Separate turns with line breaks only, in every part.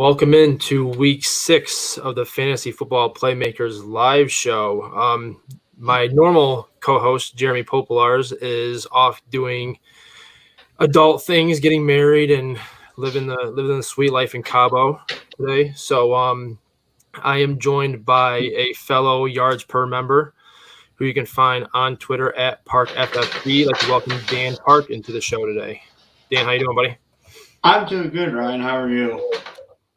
Welcome into week 6 of the Fantasy Football Playmakers live show. My normal co-host, Jeremy Popolars, is off doing adult things, getting married and living the sweet life in Cabo today. So I am joined by a fellow yards per member who you can find on Twitter at ParkFFP. I'd like to welcome Dan Park into the show today. Dan, how you doing, buddy?
I'm doing good, Ryan. How are you?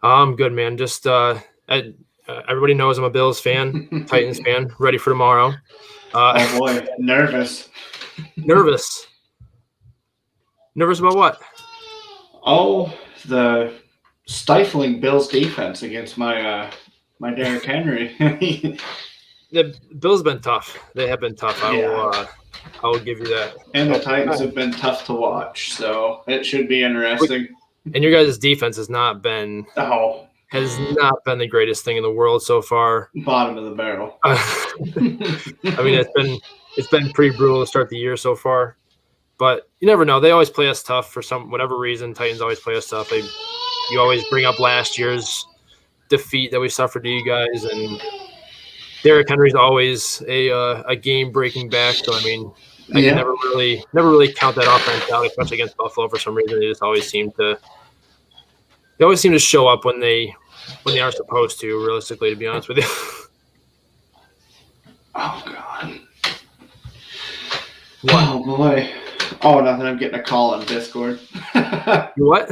I'm good, man. Just everybody knows I'm a Bills fan, Titans fan, ready for tomorrow.
Oh, boy. Nervous.
Nervous. Nervous about what?
Oh, the stifling Bills defense against my Derrick Henry.
The Bills have been tough. They have been tough. I will give you that.
And the Titans have been tough to watch, so it should be interesting.
And your guys' defense has not been the greatest thing in the world so far.
Bottom of the barrel.
I mean, it's been pretty brutal to start the year so far, but you never know. They always play us tough for whatever reason. Titans always play us tough. You always bring up last year's defeat that we suffered to you guys, and Derrick Henry's always a game-breaking back. So I mean, I can never really count that offense out, especially against Buffalo for some reason. They always seem to show up when they aren't supposed to. Realistically, to be honest with you.
Oh God.
What?
Oh boy. Oh, nothing. I'm getting a call on Discord.
You what?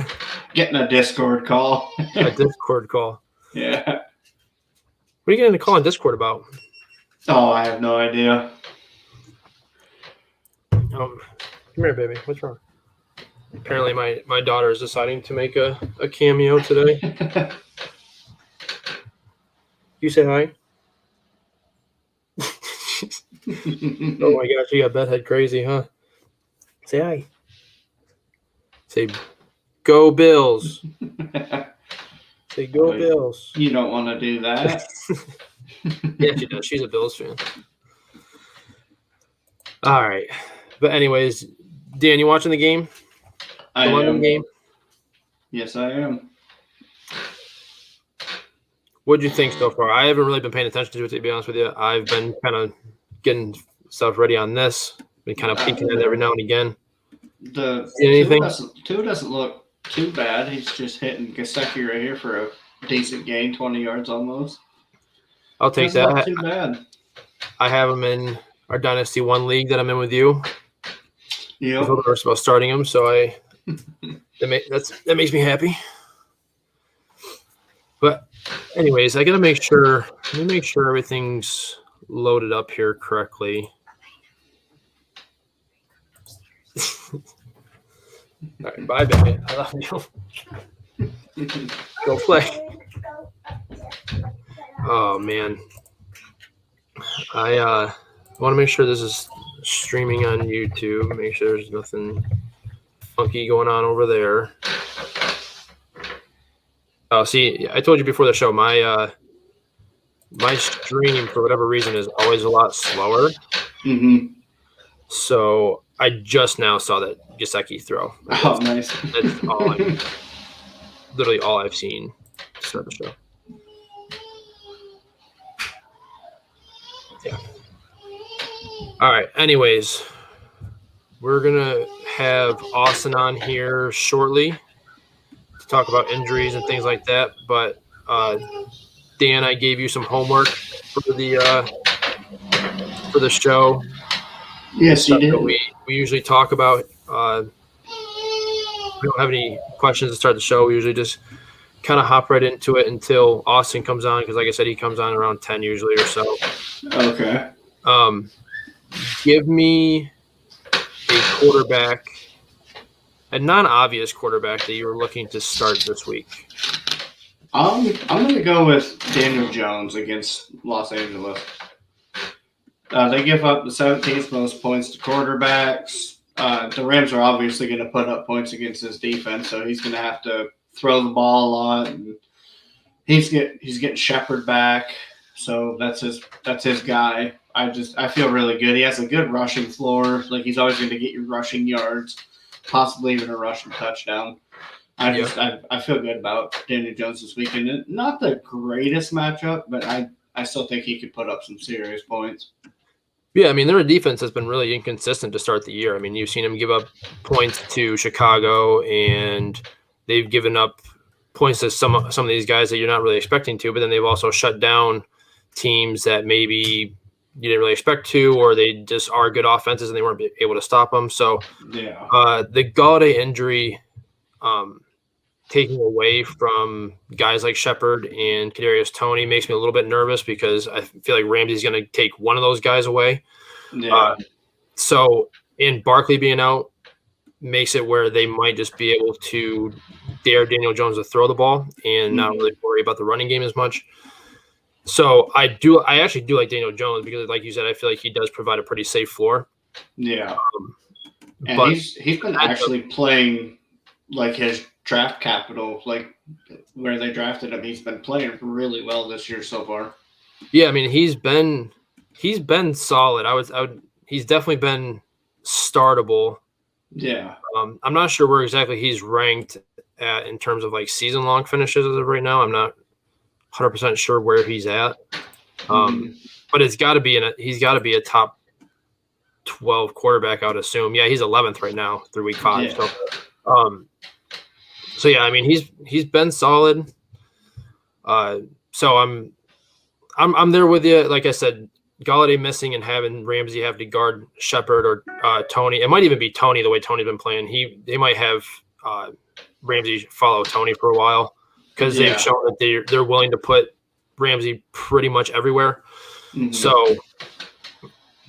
Getting a Discord call.
A Discord call.
Yeah.
What are you getting a call on Discord about?
Oh, I have no idea.
Come here, baby. What's wrong? Apparently, my daughter is deciding to make a cameo today. You say hi? Oh my gosh, you got bedhead crazy, huh? Say hi. Say, go Bills. Say, go Bills.
You don't want to do that.
Yeah, she does. She's a Bills fan. All right. But anyways, Dan, you watching the game?
I
The London
am.
game?
Yes, I am.
What'd you think so far? I haven't really been paying attention to it, to be honest with you. I've been kind of getting stuff ready on this. Been kind of peeking at it every now and again.
Tua doesn't look too bad. He's just hitting Mckissick right here for a decent gain, 20 yards almost.
I'll take
doesn't
that.
look too bad.
I have him in our Dynasty 1 league that I'm in with you.
Yeah.
I was a little nervous about starting him, so that makes me happy. But anyways, I gotta make sure everything's loaded up here correctly. All right, bye, baby. I love you. Go play. Oh man, I want to make sure this is streaming on YouTube. Make sure there's nothing funky going on over there. Oh, see, I told you before the show, my stream for whatever reason is always a lot slower.
Mm-hmm.
So I just now saw that Mckissick throw.
Oh, nice.
That's literally all I've seen to start the show. Yeah. All right. Anyways, we're gonna have Austin on here shortly to talk about injuries and things like that. But Dan, I gave you some homework for the show.
Yes, you did.
We usually talk about. We don't have any questions to start the show. We usually just kind of hop right into it until Austin comes on, because like I said, he comes on around 10 usually or so.
Okay.
Give me a quarterback, a non-obvious quarterback that you were looking to start this week.
I'm going to go with Daniel Jones against Los Angeles. They give up the 17th most points to quarterbacks. The Rams are obviously going to put up points against this defense, so he's going to have to throw the ball a lot. And he's getting Shepard back, so that's his guy. I feel really good. He has a good rushing floor. Like, he's always going to get you rushing yards, possibly even a rushing touchdown. I feel good about Daniel Jones this weekend. Not the greatest matchup, but I still think he could put up some serious points.
Yeah, I mean, their defense has been really inconsistent to start the year. I mean, you've seen them give up points to Chicago, and they've given up points to some of these guys that you're not really expecting to, but then they've also shut down teams that maybe you didn't really expect to, or they just are good offenses and they weren't able to stop them. So the Galladay injury taking away from guys like Shepard and Kadarius Toney makes me a little bit nervous because I feel like Ramsey's going to take one of those guys away. And Barkley being out makes it where they might just be able to dare Daniel Jones to throw the ball and not really worry about the running game as much. So I actually do like Daniel Jones because, like you said, I feel like he does provide a pretty safe floor.
Yeah. And he's been actually playing like his draft capital, like where they drafted him. He's been playing really well this year so far.
Yeah, I mean he's been solid. He's definitely been startable.
Yeah.
I'm not sure where exactly he's ranked at in terms of like season long finishes as of right now. I'm not 100% sure where he's at. But he's got to be a top 12 quarterback, I would assume. Yeah, he's 11th right now through week 5. Yeah. So yeah, I mean he's been solid. So I'm there with you. Like I said, Galladay missing and having Ramsey have to guard Shepard or Toney. It might even be Toney the way Toney's been playing. They might have Ramsey follow Toney for a while because they've shown that they're willing to put Ramsey pretty much everywhere. So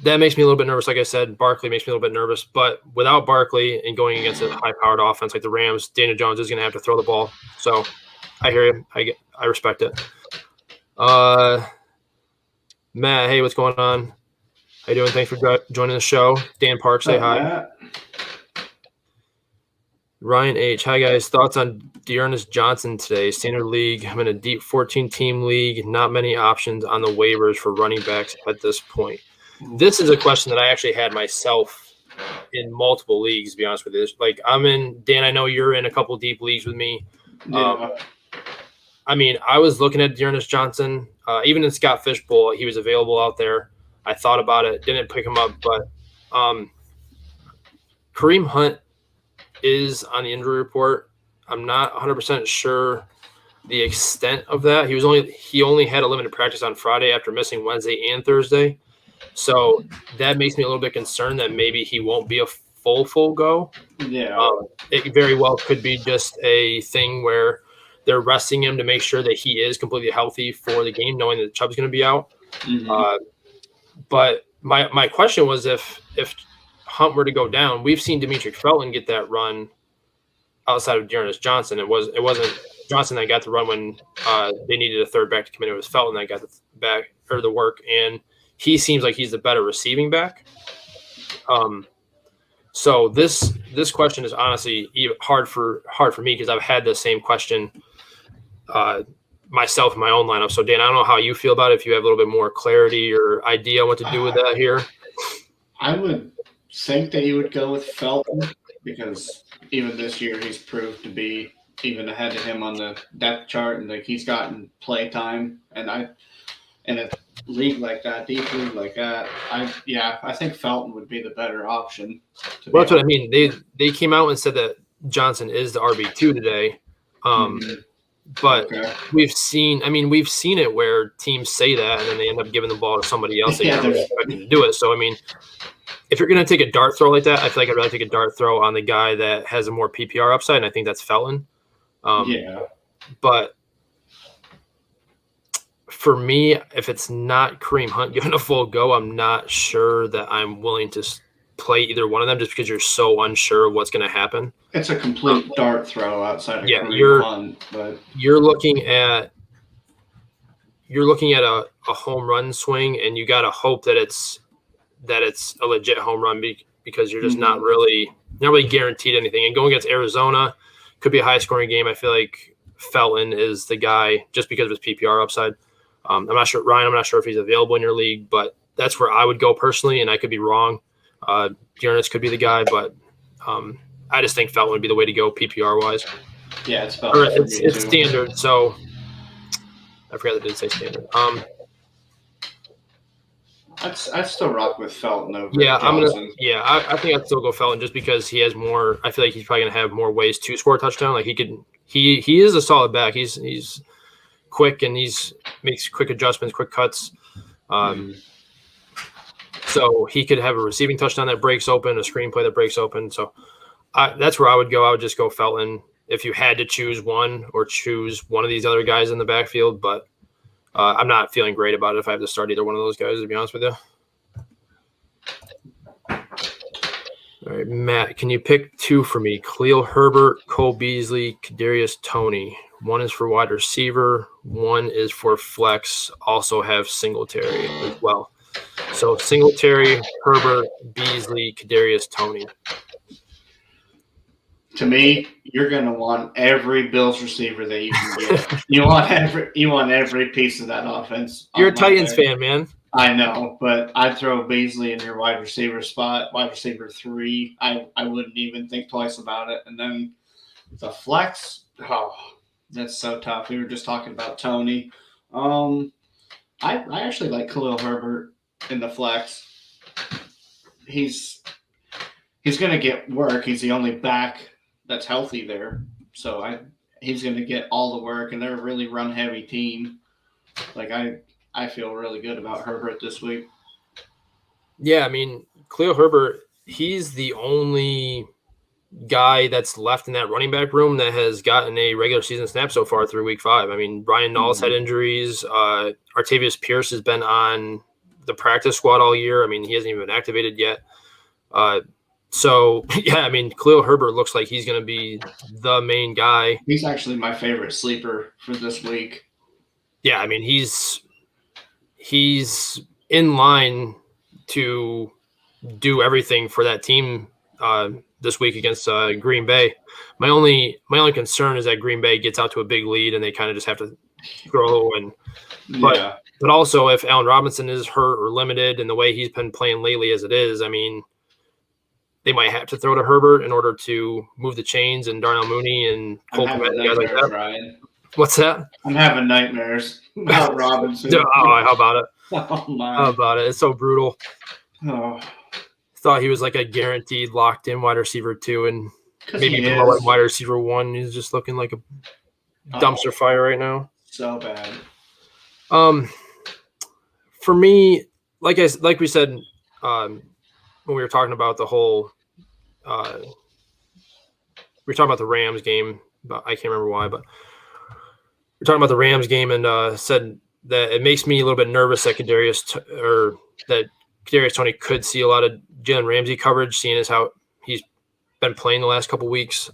that makes me a little bit nervous. Like I said, Barkley makes me a little bit nervous. But without Barkley and going against a high-powered offense like the Rams, Daniel Jones is going to have to throw the ball. So I hear you. I respect it. Matt, hey, what's going on? How you doing? Thanks for joining the show. Dan Park, say hi. Matt. Ryan H. Hi, guys. Thoughts on Dearness Johnson today? Standard league. I'm in a deep 14-team league. Not many options on the waivers for running backs at this point. This is a question that I actually had myself in multiple leagues, to be honest with you. Like, Dan, I know you're in a couple deep leagues with me. I mean, I was looking at Dearness Johnson. Even in Scott Fishbowl, he was available out there. I thought about it, didn't pick him up, but Kareem Hunt is on the injury report. I'm not 100% sure the extent of that. He only had a limited practice on Friday after missing Wednesday and Thursday. So that makes me a little bit concerned that maybe he won't be a full go.
Yeah.
It very well could be just a thing where they're resting him to make sure that he is completely healthy for the game, knowing that Chubb's going to be out. But my question was if Hunt were to go down, we've seen Demetric Felton get that run outside of Dearness Johnson. It wasn't Johnson that got the run when they needed a third back to come in. It was Felton that got the back or the work, and he seems like he's the better receiving back. So this question is honestly hard for me because I've had the same question myself in my own lineup. So Dan, I don't know how you feel about it. If you have a little bit more clarity or idea on what to do with that here.
I would think that you would go with Felton because even this year he's proved to be even ahead of him on the depth chart, and like he's gotten play time. And in a league like that, deep league like that, I think Felton would be the better option.
Well, that's what I mean. They came out and said that Johnson is the RB2 today. But we've seen it where teams say that and then they end up giving the ball to somebody else. They never expected to do it. So, I mean, if you're going to take a dart throw like that, I feel like I'd rather take a dart throw on the guy that has a more PPR upside, and I think that's Felton. But for me, if it's not Kareem Hunt given a full go, I'm not sure that I'm willing to play either one of them just because you're so unsure of what's going to happen.
It's a complete dart throw outside of Kareem Hunt, but
you're looking at a home run swing, and you got to hope that it's a legit home run because you're just not really guaranteed anything. And going against Arizona could be a high scoring game. I feel like Felton is the guy just because of his PPR upside. I'm not sure, Ryan. I'm not sure if he's available in your league, but that's where I would go personally, and I could be wrong. Dearness could be the guy, but I just think Felton would be the way to go PPR wise.
Yeah, it's
Or
Felton for me
it's
too.
standard. So I forgot that it did say standard.
I'd still rock with Felton over
Yeah,
Johnson.
I think I'd still go Felton just because he has more. I feel like he's probably gonna have more ways to score a touchdown. Like he is a solid back. He's quick and makes quick adjustments, quick cuts. So he could have a receiving touchdown that breaks open, a screenplay that breaks open. So that's where I would go. I would just go Felton if you had to choose one or choose one of these other guys in the backfield. But I'm not feeling great about it if I have to start either one of those guys, to be honest with you. All right, Matt, can you pick two for me? Khalil Herbert, Cole Beasley, Kadarius Toney. One is for wide receiver. One is for flex. Also have Singletary as well. So Singletary, Herbert, Beasley, Kadarius Toney.
To me, you're gonna want every Bills receiver that you can get. you want every piece of that offense.
You're a Titans fan, man.
I know, but I'd throw Beasley in your wide receiver spot, wide receiver 3. I wouldn't even think twice about it. And then the flex, that's so tough. We were just talking about Toney. I actually like Khalil Herbert in the flex. He's going to get work. He's the only back that's healthy there. So he's going to get all the work, and they're a really run-heavy team. Like, I feel really good about Herbert this week.
Yeah, I mean, Khalil Herbert, he's the only guy that's left in that running back room that has gotten a regular season snap so far through week 5. I mean, Brian Knowles had injuries. Artavius Pierce has been on the practice squad all year. I mean, he hasn't even been activated yet. So, yeah, I mean, Khalil Herbert looks like he's going to be the main guy.
He's actually my favorite sleeper for this week.
Yeah, I mean, he's in line to do everything for that team this week against Green Bay. My only concern is that Green Bay gets out to a big lead and they kind of just have to throw. But also if Allen Robinson is hurt or limited and the way he's been playing lately as it is, I mean, they might have to throw to Herbert in order to move the chains and Darnell Mooney and Cole Kmet and guys like that.
Ryan.
What's that?
I'm having nightmares about Robinson.
How about it?
Oh, my.
How about it? It's so brutal.
Oh.
Thought he was like a guaranteed locked in wide receiver 2 and maybe below like wide receiver 1. He's just looking like a dumpster fire right now.
So bad.
For me, like we said when we were talking about the whole we were talking about the Rams game, but I can't remember why, but we're talking about the Rams game and said that it makes me a little bit nervous that Kadarius Toney could see a lot of Jalen Ramsey coverage, seeing as how he's been playing the last couple of weeks.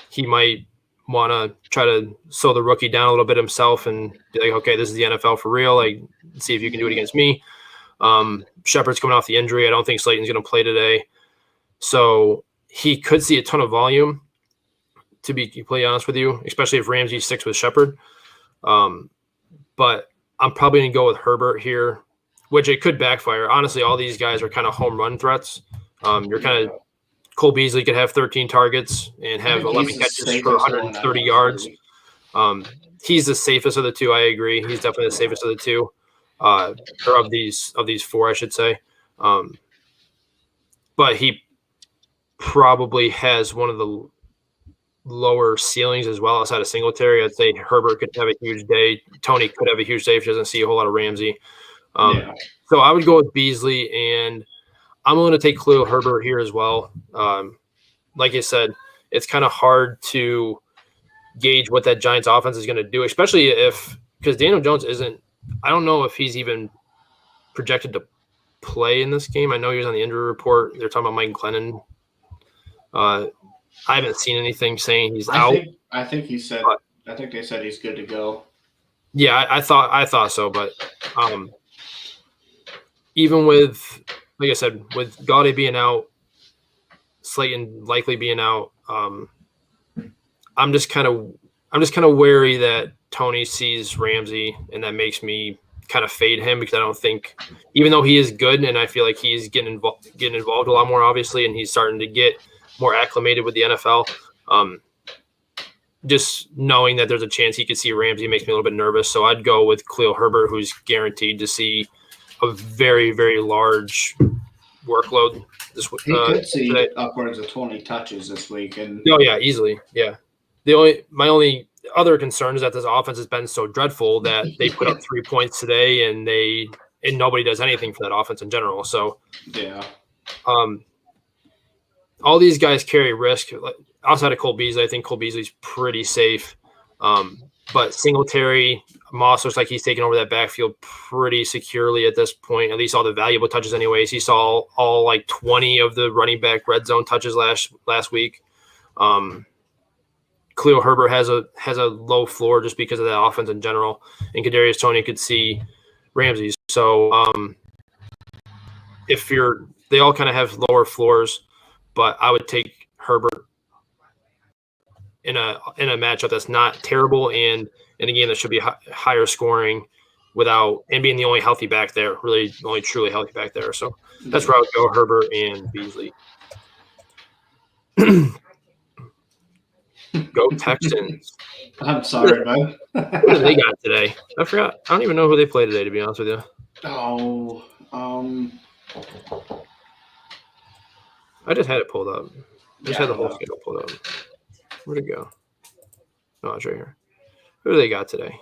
He might want to try to slow the rookie down a little bit himself and be like, okay, this is the NFL for real. Like, see if you can do it against me. Shepard's coming off the injury. I don't think Slayton's going to play today. So he could see a ton of volume, to be completely honest with you, especially if Ramsey sticks with Shepard. But I'm probably going to go with Herbert here, which it could backfire. Honestly, all these guys are kind of home run threats. You're kind of Cole Beasley could have 13 targets and have 11 catches for 130 yards. He's the safest of the two. I agree. He's definitely the safest of the two, or of these 4, I should say. But he probably has one of the lower ceilings as well outside of Singletary. I'd say Herbert could have a huge day. Toney could have a huge day if he doesn't see a whole lot of Ramsey. So I would go with Beasley, and I'm going to take Khalil Herbert here as well. Like I said, it's kind of hard to gauge what that Giants offense is going to do, especially because Daniel Jones I don't know if he's even projected to play in this game. I know he was on the injury report. They're talking about Mike Glennon. I haven't seen anything saying he's out.
I think they said he's good to go.
Yeah, I thought so, but even with, like I said, with Galladay being out, Slayton likely being out, I'm just kind of wary that Toney sees Ramsey, and that makes me kind of fade him because I don't think, even though he is good and I feel like he's getting involved a lot more, obviously, and he's starting to get more acclimated with the NFL. just knowing that there's a chance he could see Ramsey makes me a little bit nervous. So I'd go with Khalil Herbert, who's guaranteed to see a very, very large workload this week.
He could see upwards of 20 touches this week.
Oh yeah, easily. Yeah. My only other concern is that this offense has been so dreadful that they put up 3 points today, and nobody does anything for that offense in general. So
yeah.
All these guys carry risk. Outside of Cole Beasley, I think Cole Beasley's pretty safe. But Singletary, Moss looks like he's taking over that backfield pretty securely at this point, at least all the valuable touches anyways. He saw all like 20 of the running back red zone touches last week. Khalil Herbert has a low floor just because of that offense in general. And Kadarius Toney could see Ramsey's. So they all kind of have lower floors, but I would take Herbert in a matchup that's not terrible and in a game that should be higher scoring and being the only healthy back there, really the only truly healthy back there. So that's where I would go, Herbert and Beasley. Go Texans.
I'm sorry, man.
What do they got today? I forgot. I don't even know who they play today, to be honest with you.
Oh,
I just had it pulled up. I just had the whole schedule pulled up. Where'd it go? Oh, it's right here. Who do they got today?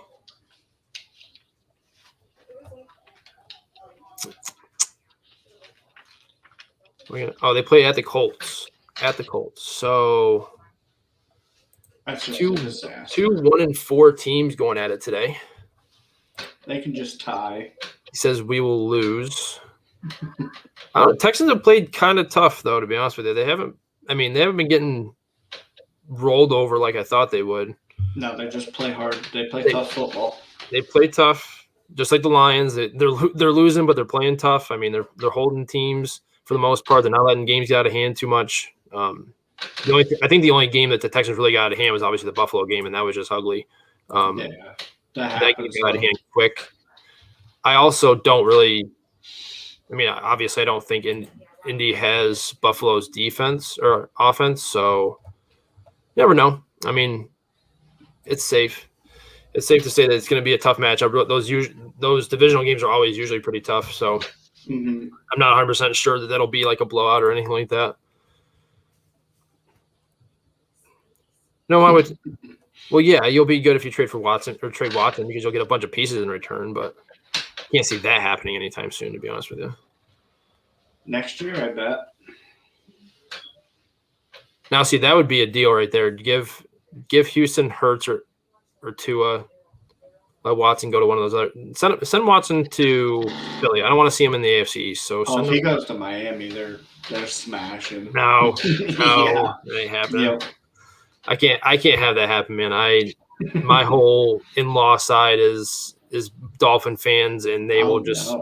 They play at the Colts. So
that's just
two 1-4 teams going at it today.
They can just tie.
He says we will lose. Texans have played kind of tough, though, to be honest with you. They haven't been getting rolled over like I thought they would.
No, they just play hard. They play tough football. They
play tough, just like the Lions. They're losing, but they're playing tough. I mean, they're holding teams for the most part. They're not letting games get out of hand too much. I think the only game that the Texans really got out of hand was obviously the Buffalo game, and that was just ugly. That game got out of hand quick. I also don't really. I mean, obviously, I don't think Indy has Buffalo's defense or offense, so you never know. I mean, it's safe. It's safe to say that it's going to be a tough matchup. Those divisional games are always usually pretty tough, so I'm not 100% sure that that'll be like a blowout or anything like that. No, I would. Well, yeah, you'll be good if you trade Watson because you'll get a bunch of pieces in return, but can't see that happening anytime soon, to be honest with you.
Next year, I bet.
Now, see, that would be a deal right there. Give Houston Hurts or Tua. Let Watson go to one of those other. Send Watson to Philly. I don't want to see him in the AFC East. So
if he goes to Miami, they're smashing.
No, it ain't happening. Yep. I can't have that happen, man. My whole in-law side is Dolphin fans, and they will just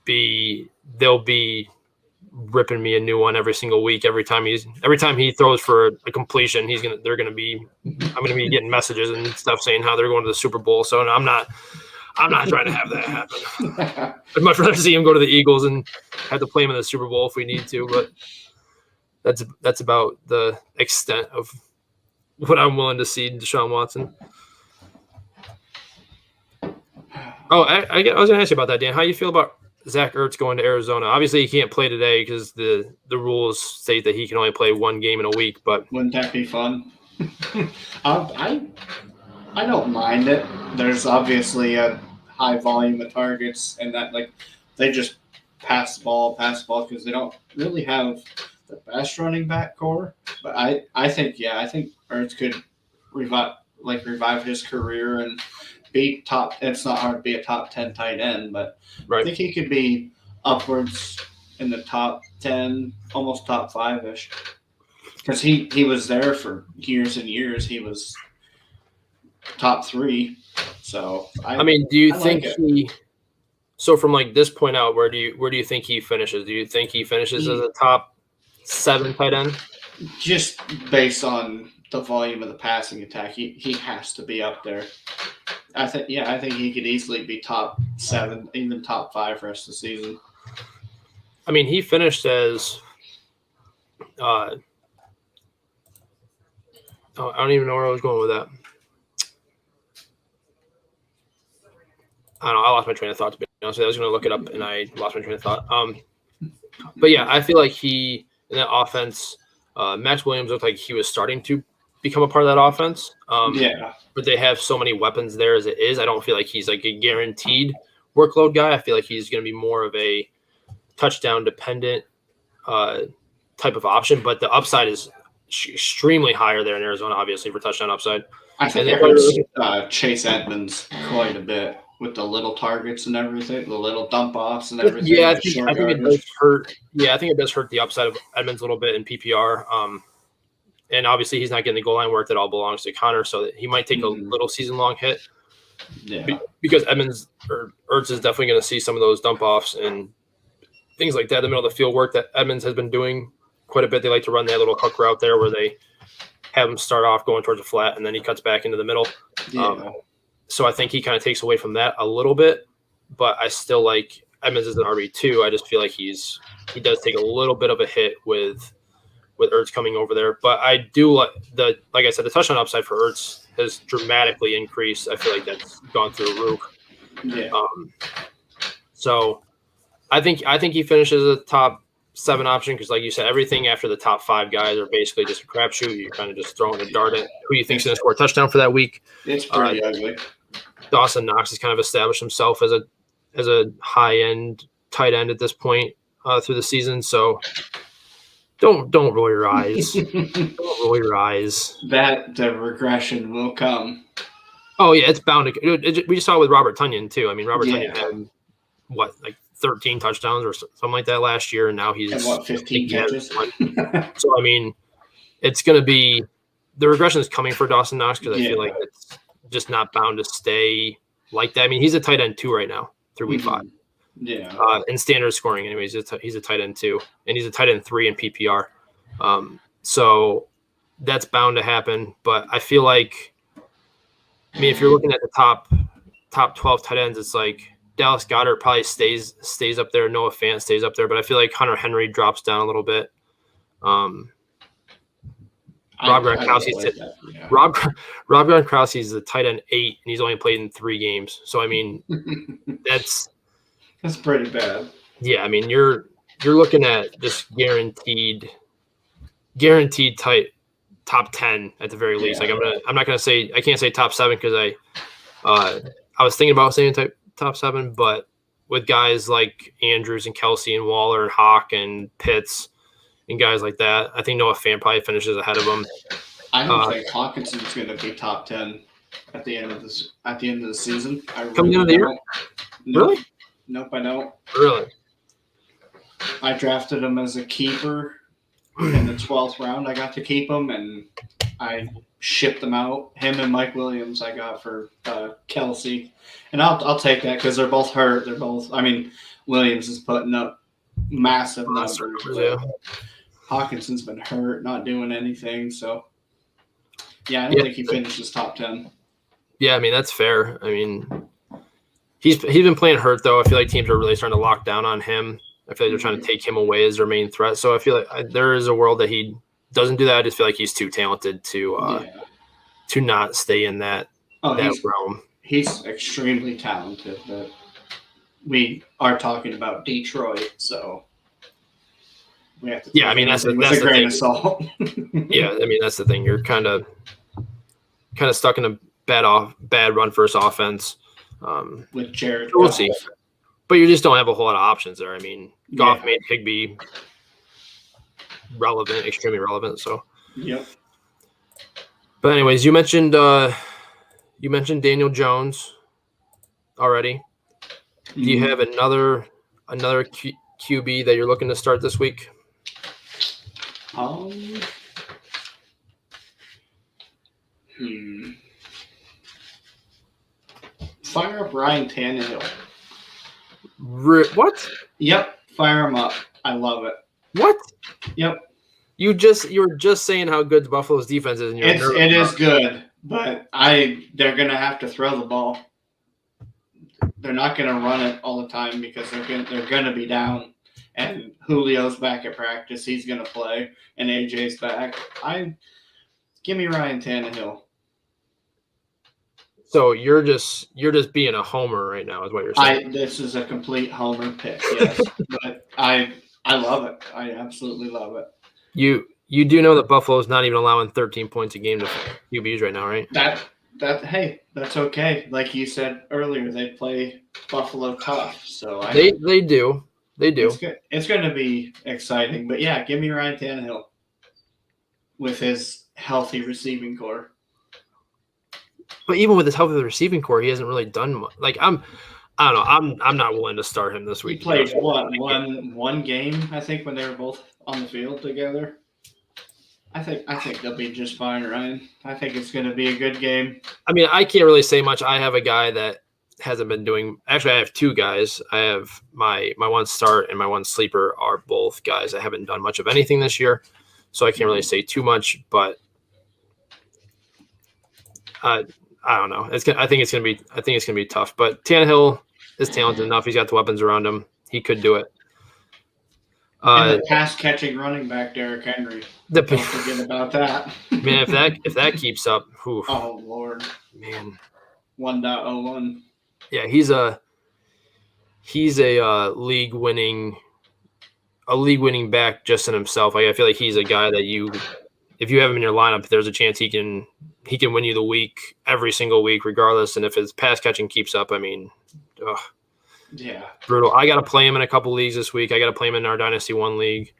they'll be ripping me a new one every single week. Every time he throws for a completion, I'm gonna be getting messages and stuff saying how they're going to the Super Bowl. So I'm not trying to have that happen. I'd much rather see him go to the Eagles and have to play him in the Super Bowl if we need to, but that's about the extent of what I'm willing to see Deshaun Watson. Oh, I was going to ask you about that, Dan. How do you feel about Zach Ertz going to Arizona? Obviously, he can't play today because the rules state that he can only play one game in a week. But
wouldn't that be fun? I don't mind it. There's obviously a high volume of targets, and that they just pass the ball because they don't really have the best running back core. But I think Ertz could revive his career and be top. It's not hard to be a top 10 tight end, but right. I think he could be upwards in the top 10, almost top 5-ish. Because he was there for years and years. He was top 3. So
do you think so from this point out, where do you think he finishes? Do you think he finishes as a top 7 tight end?
Just based on the volume of the passing attack, he has to be up there. I think he could easily be top 7, even top 5 rest of the season.
He finished as I don't even know where I was going with that. I don't know. I lost my train of thought, to be honest with you. I was going to look it up, and I lost my train of thought. But yeah, I feel like he in that offense, Max Williams looked like he was starting to become a part of that offense. But they have so many weapons there as it is. I don't feel like he's like a guaranteed workload guy. I feel like he's going to be more of a touchdown dependent type of option. But the upside is extremely higher there in Arizona, obviously, for touchdown upside.
I think it hurts Chase Edmonds quite a bit with the little targets and everything, the little dump offs and everything.
Yeah, I think it does hurt. Yeah, I think it does hurt the upside of Edmonds a little bit in PPR. And obviously, he's not getting the goal line work that all belongs to Connor, so that he might take a little season-long hit.
Yeah,
because Edmonds or Ertz is definitely going to see some of those dump offs and things like that in the middle of the field work that Edmonds has been doing quite a bit. They like to run that little hook route there where they have him start off going towards the flat and then he cuts back into the middle.
Yeah.
So I think he kind of takes away from that a little bit, but I still like Edmonds as an RB2. I just feel like he does take a little bit of a hit with Ertz coming over there. But I do like I said, the touchdown upside for Ertz has dramatically increased. I feel like that's gone through the roof.
Yeah.
So I think he finishes a top 7 option because, like you said, everything after the top 5 guys are basically just a crapshoot. You're kind of just throwing a dart at who you think's going to score a touchdown for that week.
It's pretty ugly.
Dawson Knox has kind of established himself as a high end tight end at this point through the season. So don't roll your eyes. Don't roll your eyes.
That the regression will come.
Oh yeah, it's bound to. We just saw it with Robert Tonyan too. I mean, Robert Tonyan had what, like 13 touchdowns or something like that last year, and now he's
15 catches.
So I mean, it's going to be the regression is coming for Dawson Knox because I feel like it's just not bound to stay like that. I mean, he's a tight end 2 right now through week 5.
Yeah.
In standard scoring, anyways, he's a tight end 2, and he's a tight end 3 in PPR. So that's bound to happen. But I feel like, I mean, if you're looking at the top 12 tight ends, it's like Dallas Goedert probably stays up there. Noah Fant stays up there, but I feel like Hunter Henry drops down a little bit. Rob Gronkowski is the tight end 8, and he's only played in 3 games. So I mean, that's
pretty bad.
Yeah, I mean, you're looking at just guaranteed tight top 10 at the very least. Like I'm not gonna say, I can't say top 7 because I was thinking about saying top 7, but with guys like Andrews and Kelsey and Waller and Hawk and Pitts and guys like that, I think Noah Fant probably finishes ahead of him.
I don't think Hawkinson's going to be top 10 at the end of this. At the end of the season,
Coming into the year, really?
Nope, I don't.
Really?
I drafted him as a keeper in the 12th round. I got to keep him, and I shipped them out. Him and Mike Williams I got for Kelsey. And I'll take that because they're both hurt. They're both – I mean, Williams is putting up massive numbers.
Yeah.
Hawkinson's been hurt, not doing anything. So, yeah, I don't think he finishes top 10. Yeah,
I mean, that's fair. I mean, he's been playing hurt, though. I feel like teams are really starting to lock down on him. I feel like they're trying to take him away as their main threat. So I feel like there is a world that he doesn't do that. I just feel like he's too talented to not stay in that realm.
He's extremely talented, but we are talking about Detroit, so we have to.
Yeah, I mean that's the
grain
thing.
Of salt.
Yeah, I mean that's the thing. You're kind of stuck in a bad run first offense.
With Jared,
we'll see. But you just don't have a whole lot of options there. I mean, Goff made Higbee relevant, extremely relevant. So.
Yep.
But anyways, you mentioned Daniel Jones already. Do you have another QB that you're looking to start this week?
Fire up Ryan Tannehill.
What?
Yep, fire him up. I love it.
What?
Yep.
You were just saying how good Buffalo's defense is. And
it is good, but they're gonna have to throw the ball. They're not gonna run it all the time because they're gonna be down. And Julio's back at practice. He's gonna play, and AJ's back. Give me Ryan Tannehill.
So you're just being a homer right now, is what you're saying.
This is a complete homer pick, yes, but I love it. I absolutely love it.
You do know that Buffalo's not even allowing 13 points a game to QBs right now, right?
Hey, that's okay. Like you said earlier, they play Buffalo tough, so
they do.
It's going to be exciting, but yeah, give me Ryan Tannehill with his healthy receiving core.
But even with his healthy receiving core, he hasn't really done much. Like I don't know. I'm not willing to start him this week.
He played one game, I think, when they were both on the field together. I think they'll be just fine, Ryan. I think it's going to be a good game.
I mean, I can't really say much. I have a guy that hasn't been doing. Actually, I have two guys. I have my one start and my one sleeper are both guys that haven't done much of anything this year, so I can't really say too much. But I don't know. I think it's gonna be tough. But Tannehill is talented enough. He's got the weapons around him. He could do it.
And the pass-catching running back, Derrick Henry. Don't forget about that.
Man, if that keeps up, oof.
Oh Lord,
man,
1.01.
Yeah, he's a league winning back just in himself. Like I feel like he's a guy that if you have him in your lineup, there's a chance he can win you the week every single week, regardless. And if his pass catching keeps up, I mean,
yeah,
brutal. I got to play him in a couple leagues this week. I got to play him in our Dynasty 1 league.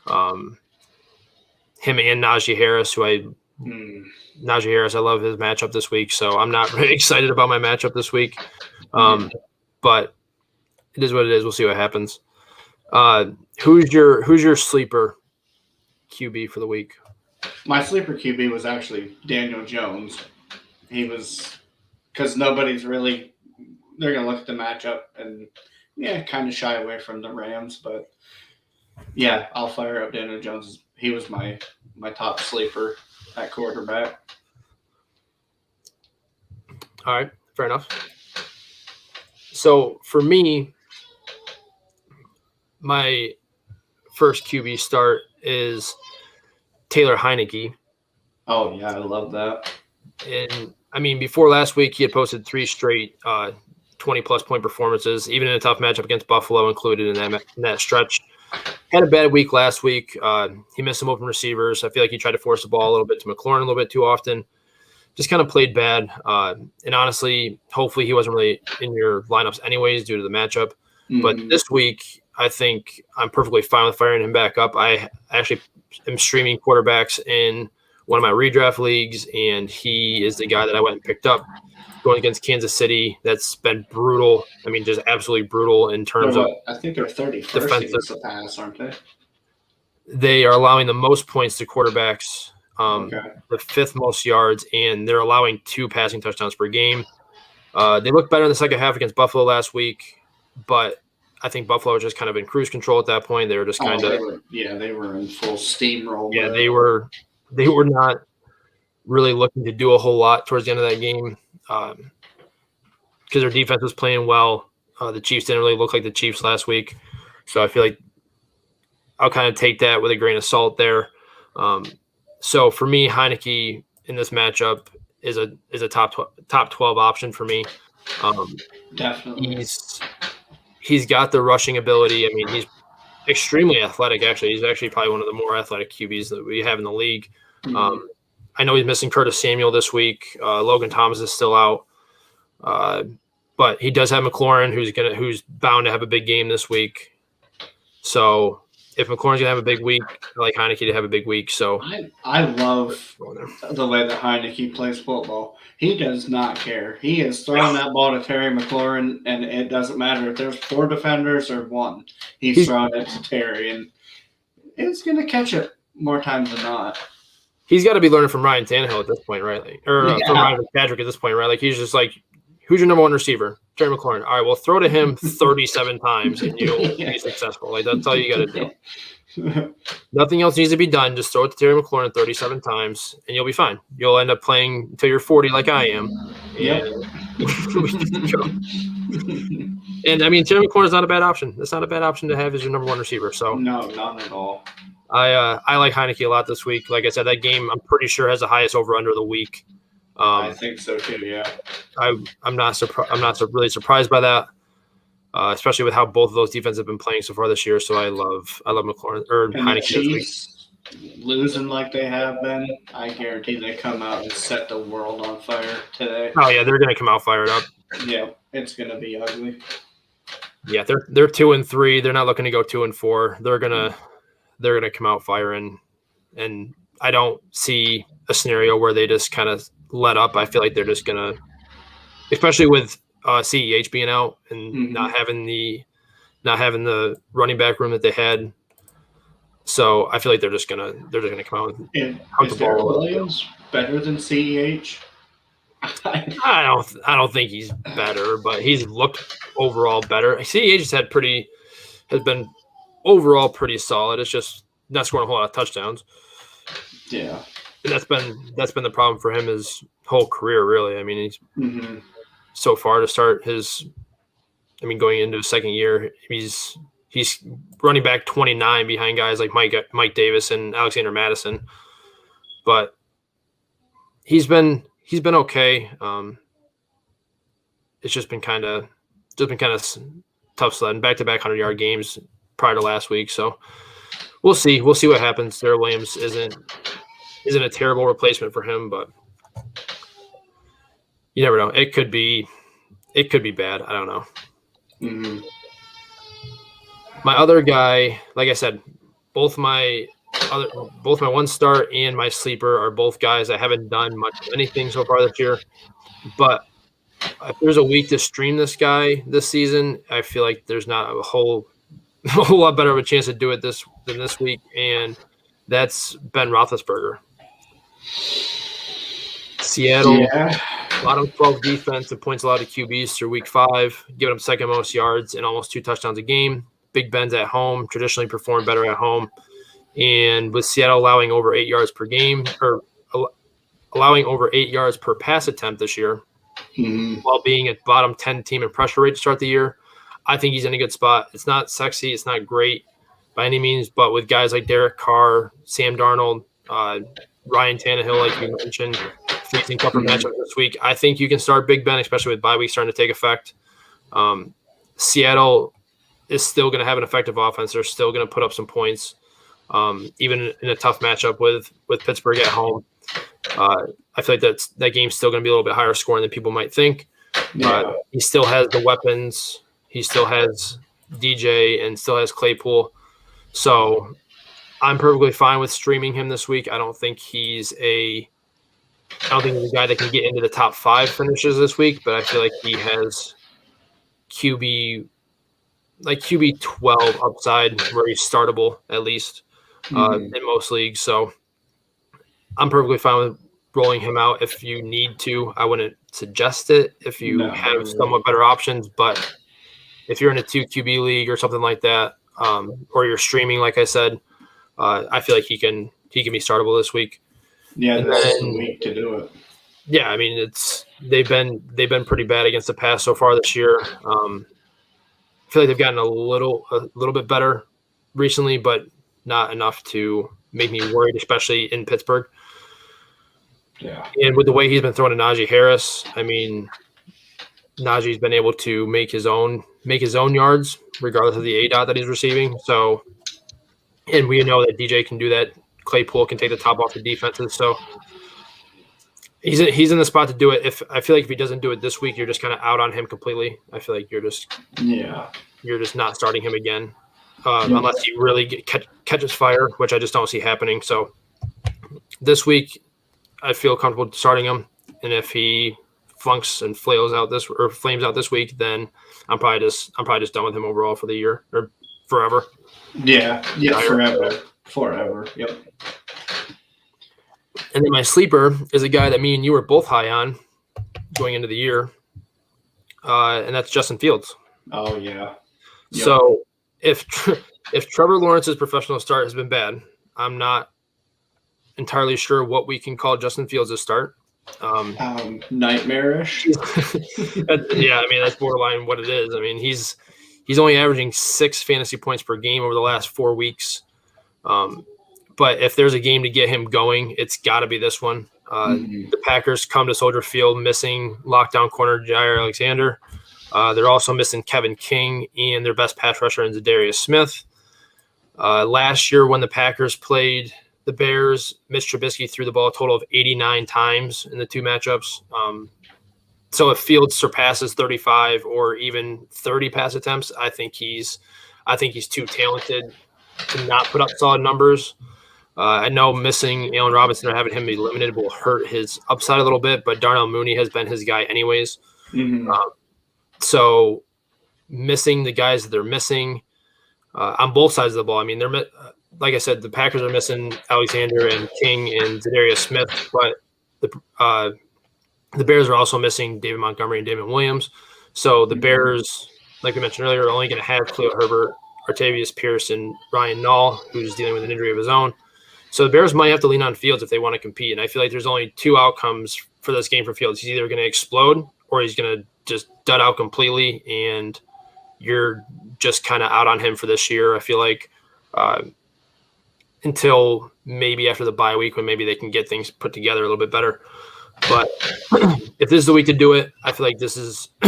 Him and Najee Harris, Najee Harris, I love his matchup this week, so I'm not really excited about my matchup this week. But it is what it is. We'll see what happens. Who's your sleeper QB for the week?
My sleeper QB was actually Daniel Jones. He was because nobody's really – they're going to look at the matchup and, kind of shy away from the Rams. But, yeah, I'll fire up Daniel Jones. He was my top sleeper at quarterback.
All right, fair enough. So, for me, my first QB start is Taylor Heineke.
Oh, yeah, I love that.
And, I mean, before last week, he had posted 3 straight 20-plus point performances, even in a tough matchup against Buffalo included in that stretch. Had a bad week last week. He missed some open receivers. I feel like he tried to force the ball a little bit to McLaurin a little bit too often. Just kind of played bad. And honestly, hopefully he wasn't really in your lineups anyways due to the matchup. Mm-hmm. But this week, I think I'm perfectly fine with firing him back up. I actually am streaming quarterbacks in one of my redraft leagues, and he is the guy that I went and picked up going against Kansas City. That's been brutal. I mean, just absolutely brutal in terms of
I think they're 31st against the pass, aren't they?
They are allowing the most points to quarterbacks, the 5th most yards, and they're allowing 2 passing touchdowns per game. They looked better in the second half against Buffalo last week, but I think Buffalo was just kind of in cruise control at that point. They were just kind of
they were in full steamroll.
Yeah, they were not really looking to do a whole lot towards the end of that game because their defense was playing well. The Chiefs didn't really look like the Chiefs last week, so I feel like I'll kind of take that with a grain of salt there. So for me, Heineke in this matchup is a top 12 option for me.
Definitely.
He's got the rushing ability. I mean, he's extremely athletic, actually. He's actually probably one of the more athletic QBs that we have in the league. Mm-hmm. I know he's missing Curtis Samuel this week. Logan Thomas is still out. But he does have McLaurin, who's bound to have a big game this week. So if McLaurin's gonna have a big week, I like Heineke to have a big week. So
I love the way that Heineke plays football. He does not care. He is throwing that ball to Terry McLaurin, and it doesn't matter if there's 4 defenders or 1. He's throwing it to Terry, and it's gonna catch it more times than not.
He's got to be learning from Ryan Tannehill at this point, right? From Ryan Patrick at this point, right? Like he's just like, who's your number 1 receiver? Terry McLaurin. All right, well, throw to him 37 times and you'll be successful. Like that's all you got to do. Nothing else needs to be done. Just throw it to Terry McLaurin 37 times and you'll be fine. You'll end up playing until you're 40 like I am. And I mean, Terry McLaurin is not a bad option. That's not a bad option to have as your number 1 receiver. So
no, not at all.
I like Heineke a lot this week. Like I said, that game I'm pretty sure has the highest over-under of the week.
I think so too. Yeah.
I'm not really surprised by that, especially with how both of those defenses have been playing so far this year. So I love McLaurin or
And the
Heineke this week.
Chiefs losing like they have been, I guarantee they come out and set the world on fire today.
Oh yeah, they're going to come out fired up.
Yeah, it's going to be ugly.
Yeah, they're 2-3. They're not looking to go 2-4. They're gonna come out firing, and I don't see a scenario where they just kind of let up. I feel like they're just gonna, especially with CEH being out and not having the running back room that they had. So I feel like they're just gonna come out and
is Darrell Williams better than CEH?
I don't think he's better, but he's looked overall better. CEH has been overall pretty solid. It's just not scoring a whole lot of touchdowns.
Yeah,
and that's been the problem for him his whole career, really. I mean, he's so far to start going into his second year, he's running back 29 behind guys like Mike Davis and Alexander Madison, but he's been okay. It's just been kind of tough sledding, back-to-back 100-yard games prior to last week. So we'll see what happens. Darrell Williams isn't a terrible replacement for him, but you never know. It could be bad. I don't know. My other guy, like I said, both my one start and my sleeper are both guys that haven't done much of anything so far this year. But if there's a week to stream this guy this season, I feel like there's not a whole lot better of a chance to do it than this week, and that's Ben Roethlisberger. Seattle, bottom 12 defense and points allowed to QBs through week 5, giving them second most yards and almost 2 touchdowns a game. Big Ben's at home, traditionally perform better at home. And with Seattle allowing over 8 yards per game, or allowing over 8 yards per pass attempt this year, while being a bottom 10 team in pressure rate to start the year, I think he's in a good spot. It's not sexy, it's not great by any means, but with guys like Derek Carr, Sam Darnold, Ryan Tannehill, like you mentioned, facing tougher matchups this week, I think you can start Big Ben, especially with bye week starting to take effect. Seattle is still going to have an effective offense. They're still going to put up some points, even in a tough matchup with Pittsburgh at home. I feel like that game's still going to be a little bit higher scoring than people might think. He still has the weapons. He still has DJ and still has Claypool. So I'm perfectly fine with streaming him this week. I don't think he's a guy that can get into the top 5 finishes this week, but I feel like he has QB 12 upside where he's startable at least in most leagues. So I'm perfectly fine with rolling him out if you need to. I wouldn't suggest it if you have somewhat better options, but if you're in a 2 QB league or something like that, or you're streaming, like I said, I feel like he can be startable this week.
Yeah, this is the week to do it.
Yeah, I mean they've been pretty bad against the pass so far this year. I feel like they've gotten a little bit better recently, but not enough to make me worried, especially in Pittsburgh.
Yeah.
And with the way he's been throwing to Najee Harris, I mean, Najee's been able to make his own yards regardless of the ADOT that he's receiving. So, and we know that DJ can do that. Claypool can take the top off the defenses. So he's in the spot to do it. I feel like if he doesn't do it this week, you're just kind of out on him completely. I feel like you're just not starting him again, unless he really catches fire, which I just don't see happening. So this week, I feel comfortable starting him, and if he flunks and flames out this week, then I'm probably just done with him overall for the year or forever.
Yeah, forever. Yep.
And then my sleeper is a guy that me and you were both high on going into the year, and that's Justin Fields.
Oh yeah. Yep.
So if Trevor Lawrence's professional start has been bad, I'm not entirely sure what we can call Justin Fields' start.
Nightmarish.
Yeah, I mean that's borderline what it is. I mean he's only averaging 6 fantasy points per game over the last 4 weeks. But if there's a game to get him going, it's got to be this one. The Packers come to Soldier Field missing lockdown corner Jair Alexander. They're also missing Kevin King and their best pass rusher in Zadarius Smith. Last year when the Packers played the Bears, Mitch Trubisky threw the ball a total of 89 times in the two matchups. So if Fields surpasses 35 or even 30 pass attempts, I think he's too talented to not put up solid numbers. I know missing Allen Robinson or having him be limited will hurt his upside a little bit, but Darnell Mooney has been his guy anyways. So missing the guys that they're missing on both sides of the ball. I mean, they're like I said, the Packers are missing Alexander and King and Zadarius Smith, but the Bears are also missing David Montgomery and Damian Williams. So the Bears, like we mentioned earlier, are only going to have Khalil Herbert, Artavius Pierce, and Ryan Nall, who's dealing with an injury of his own. So the Bears might have to lean on Fields if they want to compete. And I feel like there's only two outcomes for this game for Fields. He's either going to explode or he's going to just dud out completely, and you're just kind of out on him for this year. I feel like until maybe after the bye week when maybe they can get things put together a little bit better. But if this is the week to do it, I feel like this is –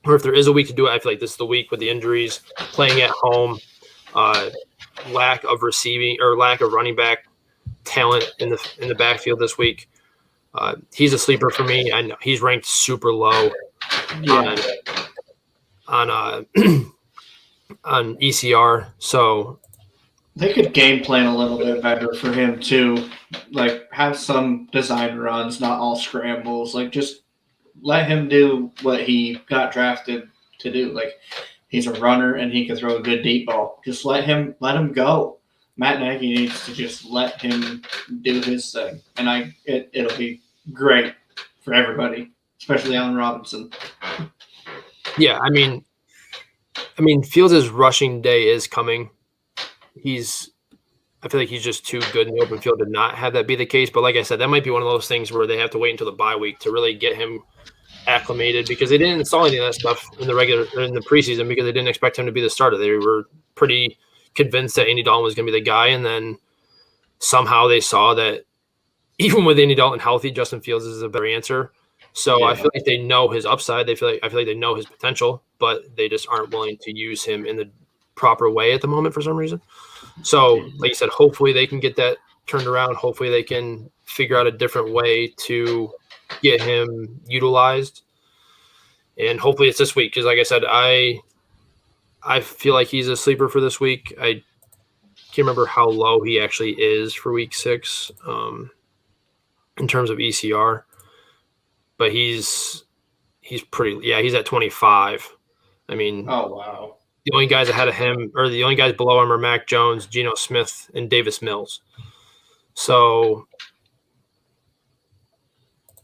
or if there is a week to do it, I feel like this is the week with the injuries, playing at home, lack of receiving or lack of running back talent in the backfield this week. He's a sleeper for me. I know he's ranked super low on ECR. So
they could game plan a little bit better for him too. Like have some design runs, not all scrambles. Like just let him do what he got drafted to do. Like he's a runner and he can throw a good deep ball. Just let him go. Matt Nagy needs to just let him do his thing, and it'll be great for everybody, especially Allen Robinson.
Yeah, I mean, Fields' rushing day is coming. I feel like he's just too good in the open field to not have that be the case. But like I said, that might be one of those things where they have to wait until the bye week to really get him acclimated, because they didn't install any of that stuff in the preseason because they didn't expect him to be the starter. They were pretty convinced that Andy Dalton was going to be the guy, and then somehow they saw that even with Andy Dalton healthy, Justin Fields is a better answer. So I feel like they know his upside. I feel like they know his potential, but they just aren't willing to use him in the proper way at the moment for some reason. So, like you said, hopefully they can get that turned around. Hopefully they can figure out a different way to get him utilized. And hopefully it's this week because, like I said, I feel like he's a sleeper for this week. I can't remember how low he actually is for week 6 in terms of ECR. But he's pretty – he's at 25. I mean –
oh, wow.
The only guys ahead of him, or the only guys below him, are Mac Jones, Geno Smith, and Davis Mills. So,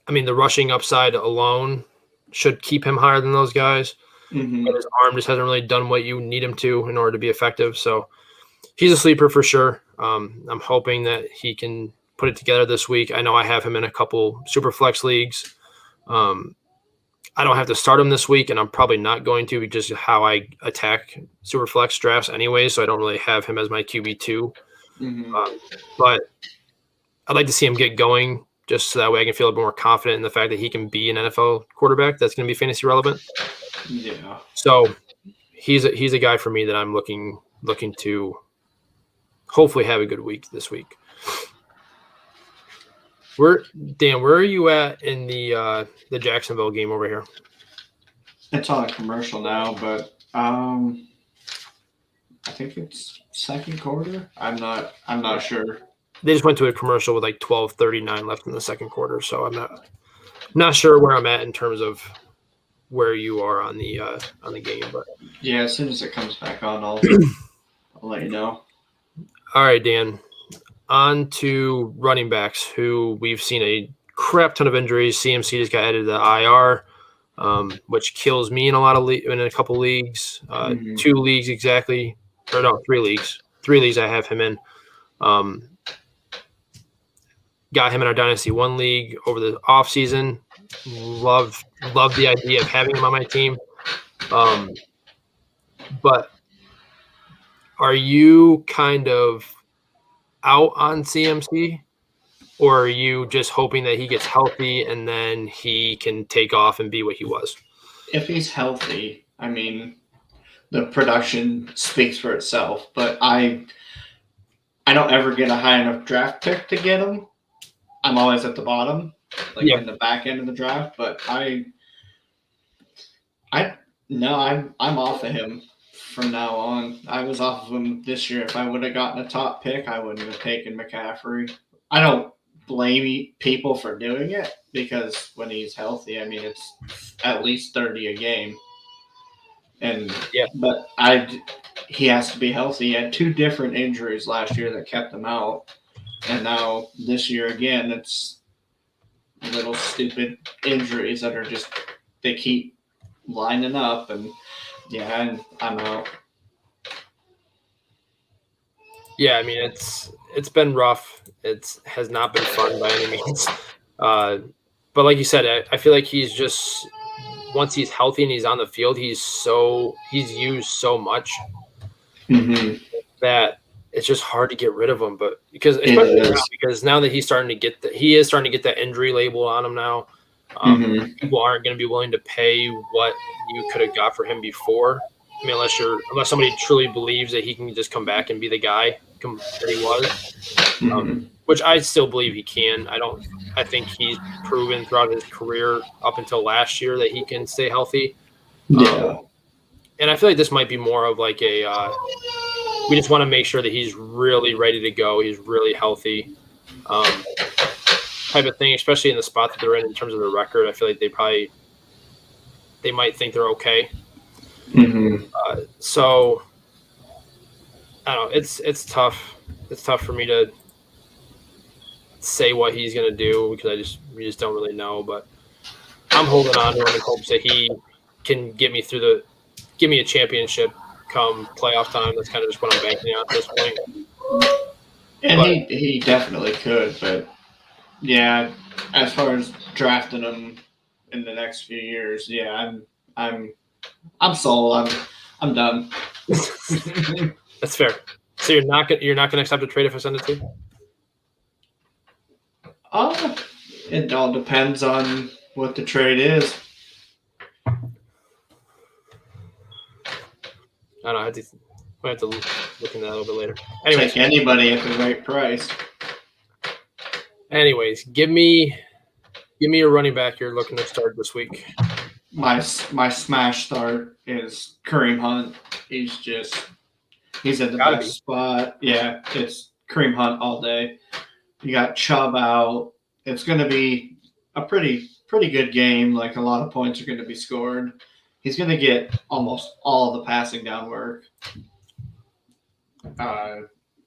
I mean, the rushing upside alone should keep him higher than those guys. But his arm just hasn't really done what you need him to in order to be effective. So, he's a sleeper for sure. I'm hoping that he can put it together this week. I know I have him in a couple super flex leagues. I don't have to start him this week, and I'm probably not going to because of how I attack Superflex drafts anyway, so I don't really have him as my QB2. But I'd like to see him get going just so that way I can feel a bit more confident in the fact that he can be an NFL quarterback that's going to be fantasy relevant.
Yeah.
So he's a guy for me that I'm looking to hopefully have a good week this week. Dan, where are you at in the Jacksonville game over here?
It's on a commercial now, but I think it's second quarter. I'm not sure.
They just went to a commercial with like 12:39 left in the second quarter, so I'm not sure where I'm at in terms of where you are on the game. But
yeah, as soon as it comes back on, I'll let you know.
All right, Dan. On to running backs, who we've seen a crap ton of injuries. CMC just got added to the IR, which kills me in a couple leagues. 2 leagues exactly, or no, 3 leagues. 3 leagues I have him in. Got him in our Dynasty 1 league over the offseason. Love the idea of having him on my team. But are you kind of out on CMC? Or are you just hoping that he gets healthy and then he can take off and be what he was?
If he's healthy, I mean, the production speaks for itself. But I don't ever get a high enough draft pick to get him. I'm always at the bottom, in the back end of the draft. But I'm off of him from now on. I was off of him this year. If I would have gotten a top pick, I wouldn't have taken McCaffrey. I don't blame people for doing it because when he's healthy, I mean, it's at least 30 a game. But he has to be healthy. He had 2 different injuries last year that kept him out. And now this year again, it's little stupid injuries that are just, they keep lining up. And I'm out.
Yeah, I mean, it's been rough. It has not been fun by any means. But like you said, I feel like he's just, once he's healthy and he's on the field, he's used so much that it's just hard to get rid of him. But because now that he is starting to get that injury label on him now, people aren't going to be willing to pay what you could have got for him before. I mean, unless somebody truly believes that he can just come back and be the guy that he was, which I still believe he can. I think he's proven throughout his career up until last year that he can stay healthy. And I feel like this might be more of like we just want to make sure that he's really ready to go. He's really healthy, type of thing, especially in the spot that they're in terms of the record. I feel like they might think they're okay. So I don't know. It's tough. It's tough for me to say what he's going to do because we just don't really know. But I'm holding on to him in hopes that he can give me a championship come playoff time. That's kind of just what I'm banking on at this point.
And he definitely could, but yeah, as far as drafting him in the next few years, I'm sold. I'm done.
That's fair. So you're not gonna accept a trade if I send it to you?
It all depends on what the trade is.
I don't know. I have to look into that a little bit later. Anyways,
take anybody at the right price.
Anyways, give me a running back you're looking to start this week.
My smash start is Kareem Hunt. He's at the best spot. Yeah, it's Kareem Hunt all day. You got Chubb out. It's going to be a pretty good game. Like, a lot of points are going to be scored. He's going to get almost all the passing down work.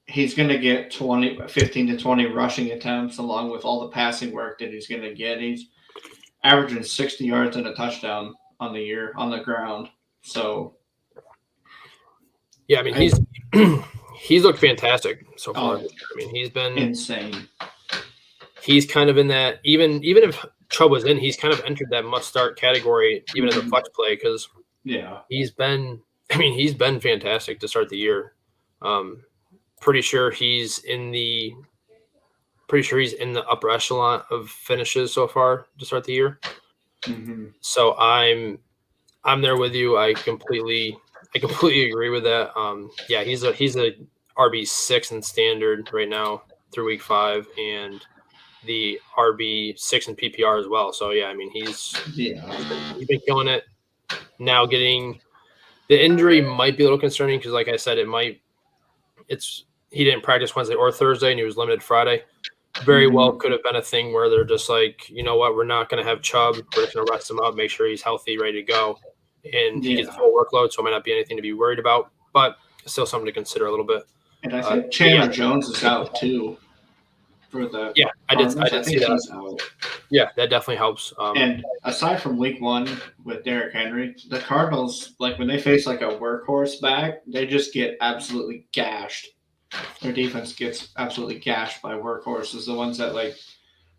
He's going to get 15 to 20 rushing attempts along with all the passing work that he's going to get. He's averaging 60 yards and a touchdown on the year on the ground. So,
yeah, I mean, he's looked fantastic so far. I mean, he's been
insane.
He's kind of in that, even if Chubb was in, he's kind of entered that must-start category, even as a flex play, because he's been fantastic to start the year. Pretty sure he's in the upper echelon of finishes so far to start the year. So I'm there with you. I completely agree with that. He's a RB6 in standard right now through week 5, and the RB6 in PPR as well. So yeah, I mean he's been killing it. Now getting the injury might be a little concerning because, like I said, he didn't practice Wednesday or Thursday and he was limited Friday. Very well could have been a thing where they're just like, you know what, we're not going to have Chubb. We're just going to rest him up, make sure he's healthy, ready to go, and he gets a full workload. So it might not be anything to be worried about, but still something to consider a little bit.
And I think Chandler Jones is out too. For the
I did see that. Yeah, that definitely helps.
And aside from week 1 with Derrick Henry, the Cardinals, like when they face like a workhorse back, they just get absolutely gashed. Their defense gets absolutely gashed by workhorses. The ones that like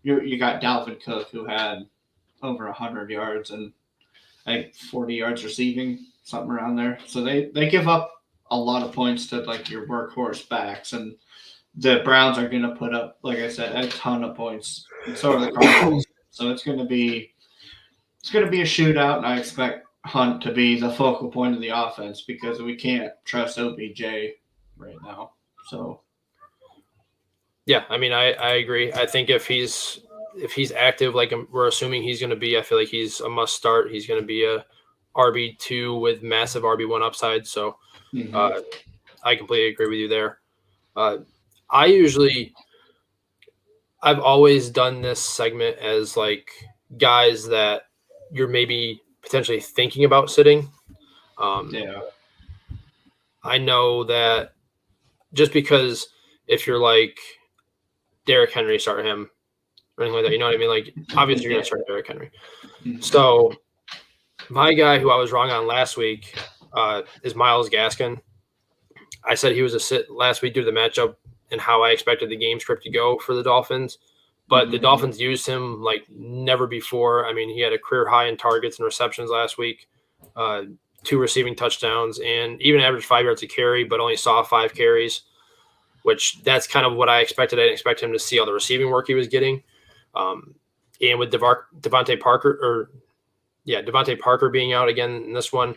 you got Dalvin Cook, who had over 100 yards and I think 40 yards receiving, something around there. So they give up a lot of points to like your workhorse backs, and the Browns are going to put up, like I said, a ton of points. And so are the Cardinals. So it's going to be a shootout, and I expect Hunt to be the focal point of the offense because we can't trust OBJ right now. So
yeah, I mean, I agree. I think if he's active, like we're assuming he's going to be, I feel like he's a must start. He's going to be a RB2 with massive RB1 upside. So I completely agree with you there. I've always done this segment as like guys that you're maybe potentially thinking about sitting. I know that just because if you're like Derrick Henry, start him or anything like that, you know what I mean? Like obviously you're going to start Derrick Henry. So my guy who I was wrong on last week is Myles Gaskin. I said he was a sit last week due to the matchup and how I expected the game script to go for the Dolphins. But the Dolphins used him like never before. I mean, he had a career high in targets and receptions last week, 2 receiving touchdowns, and even averaged 5 yards a carry, but only saw 5 carries, which that's kind of what I expected. I didn't expect him to see all the receiving work he was getting. And with Devonte Parker being out again in this one,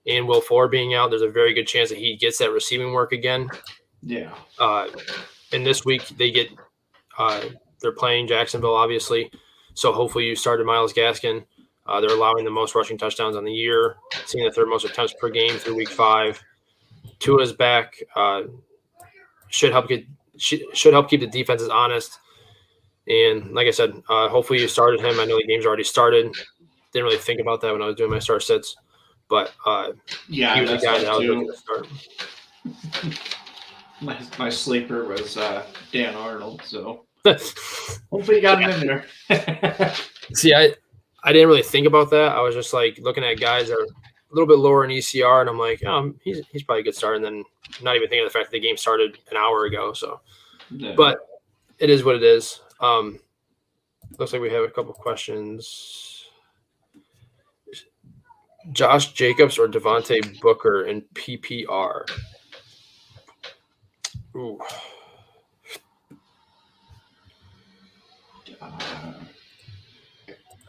and Will Fuller being out, there's a very good chance that he gets that receiving work again.
Yeah.
And this week they're playing Jacksonville, obviously. So hopefully you started Myles Gaskin. They're allowing the most rushing touchdowns on the year, seeing the 3rd most attempts per game through week 5. Tua's back. Should help keep the defenses honest. And like I said, hopefully you started him. I know the game's already started. Didn't really think about that when I was doing my start sits. But he was a guy that I was looking to start.
My sleeper was Dan Arnold, so hopefully you got him in there.
See, I didn't really think about that. I was just like looking at guys that are a little bit lower in ECR, and I'm like, he's probably a good start. And then not even thinking of the fact that the game started an hour ago. So, But it is what it is. Looks like we have a couple questions. Josh Jacobs or Devonte Booker in PPR? Ooh.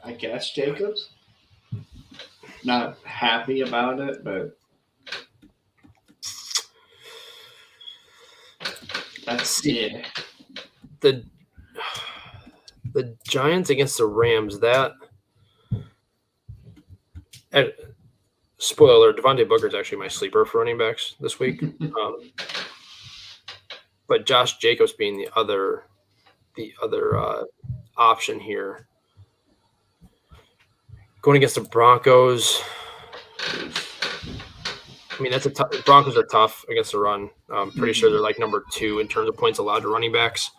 I guess Jacobs. Not happy about it, but that's it.
The Giants against the Rams, spoiler alert, Devonte Booker is actually my sleeper for running backs this week. But Josh Jacobs being the other option here. Going against the Broncos, I mean, Broncos are tough against the run. I'm pretty sure they're like number 2 in terms of points allowed to running backs.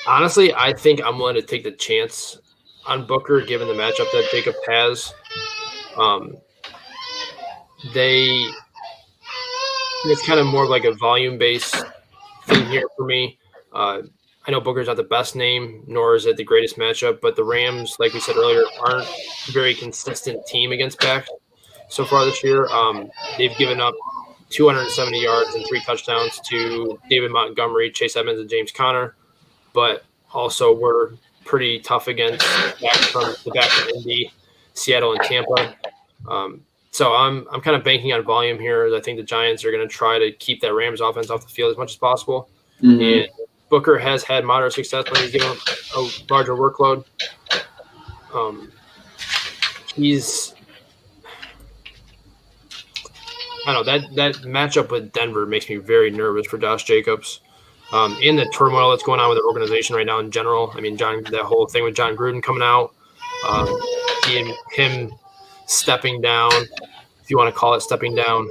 Honestly, I think I'm willing to take the chance on Booker given the matchup that Jacob has. It's kind of more of like a volume-based thing here for me. I know Booker's not the best name, nor is it the greatest matchup, but the Rams, like we said earlier, aren't a very consistent team against backs so far this year. They've given up 270 yards and 3 touchdowns to David Montgomery, Chase Edmonds, and James Conner, but also we're pretty tough against backs from Indy, Seattle, and Tampa. So I'm kind of banking on volume here. I think the Giants are going to try to keep that Rams offense off the field as much as possible. And Booker has had moderate success when he's given a larger workload. I don't know, that matchup with Denver makes me very nervous for Josh Jacobs. And the turmoil that's going on with the organization right now in general. I mean, that whole thing with John Gruden coming out, him stepping down, if you want to call it stepping down,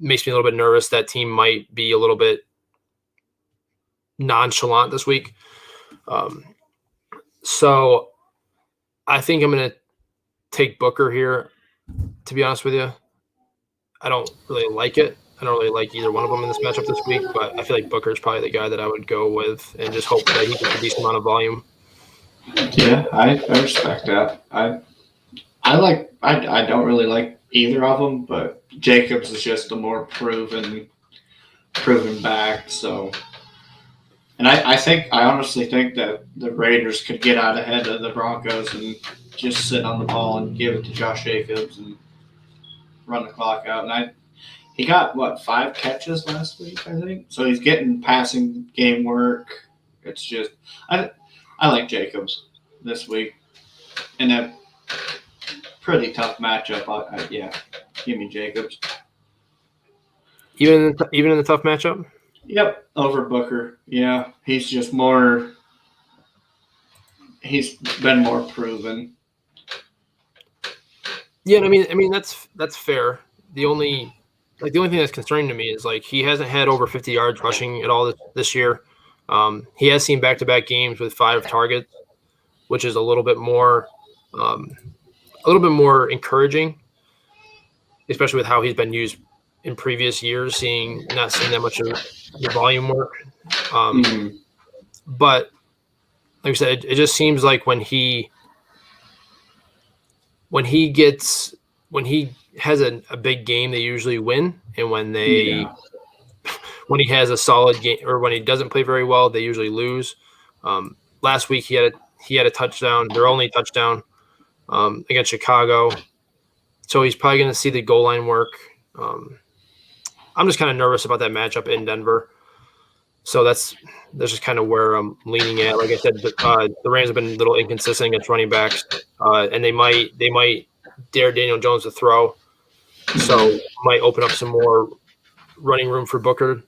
makes me a little bit nervous. That team might be a little bit nonchalant this week. So I think I'm going to take Booker here, to be honest with you. I don't really like it. I don't really like either one of them in this matchup this week, but I feel like Booker is probably the guy that I would go with and just hope that he gets a decent amount of volume.
Yeah, I respect that. I don't really like either of them, but Jacobs is just a more proven back. So, and I honestly think that the Raiders could get out ahead of the Broncos and just sit on the ball and give it to Josh Jacobs and run the clock out. And he got 5 catches last week, I think. So he's getting passing game work. It's just I like Jacobs this week in a pretty tough matchup. Yeah, give me Jacobs.
Even in the tough matchup.
Yep, over Booker. Yeah, he's just more. He's been more proven.
Yeah, I mean that's fair. The only thing that's concerning to me is he hasn't had over 50 yards rushing at all this year. He has seen back-to-back games with 5 targets, which is a little bit more encouraging, especially with how he's been used in previous years, not seeing that much of the volume work. But like I said, it just seems like when he has a big game, they usually win, and when he has a solid game or when he doesn't play very well, they usually lose. Last week he had a touchdown, their only touchdown against Chicago, so he's probably going to see the goal line work. I'm just kind of nervous about that matchup in Denver, so that's just kind of where I'm leaning at. Like I said, the Rams have been a little inconsistent against running backs, and they might dare Daniel Jones to throw, so might open up some more running room for Booker.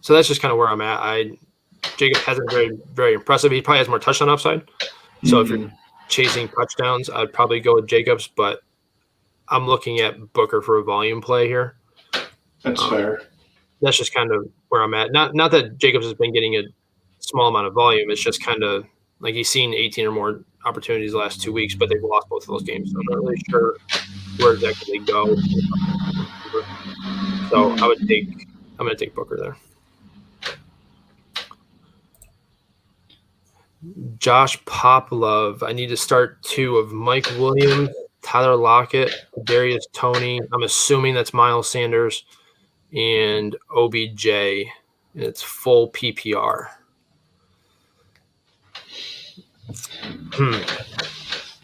So that's just kind of where I'm at. Jacob hasn't very, very impressive. He probably has more touchdown upside. So if you're chasing touchdowns, I'd probably go with Jacobs, but I'm looking at Booker for a volume play here.
That's fair.
That's just kind of where I'm at. Not that Jacobs has been getting a small amount of volume. It's just kind of like he's seen 18 or more opportunities the last 2 weeks, but they've lost both of those games. So I'm not really sure where exactly they go. So I'm going to take Booker there. Josh Poplove. I need to start 2 of Mike Williams, Tyler Lockett, Darius Toney. I'm assuming that's Miles Sanders and OBJ. And it's full PPR.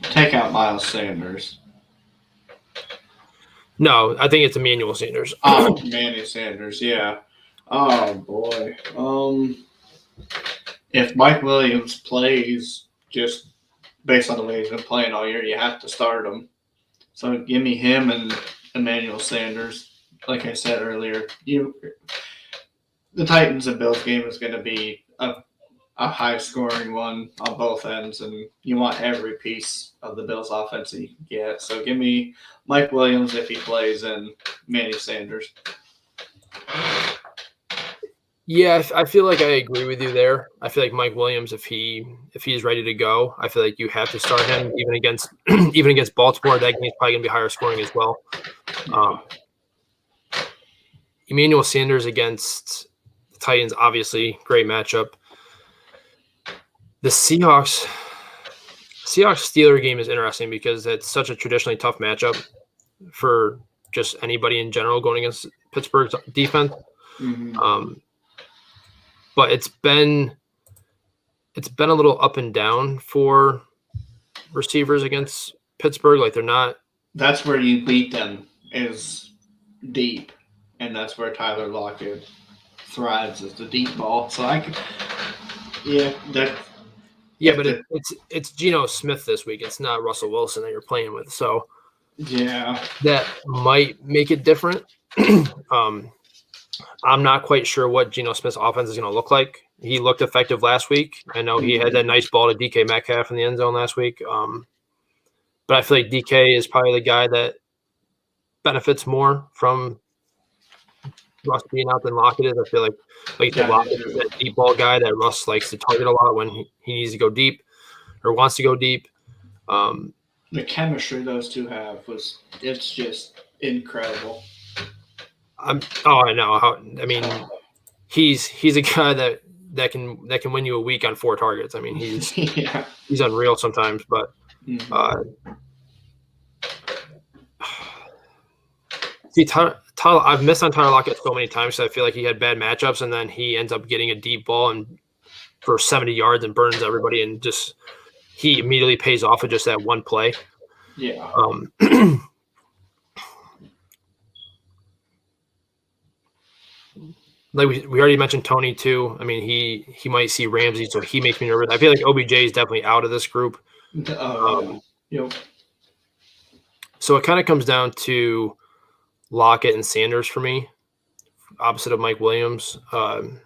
Take out Miles Sanders.
No, I think it's Emmanuel Sanders.
Oh, Emmanuel Sanders, yeah. Oh, boy. If Mike Williams plays just based on the way he's been playing all year, you have to start him. So give me him and Emmanuel Sanders. Like I said earlier, the Titans and Bills game is going to be a high-scoring one on both ends, and you want every piece of the Bills' offense that you can get. So give me Mike Williams if he plays and Emmanuel Sanders.
Yeah, I feel like I agree with you there. I feel like Mike Williams, if he's ready to go, I feel like you have to start him even against Baltimore. That game's probably going to be higher scoring as well. Emmanuel Sanders against the Titans, obviously great matchup. The Seahawks-Steeler game is interesting because it's such a traditionally tough matchup for just anybody in general going against Pittsburgh's defense. But it's been a little up and down for receivers against Pittsburgh. Like they're not.
That's where you beat them is deep, and that's where Tyler Lockett thrives is the deep ball. So
but it's Geno Smith this week. It's not Russell Wilson that you're playing with. So
yeah,
that might make it different. I'm not quite sure what Geno Smith's offense is going to look like. He looked effective last week. I know he had that nice ball to DK Metcalf in the end zone last week. But I feel like DK is probably the guy that benefits more from Russ being out than Lockett is. I feel like Lockett is that deep ball guy that Russ likes to target a lot when he needs to go deep or wants to go deep.
The chemistry those two have it's just incredible.
I know. He's a guy that can win you a week on 4 targets. I mean, he's unreal sometimes, but See, I've missed on Tyler Lockett so many times. So I feel like he had bad matchups, and then he ends up getting a deep ball and for 70 yards and burns everybody, and just he immediately pays off with just that one play.
Yeah.
Like we already mentioned Tony too. I mean, he might see Ramsey, so he makes me nervous. I feel like OBJ is definitely out of this group.
Yep.
So it kind of comes down to Lockett and Sanders for me, opposite of Mike Williams. And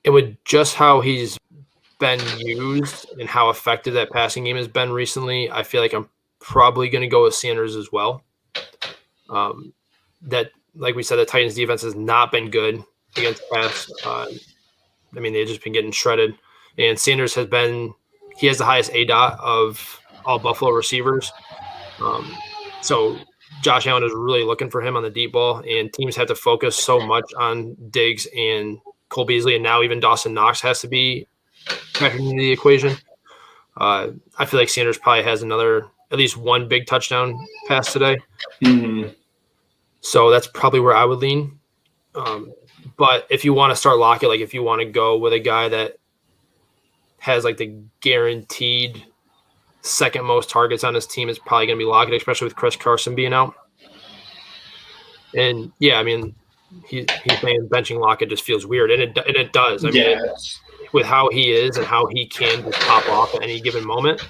with just how he's been used and how effective that passing game has been recently, I feel like I'm probably going to go with Sanders as well. That, like we said, the Titans defense has not been good against pass. I mean, they've just been getting shredded. And Sanders has the highest ADOT of all Buffalo receivers. So Josh Allen is really looking for him on the deep ball, and teams have to focus so much on Diggs and Cole Beasley, and now even Dawson Knox has to be factored into the equation. I feel like Sanders probably has at least one big touchdown pass today.
Mm-hmm.
So that's probably where I would lean. But if you want to start Lockett, like if you want to go with a guy that has like the guaranteed second most targets on his team, is probably going to be Lockett, especially with Chris Carson being out. And yeah, I mean, he's saying benching Lockett just feels weird, and it does. I mean, with how he is and how he can just pop off at any given moment,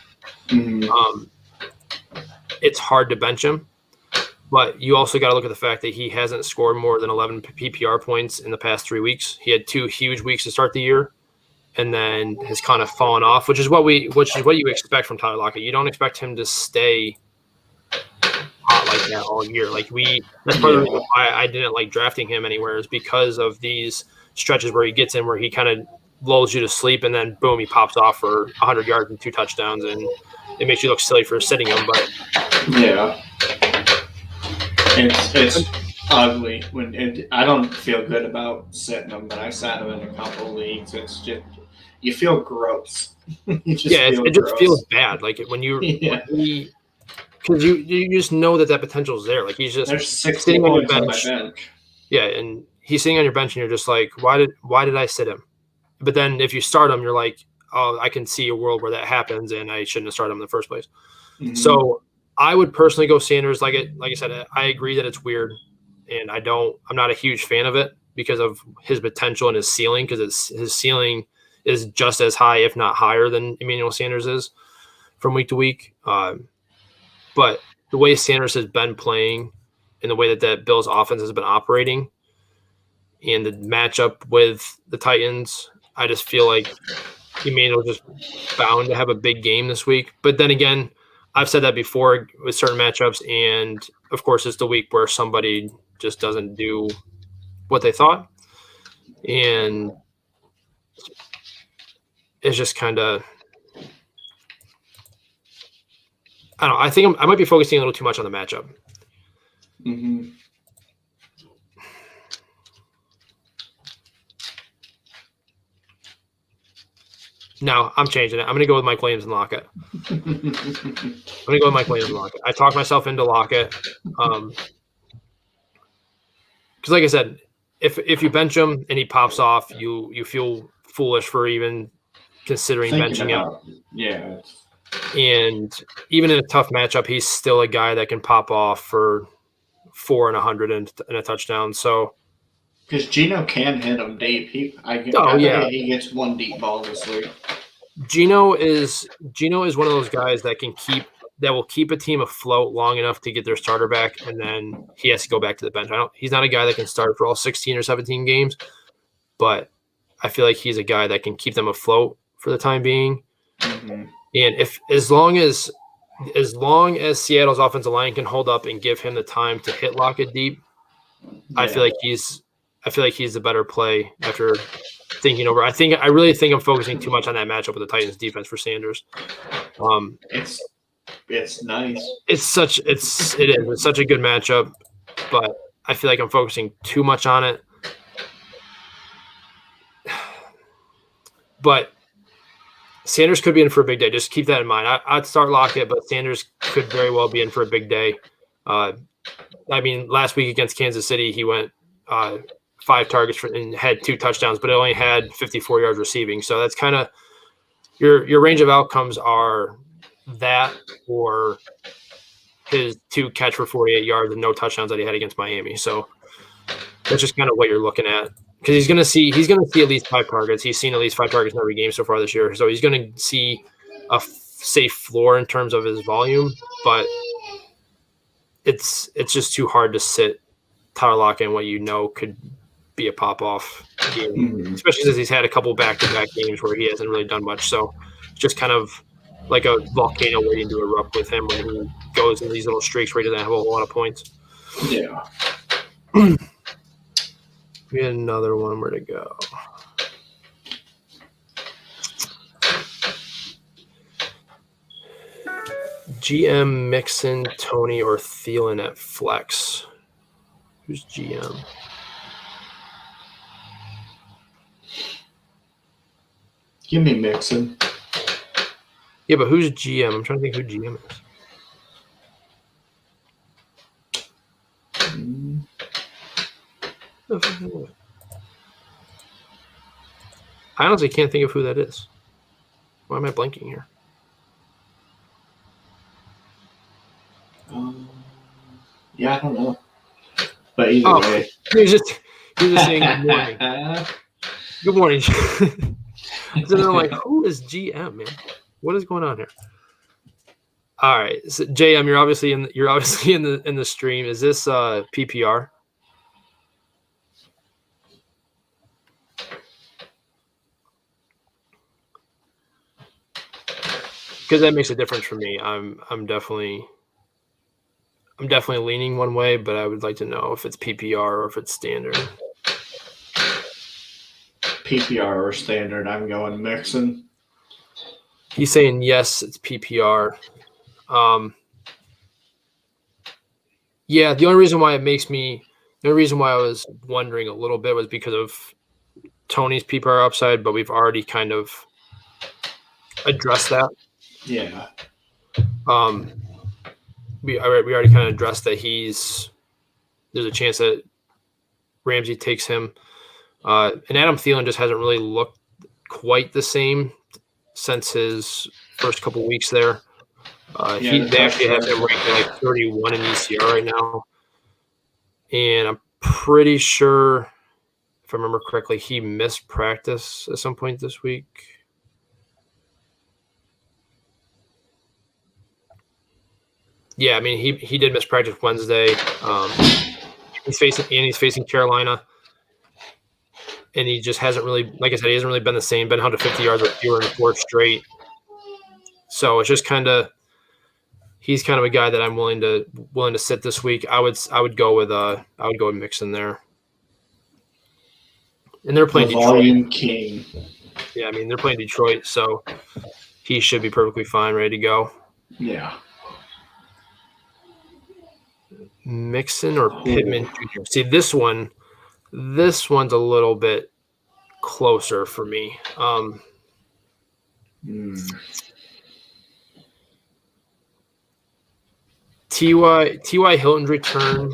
it's hard to bench him. But you also got to look at the fact that he hasn't scored more than 11 PPR points in the past 3 weeks. He had 2 huge weeks to start the year, and then has kind of fallen off, which is what you expect from Tyler Lockett. You don't expect him to stay hot like that all year. That's part of the reason why I didn't like drafting him anywhere, is because of these stretches where he gets in, where he kind of lulls you to sleep, and then boom, he pops off for 100 yards and 2 touchdowns, and it makes you look silly for sitting him. But
yeah. It's ugly I don't feel good about sitting them, but I sat them in a couple of leagues. It's just, you feel gross. It
just feels bad. Like when because you just know that potential is there. Like he's just sitting on your bench. Yeah, and he's sitting on your bench, and you're just like, why did I sit him? But then if you start him, you're like, oh, I can see a world where that happens, and I shouldn't have started him in the first place. Mm-hmm. So I would personally go Sanders. Like I said, I agree that it's weird, and I'm not a huge fan of it because of his potential and his ceiling, because his ceiling is just as high, if not higher, than Emmanuel Sanders is from week to week. But the way Sanders has been playing and the way that Bills offense has been operating and the matchup with the Titans, I just feel like Emmanuel just bound to have a big game this week. But then again, I've said that before with certain matchups, and of course it's the week where somebody just doesn't do what they thought, and it's just kind of, I don't know. I think I might be focusing a little too much on the matchup.
Mm-hmm.
No, I'm changing it. I'm going to go with Mike Williams and Lockett. I talked myself into Lockett. Because like I said, if you bench him and he pops off, you feel foolish for even considering benching him.
Yeah.
And even in a tough matchup, he's still a guy that can pop off for 4 and 100 and a touchdown. So,
because Geno can hit him deep. He gets one deep ball this week.
Geno is one of those guys that will keep a team afloat long enough to get their starter back, and then he has to go back to the bench. He's not a guy that can start for all 16 or 17 games, but I feel like he's a guy that can keep them afloat for the time being.
Mm-hmm.
And as long as Seattle's offensive line can hold up and give him the time to hit Lockett deep, I feel like he's the better play after thinking over. I really think I'm focusing too much on that matchup with the Titans defense for Sanders.
It's nice.
It's such a good matchup, but I feel like I'm focusing too much on it. But Sanders could be in for a big day. Just keep that in mind. I'd start Lockett, but Sanders could very well be in for a big day. I mean, last week against Kansas City, he went 5 targets and had 2 touchdowns, but it only had 54 yards receiving. So that's kind of your range of outcomes are that or his 2 catch for 48 yards and no touchdowns that he had against Miami. So that's just kind of what you're looking at, because he's going to see at least 5 targets. He's seen at least 5 targets in every game so far this year. So he's going to see a safe floor in terms of his volume, but it's just too hard to sit Tyler Lockett in what could be a pop-off game, especially since he's had a couple back-to-back games where he hasn't really done much. So just kind of like a volcano waiting to erupt with him when he goes in these little streaks where he doesn't have a whole lot of points.
Yeah.
We had another one. Where to go? GM, Mixon, Tony, or Thielen at flex. Who's GM?
Give me Mixon.
Yeah, but who's GM? I'm trying to think who GM is. I honestly can't think of who that is. Why am I blanking here?
Yeah, I don't know. But either way.
He's just saying good morning. Good morning. So I'm like, who is GM, man? What is going on here? All right, so JM, you're obviously in the stream. Is this PPR? Because that makes a difference for me. I'm definitely leaning one way, but I would like to know if it's PPR or if it's standard.
PPR or standard, I'm going Mixon.
He's saying yes, it's PPR. Yeah, the only reason why I was wondering a little bit was because of Tony's PPR upside, but we've already kind of addressed that.
Yeah.
We already kind of addressed that there's a chance that Ramsey takes him. And Adam Thielen just hasn't really looked quite the same since his first couple weeks there. They actually have him ranked at like 31 in ECR right now. And I'm pretty sure, if I remember correctly, he missed practice at some point this week. Yeah, I mean, he did miss practice Wednesday. He's facing Carolina. And he just hasn't really, like I said, he hasn't really been the same. Been 150 yards or fewer in 4 straight. So it's just he's kind of a guy that I'm willing to sit this week. I would go with Mixon there. And they're playing Detroit.
Volume king.
Yeah, I mean, they're playing Detroit, so he should be perfectly fine, ready to go.
Yeah.
Mixon or Pittman Jr. See, this one's a little bit closer for me. T.Y. Hilton's return,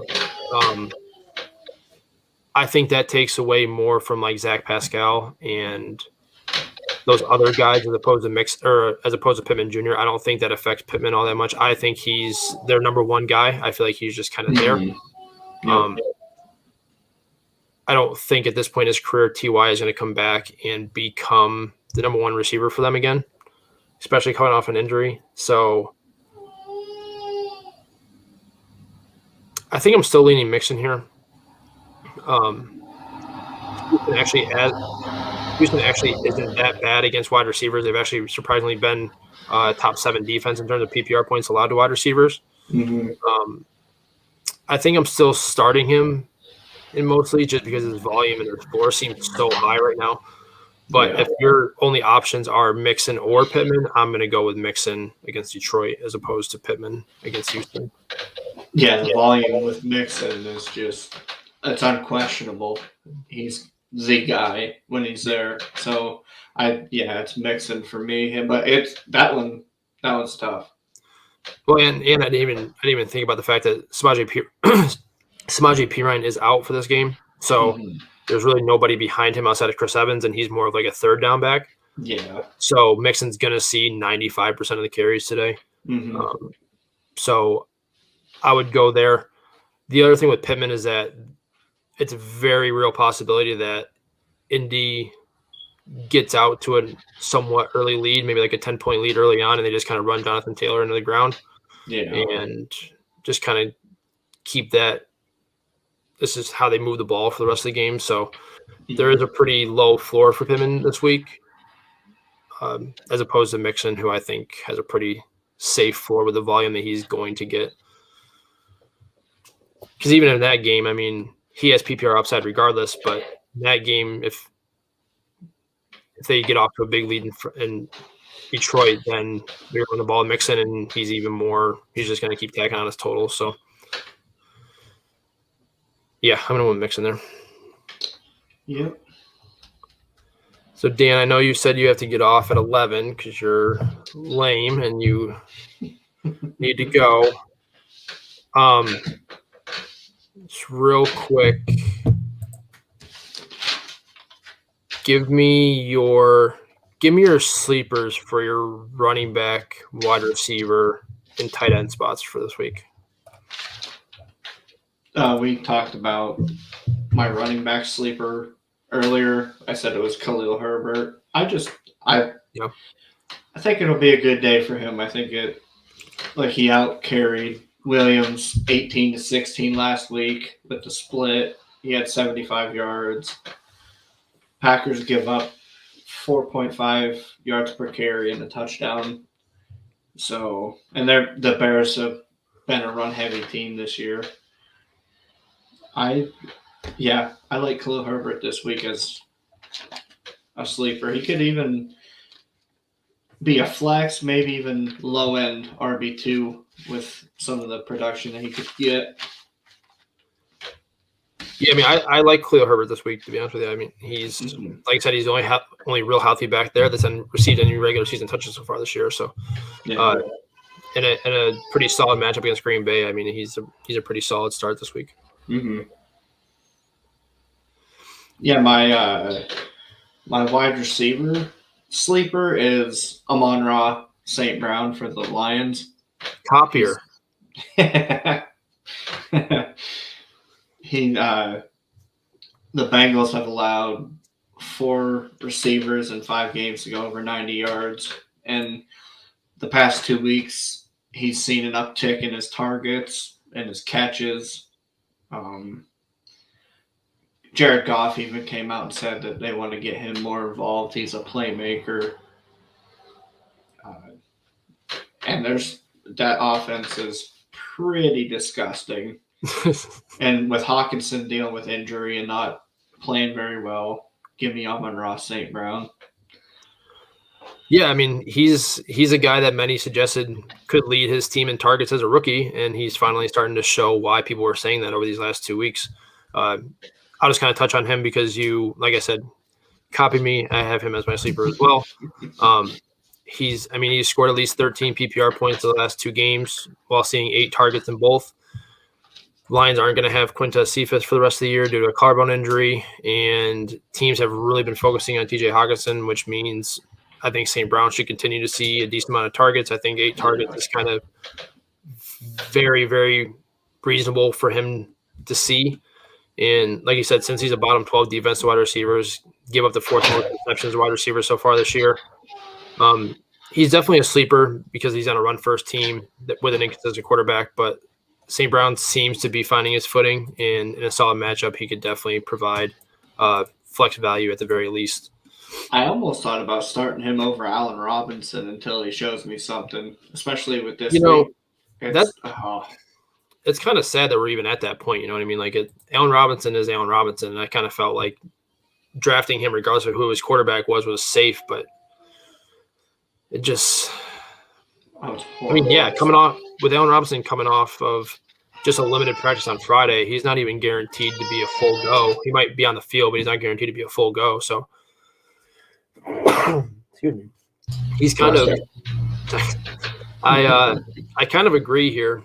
I think that takes away more from like Zach Pascal and those other guys as opposed to Pittman Jr. I don't think that affects Pittman all that much. I think he's their number one guy. I feel like he's just kind of there. I don't think at this point in his career T.Y. is going to come back and become the number one receiver for them again, especially coming off an injury. So I think I'm still leaning Mixon here. Houston actually isn't that bad against wide receivers. They've actually surprisingly been top 7 defense in terms of PPR points allowed to wide receivers. I think I'm still starting him in mostly just because his volume and his floor seems so high right now. But if your only options are Mixon or Pittman, I'm going to go with Mixon against Detroit as opposed to Pittman against Houston.
Yeah, the volume with Mixon is it's unquestionable. He's the guy when he's there. So it's Mixon for me. But that one's tough.
Well, and I didn't even think about the fact that Samaje Perine is out for this game, so there's really nobody behind him outside of Chris Evans, and he's more of like a third down back.
Yeah.
So Mixon's gonna see 95% of the carries today. So I would go there. The other thing with Pittman is that it's a very real possibility that Indy gets out to a somewhat early lead, maybe like a 10-point lead early on, and they just kind of run Jonathan Taylor into the ground.
Yeah.
And just kind of keep that. This is how they move the ball for the rest of the game. So there is a pretty low floor for Pittman this week, as opposed to Mixon, who I think has a pretty safe floor with the volume that he's going to get. Because even in that game, I mean, he has PPR upside regardless, but in that game, if they get off to a big lead in Detroit, then they're on the ball Mixon, and he's just going to keep tacking on his total. So, yeah, I'm going to win Mixon there.
Yep.
So, Dan, I know you said you have to get off at 11 because you're lame and you need to go. Just real quick, give me your sleepers for your running back, wide receiver, and tight end spots for this week.
We talked about my running back sleeper earlier. I said it was Khalil Herbert. I think it'll be a good day for him. I think he out carried Williams 18-16 last week with the split. He had 75 yards. Packers give up 4.5 yards per carry and a touchdown. So, and the Bears have been a run-heavy team this year. I like Khalil Herbert this week as a sleeper. He could even be a flex, maybe even low-end RB2 with some of the production that he could get.
Yeah, I mean, I like Khalil Herbert this week, to be honest with you. I mean, he's, like I said, he's the only real healthy back there that's received any regular season touches so far this year. So, in a pretty solid matchup against Green Bay, I mean, he's a pretty solid start this week.
Yeah, my wide receiver sleeper is Amon-Ra St. Brown for the Lions.
Copier.
The Bengals have allowed 4 receivers in 5 games to go over 90 yards. And the past 2 weeks, he's seen an uptick in his targets and his catches. Jared Goff even came out and said that they want to get him more involved. He's a playmaker. And that offense is pretty disgusting. And with Hawkinson dealing with injury and not playing very well, give me Amon-Ra St. Brown.
Yeah, I mean, he's a guy that many suggested could lead his team in targets as a rookie, and he's finally starting to show why people were saying that over these last 2 weeks. I'll just kind of touch on him because you, like I said, copy me. I have him as my sleeper as well. He's scored at least 13 PPR points in the last 2 games while seeing 8 targets in both. Lions aren't going to have Quintez Cephas for the rest of the year due to a collarbone injury, and teams have really been focusing on TJ Hawkinson, which means I think St. Brown should continue to see a decent amount of targets. I think 8 targets is kind of very, very reasonable for him to see. And like you said, since he's a bottom 12 defensive wide receivers, give up the 4th most receptions to wide receivers so far this year. He's definitely a sleeper because he's on a run-first team with an inconsistent quarterback, but St. Brown seems to be finding his footing, and in a solid matchup, he could definitely provide flex value at the very least.
I almost thought about starting him over Allen Robinson until he shows me something, especially with this week.
It's kind of sad that we're even at that point. You know what I mean? Like, Allen Robinson is Allen Robinson, and I kind of felt like drafting him, regardless of who his quarterback was safe. But it just, coming off with Allen Robinson coming off of just a limited practice on Friday, he's not even guaranteed to be a full go. He might be on the field, but he's not guaranteed to be a full go. So, excuse me. He's kind of. I kind of agree here.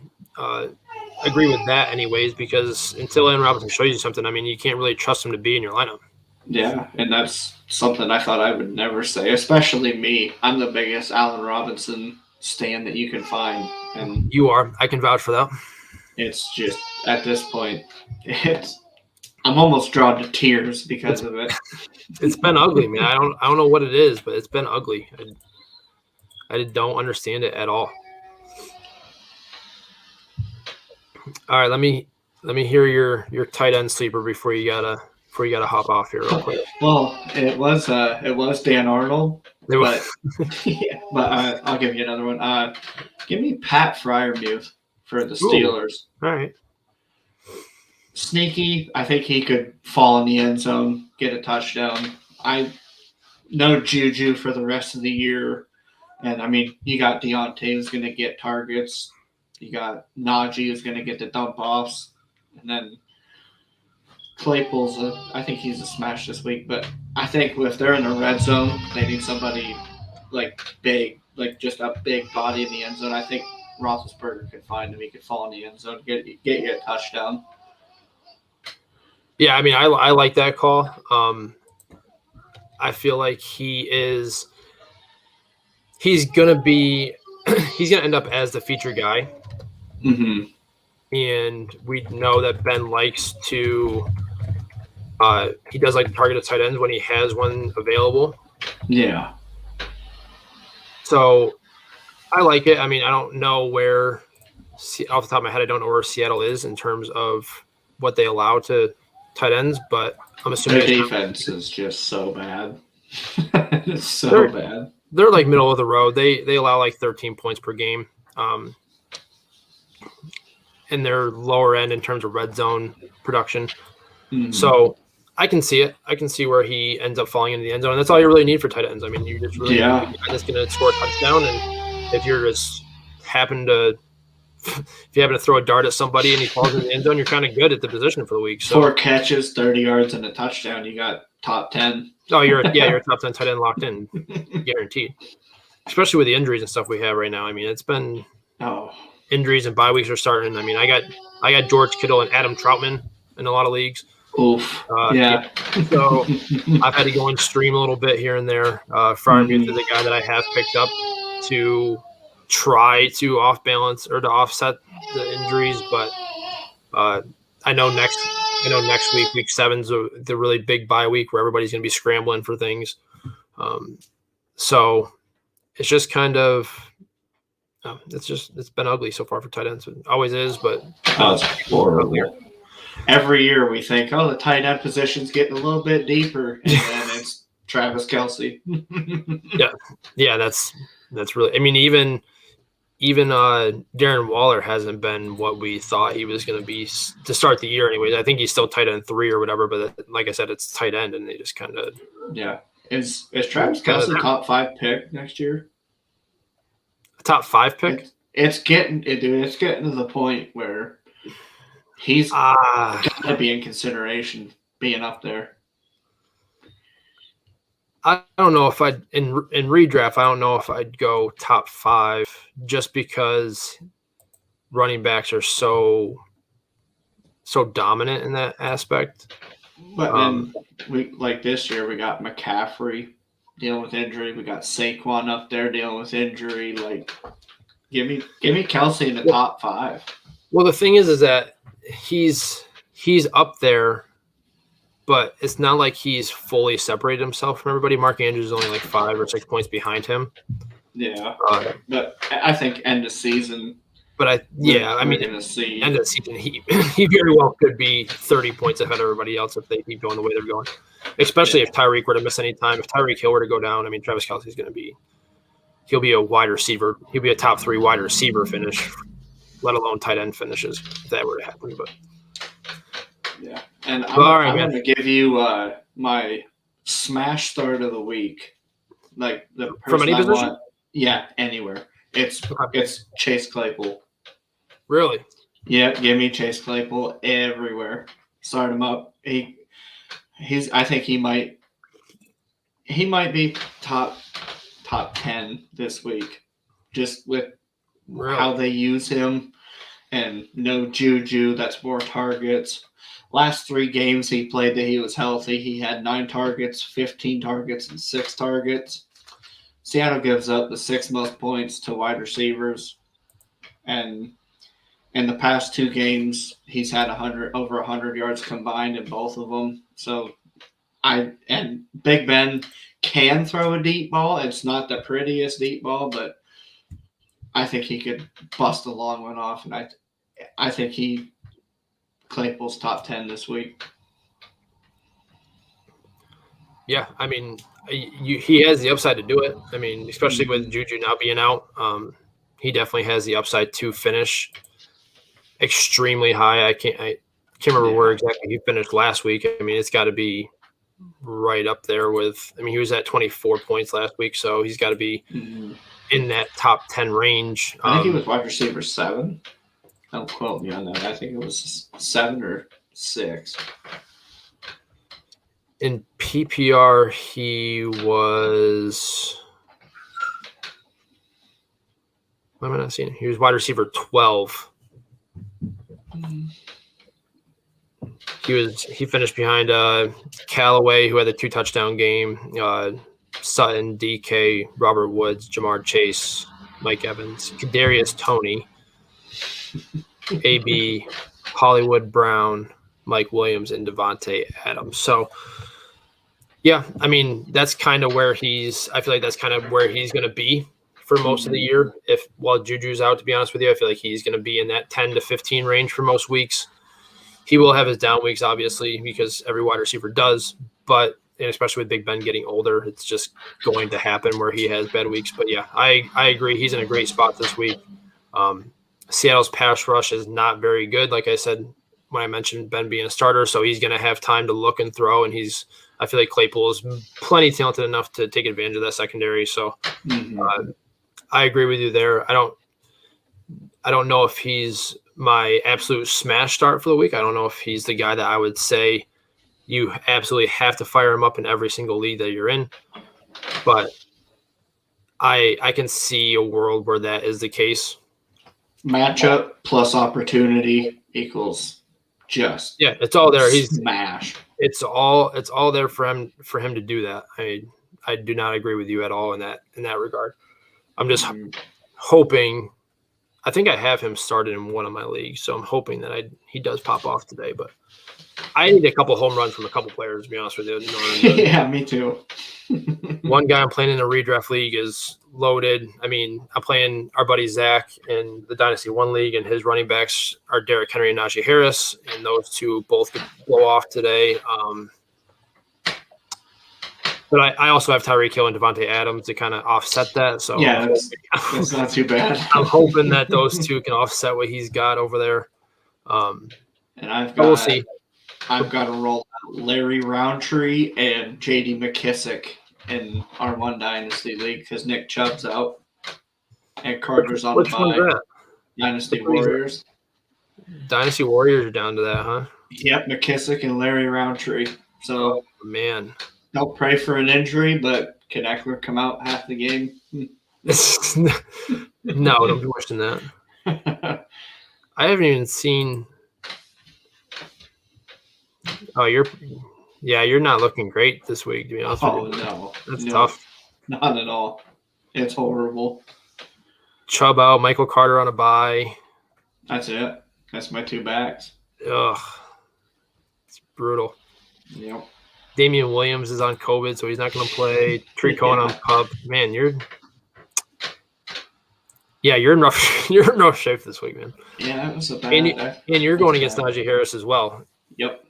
Agree with that anyways, because until Allen Robinson shows you something, I mean, you can't really trust him to be in your lineup.
Yeah, and that's something I thought I would never say, especially me. I'm the biggest Allen Robinson stan that you can find. And
you are. I can vouch for that.
It's just, at this point, I'm almost drawn to tears because of it.
It's been ugly, man. I don't know what it is, but it's been ugly. I don't understand it at all. All right, let me hear your tight end sleeper before you gotta hop off here real quick.
Well, it was Dan Arnold, but I'll give you another one. Give me Pat Freiermuth for the Steelers.
Ooh. All right.
Sneaky. I think he could fall in the end zone, get a touchdown. No juju for the rest of the year. And, I mean, you got Deontay who's going to get targets. You got Najee who's going to get the dump-offs. And then Claypool's I think he's a smash this week. But I think if they're in the red zone, they need somebody, big, just a big body in the end zone. I think Roethlisberger could find him. He could fall in the end zone, get you a touchdown.
Yeah, I mean, I like that call. I feel like he's gonna end up as the feature guy.
Mm-hmm.
And we know that Ben likes to he does like to target a tight ends when he has one available.
Yeah.
So I like it. I mean, I don't know where off the top of my head, I don't know where Seattle is in terms of what they allow to tight ends, but I'm assuming
their defense is just so bad. It's bad.
They're like middle of the road. They allow like 13 points per game. And they're lower end in terms of red zone production. Mm-hmm. So I can see it. I can see where he ends up falling into the end zone. And that's all you really need for tight ends. I mean, you just really need a guy that's going to score a touchdown. And if you're just if you happen to throw a dart at somebody and he falls in the end zone, you're kind of good at the position for the week. So
4 catches, 30 yards, and a touchdown. You got top 10.
Oh, you're a top 10 tight end locked in, guaranteed. Especially with the injuries and stuff we have right now. I mean, it's been injuries and bye weeks are starting. I mean, I got George Kittle and Adam Troutman in a lot of leagues.
Oof.
Yeah. So I've had to go and stream a little bit here and there. Freiermuth is a guy that I have picked up to try to offset the injuries, but I know next week, week 7's the really big bye week where everybody's going to be scrambling for things. So it's just kind of it's been ugly so far for tight ends. It always is, but
it's horrible. Every year we think, the tight end position's getting a little bit deeper, and then it's Travis Kelce.
Yeah, that's really. I mean, even Darren Waller hasn't been what we thought he was going to be to start the year. Anyways, I think he's still tight end 3 or whatever. But like I said, it's tight end, and they just kind of
Is Travis Kelce top 5 pick next year?
A top 5 pick?
It's getting to the point where he's got to be in consideration being up there.
I don't know if I'd in redraft. I don't know if I'd go top 5 just because running backs are so dominant in that aspect.
But then this year we got McCaffrey dealing with injury. We got Saquon up there dealing with injury. Give me Kelce in the top 5.
Well, the thing is that he's up there. But it's not like he's fully separated himself from everybody. Mark Andrews is only 5 or 6 points behind him.
Yeah, but I think end of season.
But end of season, he very well could be 30 points ahead of everybody else if they keep going the way they're going. Especially if Tyreek were to miss any time. If Tyreek Hill were to go down, I mean, Travis Kelce's going to be – he'll be a wide receiver. He'll be a top 3 wide receiver finish, let alone tight end finishes if that were to happen. But
yeah. And I'm going to give you my smash start of the week. The person
from any position?
Yeah, anywhere. It's Chase Claypool.
Really?
Yeah, give me Chase Claypool everywhere. Start him up. I think he might be top 10 this week, just with how they use him. And no Juju, that's more targets. Last 3 games he played that he was healthy, he had 9 targets, 15 targets, and 6 targets. Seattle gives up the 6th most points to wide receivers. And in the past 2 games, he's had over 100 yards combined in both of them. So and Big Ben can throw a deep ball. It's not the prettiest deep ball, but I think he could bust a long one off, and I think Claypool's top 10 this week.
Yeah, I mean, he has the upside to do it. I mean, especially with Juju now being out, he definitely has the upside to finish extremely high. I can't remember where exactly he finished last week. I mean, it's got to be right up there with. I mean, he was at 24 points last week, so he's got to be in that top 10 range.
I think he was wide receiver 7. Don't quote me on that. I think it was 7 or 6.
In PPR, he was. Why am I not seeing it? He was wide receiver 12. He finished behind Callaway, who had the 2 touchdown game. Sutton, DK, Robert Woods, Jamar Chase, Mike Evans, Kadarius Toney, AB, Hollywood Brown, Mike Williams, and Devonte Adams. So, yeah, I mean, that's kind of where I feel like that's kind of where he's going to be for most of the year. While Juju's out, to be honest with you, I feel like he's going to be in that 10 to 15 range for most weeks. He will have his down weeks, obviously, because every wide receiver does, and especially with Big Ben getting older, it's just going to happen where he has bad weeks. But yeah, I agree. He's in a great spot this week. Seattle's pass rush is not very good. Like I said, when I mentioned Ben being a starter, so he's going to have time to look and throw. And I feel like Claypool is plenty talented enough to take advantage of that secondary. So I agree with you there. I don't know if he's my absolute smash start for the week. I don't know if he's the guy that I would say you absolutely have to fire him up in every single league that you're in. But I can see a world where that is the case.
Matchup plus opportunity equals just
it's all there. He's
smash.
It's all there for him to do that. I do not agree with you at all in that regard. I'm just hoping. I think I have him started in one of my leagues, so I'm hoping that he does pop off today. But I need a couple home runs from a couple players, to be honest with you.
Yeah, me too.
One guy I'm playing in a redraft league is loaded. I mean, I'm playing our buddy Zach in the Dynasty 1 league, and his running backs are Derrick Henry and Najee Harris, and those two both could blow off today. But I also have Tyreek Hill and Devonte Adams to kind of offset that. So
yeah, that's not too bad.
I'm hoping that those two can offset what he's got over there.
And
we'll see.
I've got to roll out Larry Roundtree and J.D. McKissick in our one Dynasty League because Nick Chubb's out and Carter's on the bye. Dynasty Warriors.
Dynasty Warriors are down to that, huh?
Yep, McKissick and Larry Roundtree. So,
man.
Don't pray for an injury, but can Eckler come out half the game?
No, don't be wishing that. I haven't even seen. Oh, you're not looking great this week, to be honest with you.
No.
That's tough.
Not at all. It's horrible.
Chubb out, Michael Carter on a bye.
That's it. That's my 2 backs.
Ugh. It's brutal.
Yep.
Damian Williams is on COVID, so he's not going to play. Tree Cohen on PUP. Man, you're in rough shape this week, man.
Yeah, that was a bad.
And you're going against Najee Harris as well.
Yep.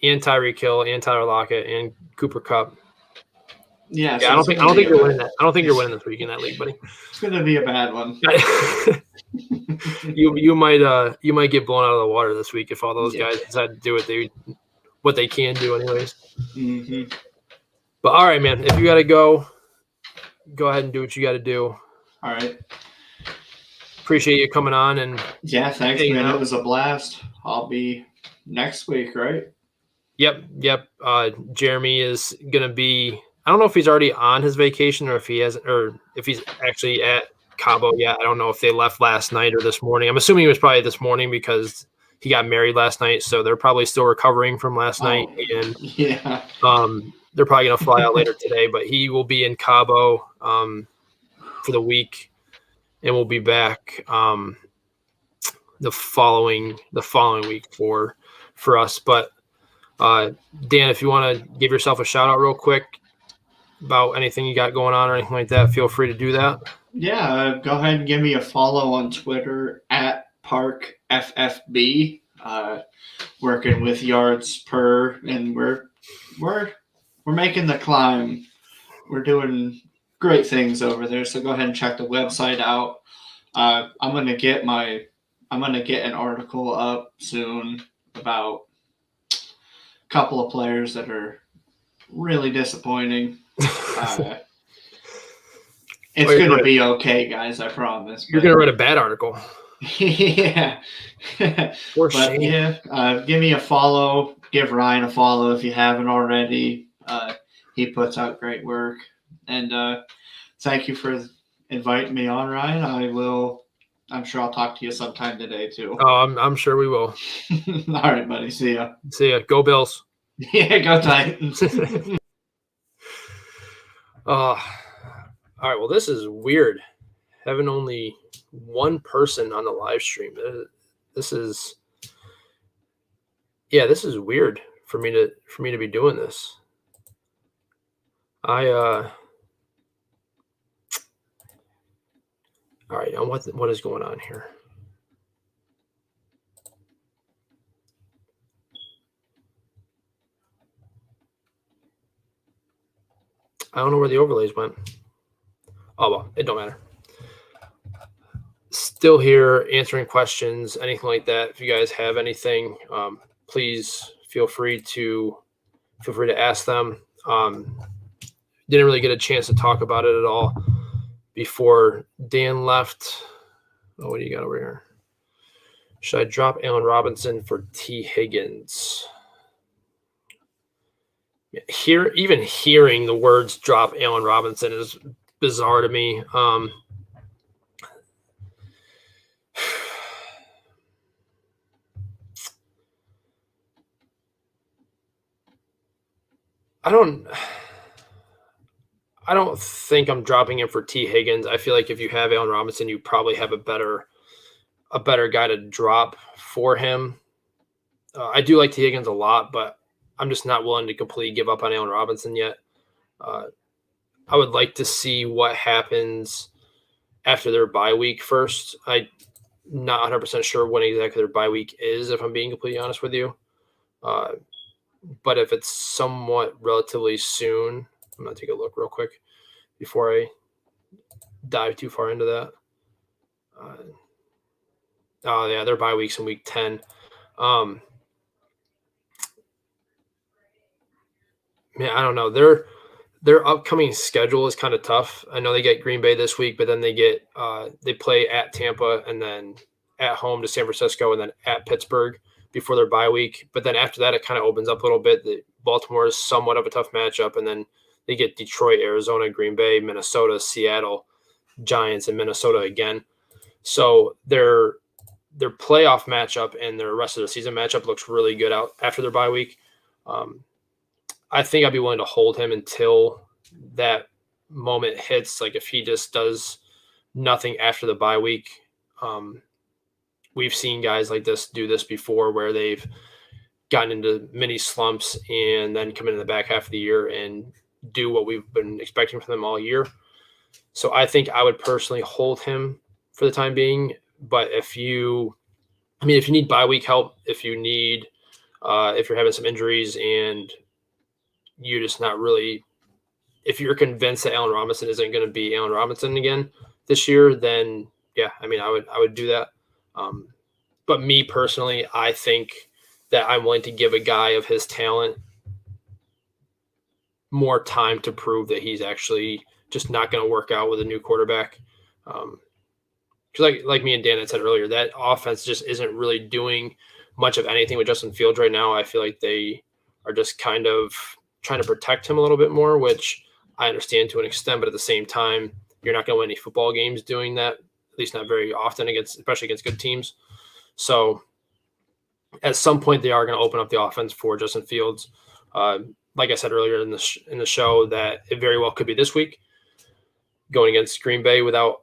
And Tyreek Hill, and Tyler Lockett, and Cooper Kupp.
Yeah,
I don't think you're winning that. I don't think you're winning this week in that league, buddy.
It's going to be a bad one.
you might get blown out of the water this week if all those guys decide to do what they can do anyways.
Mm-hmm.
But all right, man, if you got to go ahead and do what you got to do.
All right.
Appreciate you coming on. And
yeah, thanks, man. It was a blast. I'll be next week, right?
Yep. Jeremy is going to be – I don't know if he's already on his vacation or if he hasn't – or if he's actually at Cabo yet. I don't know if they left last night or this morning. I'm assuming it was probably this morning because he got married last night, so they're probably still recovering from last night, and
yeah,
they're probably going to fly out later today. But he will be in Cabo for the week, and we'll be back the following week for us. But Dan, if you want to give yourself a shout out real quick about anything you got going on or anything like that, feel free to do that.
Yeah, go ahead and give me a follow on Twitter at ParkFFB. Working with yards per, and we're making the climb. We're doing great things over there. So go ahead and check the website out. I'm gonna get an article up soon about a couple of players that are really disappointing. It's going to be okay, guys. I promise.
You're going to write a bad article.
Yeah. But yeah, give me a follow. Give Ryan a follow if you haven't already. He puts out great work. And thank you for inviting me on, Ryan. I'm sure I'll talk to you sometime today, too.
Oh, I'm sure we will.
All right, buddy. See ya.
See ya. Go Bills.
Yeah, go Titans.
All right, well, this is weird. Having only one person on the live stream. This is weird for me to be doing this. All right, now what is going on here? I don't know where the overlays went. Oh, well, it don't matter. Still here answering questions, anything like that. If you guys have anything, please feel free to ask them. Didn't really get a chance to talk about it at all before Dan left. Oh, what do you got over here? Should I drop Allen Robinson for T. Higgins? Even hearing the words drop Allen Robinson is bizarre to me. I don't think I'm dropping him for T. Higgins. I feel like if you have Allen Robinson, you probably have a better guy to drop for him. I do like T. Higgins a lot, but I'm just not willing to completely give up on Allen Robinson yet. I would like to see what happens after their bye week first. I'm not 100% sure when exactly their bye week is, if I'm being completely honest with you. But if it's somewhat relatively soon, I'm going to take a look real quick before I dive too far into that. Their bye week's in week 10. Man, I don't know. Their upcoming schedule is kind of tough. I know they get Green Bay this week, but then they play at Tampa and then at home to San Francisco and then at Pittsburgh before their bye week. But then after that, it kind of opens up a little bit. Baltimore is somewhat of a tough matchup, and then they get Detroit, Arizona, Green Bay, Minnesota, Seattle, Giants, and Minnesota again. So their playoff matchup and their rest of the season matchup looks really good out after their bye week. I think I'd be willing to hold him until that moment hits. Like if he just does nothing after the bye week, we've seen guys like this do this before where they've gotten into mini slumps and then come into the back half of the year and do what we've been expecting from them all year. So I think I would personally hold him for the time being. But if you need bye week help, if you're having some injuries and you're just not really, if you're convinced that Allen Robinson isn't going to be Allen Robinson again this year, then yeah, I would do that. But me personally, I think that I'm willing to give a guy of his talent more time to prove that he's actually just not going to work out with a new quarterback. Because like me and Dan had said earlier, that offense just isn't really doing much of anything with Justin Fields right now. I feel like they are just kind of trying to protect him a little bit more, which I understand to an extent, but at the same time, You're not going to win any football games doing that, at least not very often, especially against good teams. So at some point, they are going to open up the offense for Justin Fields. Like I said earlier in the show, that it very well could be this week, going against Green Bay without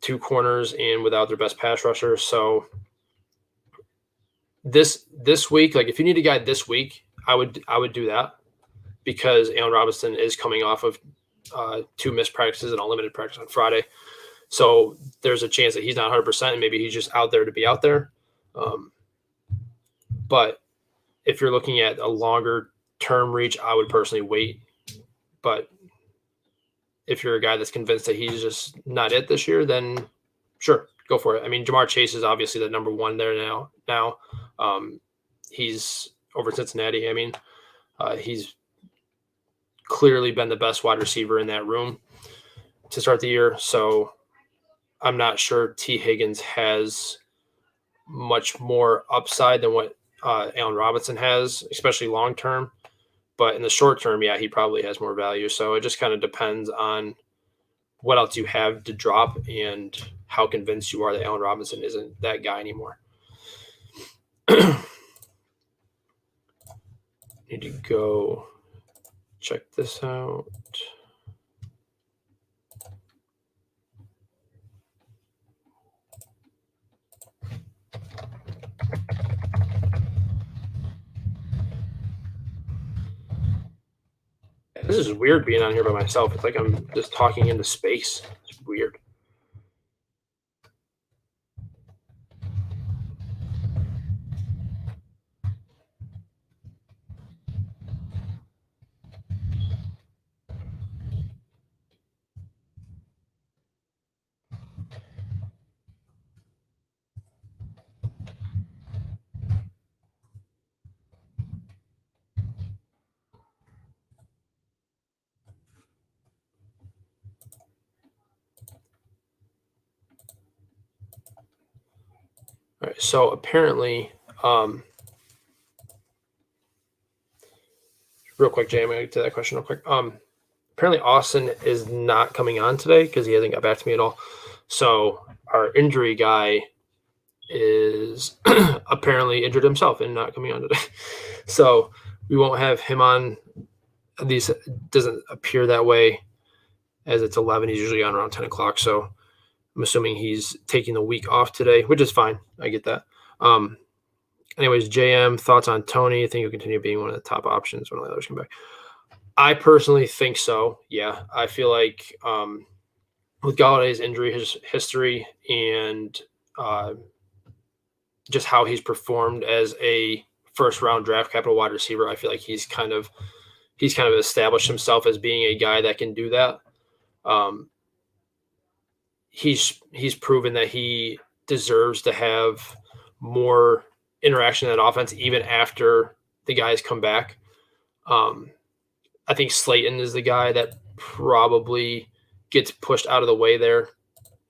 two corners and without their best pass rusher. So this week, like if you need a guy this week, I would do that, because Allen Robinson is coming off of 2 missed practices and a limited practice on Friday. So there's a chance that he's not 100%, and maybe he's just out there to be out there. But if you're looking at a longer term reach, I would personally wait. But if you're a guy that's convinced that he's just not it this year, then sure, go for it. I mean, Jamar Chase is obviously the number one there now. He's over Cincinnati. I mean, he's clearly been the best wide receiver in that room to start the year. So I'm not sure T. Higgins has much more upside than what Allen Robinson has, especially long term. But in the short term, yeah, he probably has more value. So it just kind of depends on what else you have to drop and how convinced you are that Allen Robinson isn't that guy anymore. Need to go check this out. This is weird being on here by myself. It's like I'm just talking into space. It's weird. All right, so apparently, real quick, Jay, I'm going to get to that question real quick. Apparently Austin is not coming on today because he hasn't got back to me at all. So our injury guy is apparently injured himself and not coming on today. So we won't have him on. At least it doesn't appear that way, as it's 11. He's usually on around 10 o'clock. So I'm assuming he's taking the week off today, which is fine. I get that. Anyways, JM, thoughts on Tony? I think he'll continue being one of the top options when the others come back. I personally think so. Yeah, I feel like with Galladay's injury history and just how he's performed as a first-round draft capital wide receiver, I feel like he's kind of established himself as being a guy that can do that. He's proven that he deserves to have more interaction in that offense even after the guys come back. I think Slayton is the guy that probably gets pushed out of the way there.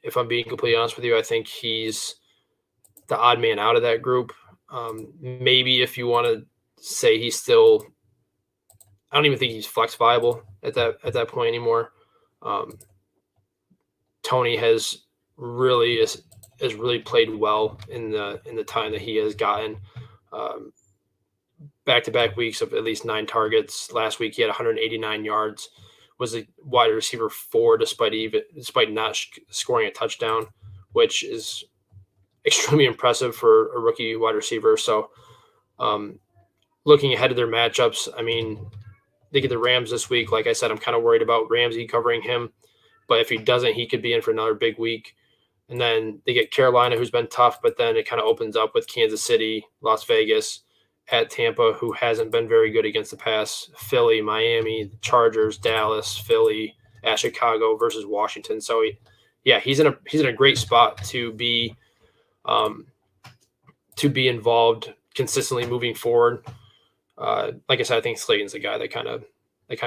If I'm being completely honest with you, I think he's the odd man out of that group. Maybe if you want to say he's still, I don't even think he's flex viable at that point anymore. Tony has really played well in the time that he has gotten. Back-to-back weeks of at least 9 targets. Last week he had 189 yards, was a wide receiver 4 despite not scoring a touchdown, which is extremely impressive for a rookie wide receiver. So looking ahead to their matchups, I mean, they get the Rams this week. Like I said, I'm kind of worried about Ramsey covering him, but if he doesn't, he could be in for another big week. And then they get Carolina, who's been tough, but then it kind of opens up with Kansas City, Las Vegas, at Tampa, who hasn't been very good against the pass, Philly, Miami, Chargers, Dallas, Philly, at Chicago versus Washington. So he's in a great spot to be involved consistently moving forward. Like I said, I think Slayton's the guy that kind of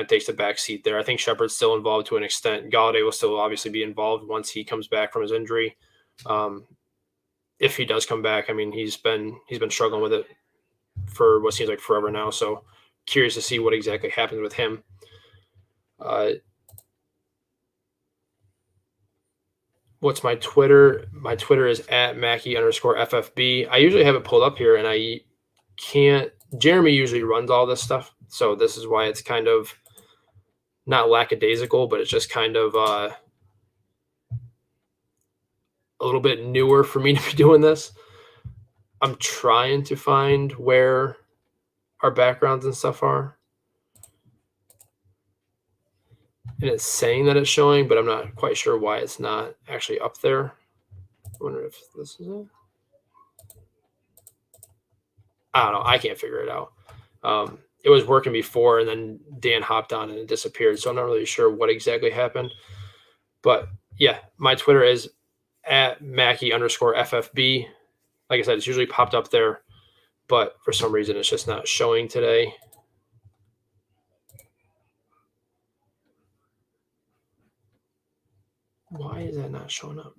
takes the back seat there. I think Shepard's still involved to an extent. Galladay will still obviously be involved once he comes back from his injury. If he does come back, I mean, he's been struggling with it for what seems like forever now. So curious to see what exactly happens with him. what's my Twitter? My Twitter is @Mackey_FFB. I usually have it pulled up here, and I can't. Jeremy usually runs all this stuff, so this is why it's kind of not lackadaisical, but it's just kind of a little bit newer for me to be doing this. I'm trying to find where our backgrounds and stuff are. And it's saying that it's showing, but I'm not quite sure why it's not actually up there. I wonder if this is it. I don't know. I can't figure it out. It was working before, and then Dan hopped on and it disappeared. So I'm not really sure what exactly happened. But yeah, my Twitter is @Mackey_FFB. Like I said, it's usually popped up there, but for some reason it's just not showing today. Why is that not showing up?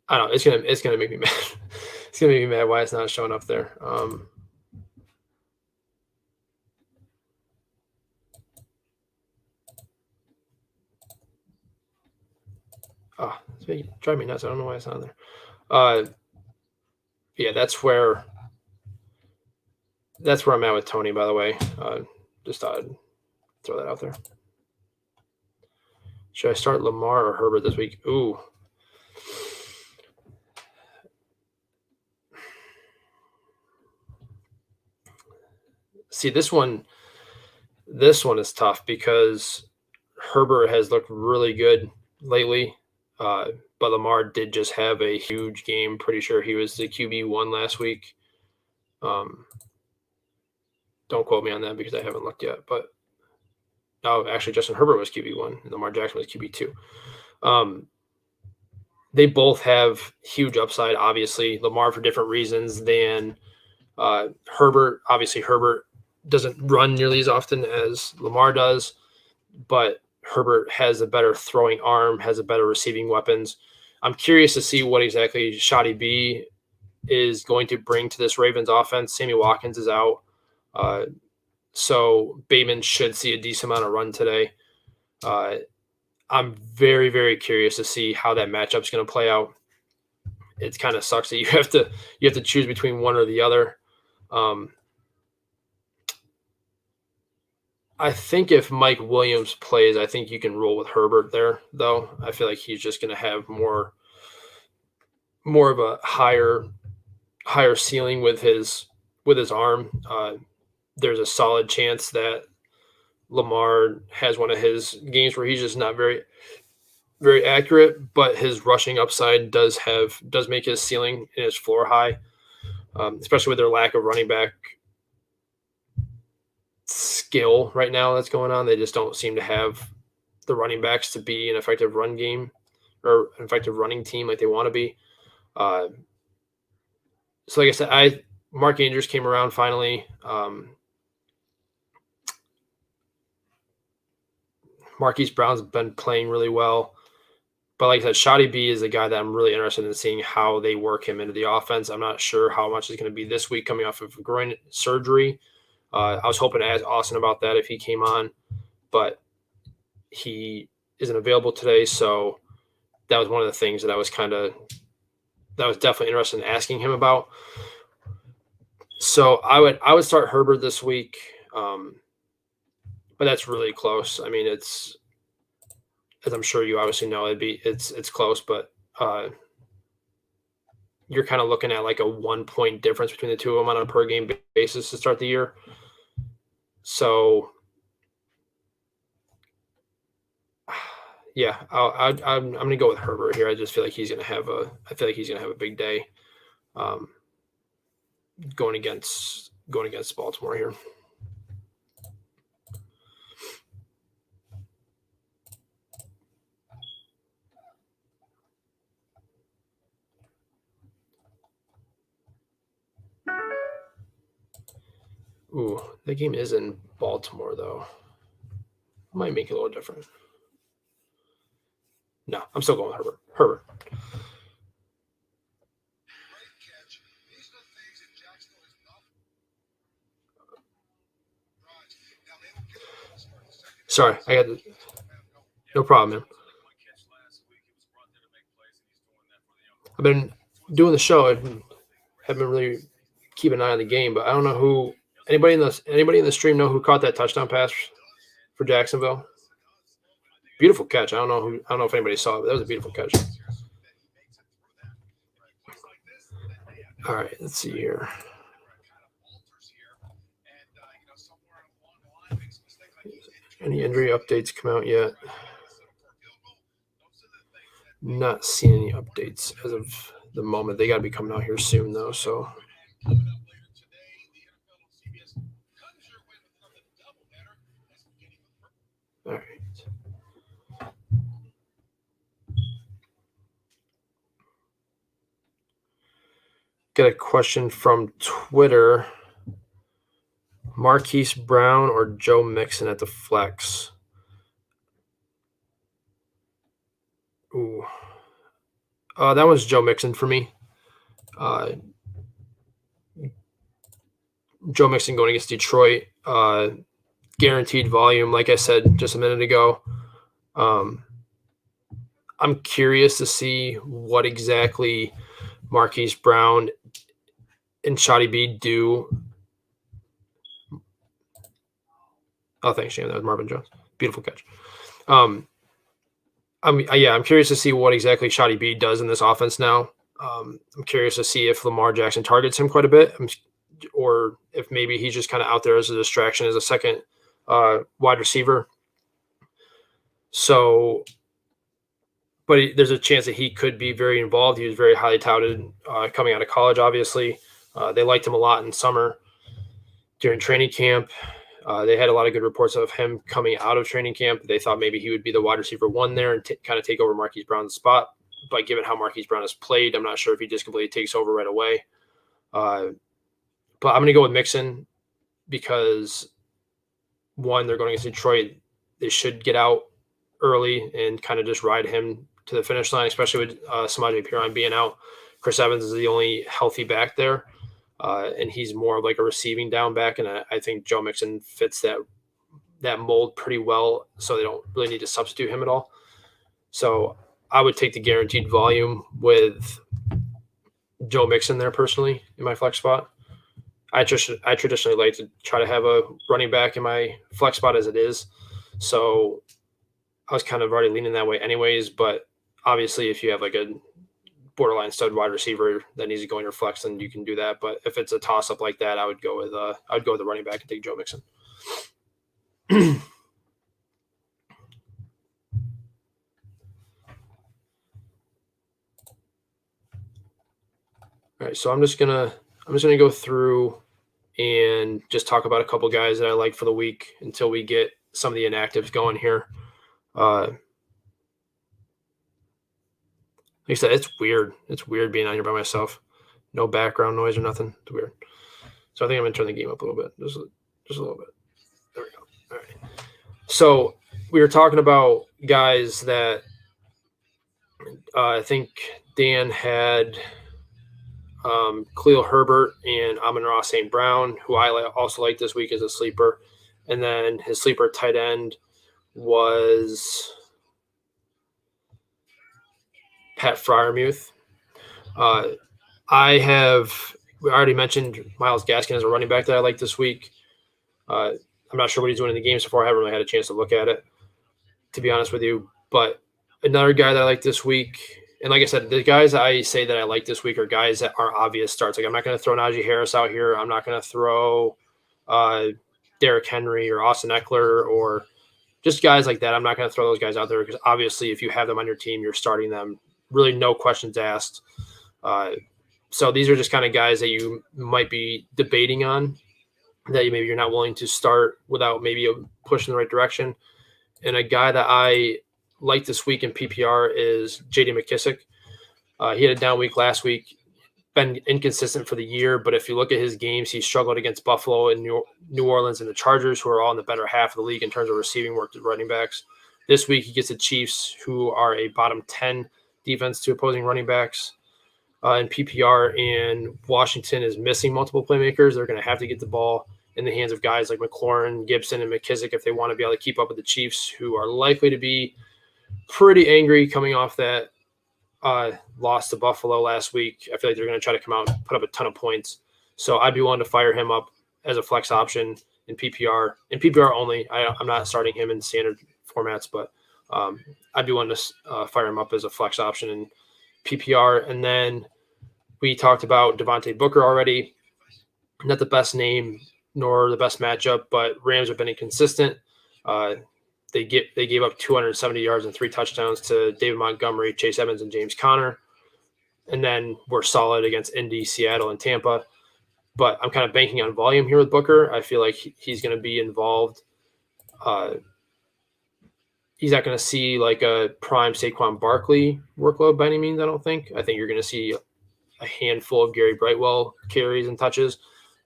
I don't know. It's gonna make me mad. It's gonna make me mad why it's not showing up there. It's driving me nuts. I don't know why it's not there. Yeah, that's where I'm at with Tony, by the way. Just thought I'd throw that out there. Should I start Lamar or Herbert this week? Ooh. See, this one is tough because Herbert has looked really good lately. But Lamar did just have a huge game. Pretty sure he was the QB1 last week. Don't quote me on that because I haven't looked yet. But actually, Justin Herbert was QB1 and Lamar Jackson was QB2. They both have huge upside, obviously. Lamar for different reasons than Herbert. Obviously, Herbert doesn't run nearly as often as Lamar does, but Herbert has a better throwing arm, has a better receiving weapons. I'm curious to see what exactly Shoddy B is going to bring to this Ravens offense. Sammy Watkins is out. So Bateman should see a decent amount of run today. I'm very, very curious to see how that matchup is going to play out. It kind of sucks that you have to choose between one or the other. I think if Mike Williams plays, I think you can roll with Herbert there, though. I feel like he's just going to have more of a higher ceiling with his arm. There's a solid chance that Lamar has one of his games where he's just not very, very accurate, but his rushing upside does make his ceiling and his floor high, especially with their lack of running back skill right now that's going on. They just don't seem to have the running backs to be an effective run game or an effective running team like they want to be. So like I said, Mark Andrews came around finally. Marquise Brown's been playing really well. But like I said, Shoddy B is a guy that I'm really interested in seeing how they work him into the offense. I'm not sure how much is going to be this week coming off of groin surgery. I was hoping to ask Austin about that if he came on, but he isn't available today. So that was one of the things that I was definitely interested in asking him about. So I would start Herbert this week, but that's really close. I mean, it's, as I'm sure you obviously know, it's close, but you're kind of looking at like a 1 point difference between the two of them on a per game basis to start the year. So yeah, I'm going to go with Herbert here. I just feel like he's going to have a big day going against Baltimore here. Ooh, the game is in Baltimore, though. Might make it a little different. No, I'm still going with Herbert. Sorry, I got no problem, man. I've been doing the show. I haven't been really keeping an eye on the game, but I don't know who. Anybody in the stream know who caught that touchdown pass for Jacksonville? Beautiful catch. I don't know if anybody saw it, but that was a beautiful catch. All right, let's see here. Any injury updates come out yet? Not seeing any updates as of the moment. They got to be coming out here soon, though. So. All right. Got a question from Twitter. Marquise Brown or Joe Mixon at the flex? Ooh. That was Joe Mixon for me. Joe Mixon going against Detroit. Guaranteed volume, like I said just a minute ago. I'm curious to see what exactly Marquise Brown and Shoddy B do. Oh, thanks, Shane. That was Marvin Jones. Beautiful catch. I'm curious to see what exactly Shoddy B does in this offense now. I'm curious to see if Lamar Jackson targets him quite a bit, or if maybe he's just kind of out there as a distraction as a second wide receiver. So, but there's a chance that he could be very involved. He was very highly touted coming out of college, obviously. They liked him a lot in summer during training camp. They had a lot of good reports of him coming out of training camp. They thought maybe he would be the wide receiver one there and kind of take over Marquise Brown's spot. But given how Marquise Brown has played, I'm not sure if he just completely takes over right away. But I'm going to go with Mixon because, one, they're going against Detroit. They should get out early and kind of just ride him to the finish line, especially with Samaje Perine being out. Chris Evans is the only healthy back there. And he's more of like a receiving down back, and I think Joe Mixon fits that mold pretty well, so they don't really need to substitute him at all. So I would take the guaranteed volume with Joe Mixon there personally in my flex spot. I traditionally like to try to have a running back in my flex spot as it is, so I was kind of already leaning that way anyways, but obviously if you have like a borderline stud wide receiver that needs to go in your flex, then you can do that. But if it's a toss up like that, I would go with the running back and take Joe Mixon. All right, so I'm just gonna go through and just talk about a couple guys that I like for the week until we get some of the inactives going here. Like I said, it's weird. It's weird being out here by myself. No background noise or nothing. It's weird. So I think I'm going to turn the game up a little bit. Just a little bit. There we go. All right. So we were talking about guys that I think Dan had Khalil Herbert and Amon-Ra St. Brown, who I also like this week as a sleeper. And then his sleeper tight end was Pat Freiermuth. We already mentioned Myles Gaskin as a running back that I like this week. I'm not sure what he's doing in the game so far. I haven't really had a chance to look at it, to be honest with you. But another guy that I like this week, and like I said, the guys I say that I like this week are guys that are obvious starts. Like I'm not going to throw Najee Harris out here. I'm not going to throw Derrick Henry or Austin Eckler or just guys like that. I'm not going to throw those guys out there because obviously if you have them on your team, you're starting them. Really no questions asked. So these are just kind of guys that you might be debating on that maybe you're not willing to start without maybe a push in the right direction. And a guy that I like this week in PPR is J.D. McKissick. He had a down week last week, been inconsistent for the year, but if you look at his games, he struggled against Buffalo and New Orleans and the Chargers, who are all in the better half of the league in terms of receiving work to running backs. This week he gets the Chiefs, who are a bottom 10 defense to opposing running backs in PPR, and Washington is missing multiple playmakers. They're going to have to get the ball in the hands of guys like McLaurin, Gibson, and McKissick if they want to be able to keep up with the Chiefs, who are likely to be pretty angry coming off that lost to Buffalo last week. I feel like they're going to try to come out and put up a ton of points. So I'd be willing to fire him up as a flex option in PPR. In PPR only. I'm not starting him in standard formats, but I'd be willing to fire him up as a flex option in PPR. And then we talked about Devonte Booker already. Not the best name nor the best matchup, but Rams have been inconsistent. They gave up 270 yards and 3 touchdowns to David Montgomery, Chase Edmonds, and James Conner. And then we're solid against Indy, Seattle, and Tampa. But I'm kind of banking on volume here with Booker. I feel like he's going to be involved. He's not going to see like a prime Saquon Barkley workload by any means, I don't think. I think you're going to see a handful of Gary Brightwell carries and touches.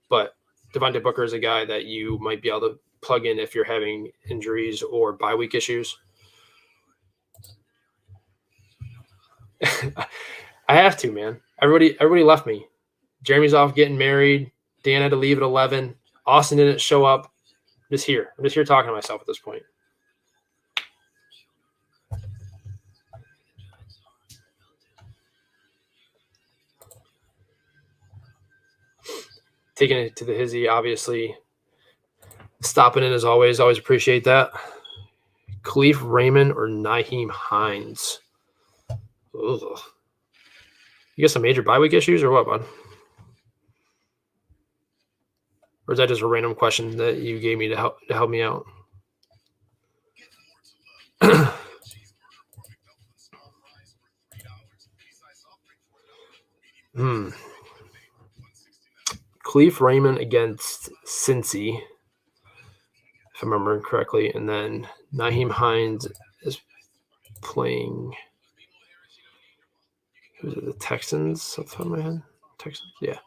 But Devonte Booker is a guy that you might be able to plug in if you're having injuries or bye week issues. I have to, man. Everybody left me. Jeremy's off getting married. Dan had to leave at 11. Austin didn't show up. I'm just here talking to myself at this point. Taking it to the hizzy, obviously. Stopping in as always appreciate that. Khalif Raymond or Nyheim Hines? Ugh. You got some major bye week issues or what, bud? Or is that just a random question that you gave me to help me out? Khalif Raymond against Cincy, if I'm remembering correctly, and then Nyheim Hines is playing. Who's it? The Texans? Off the top of my head, Texans. Yeah.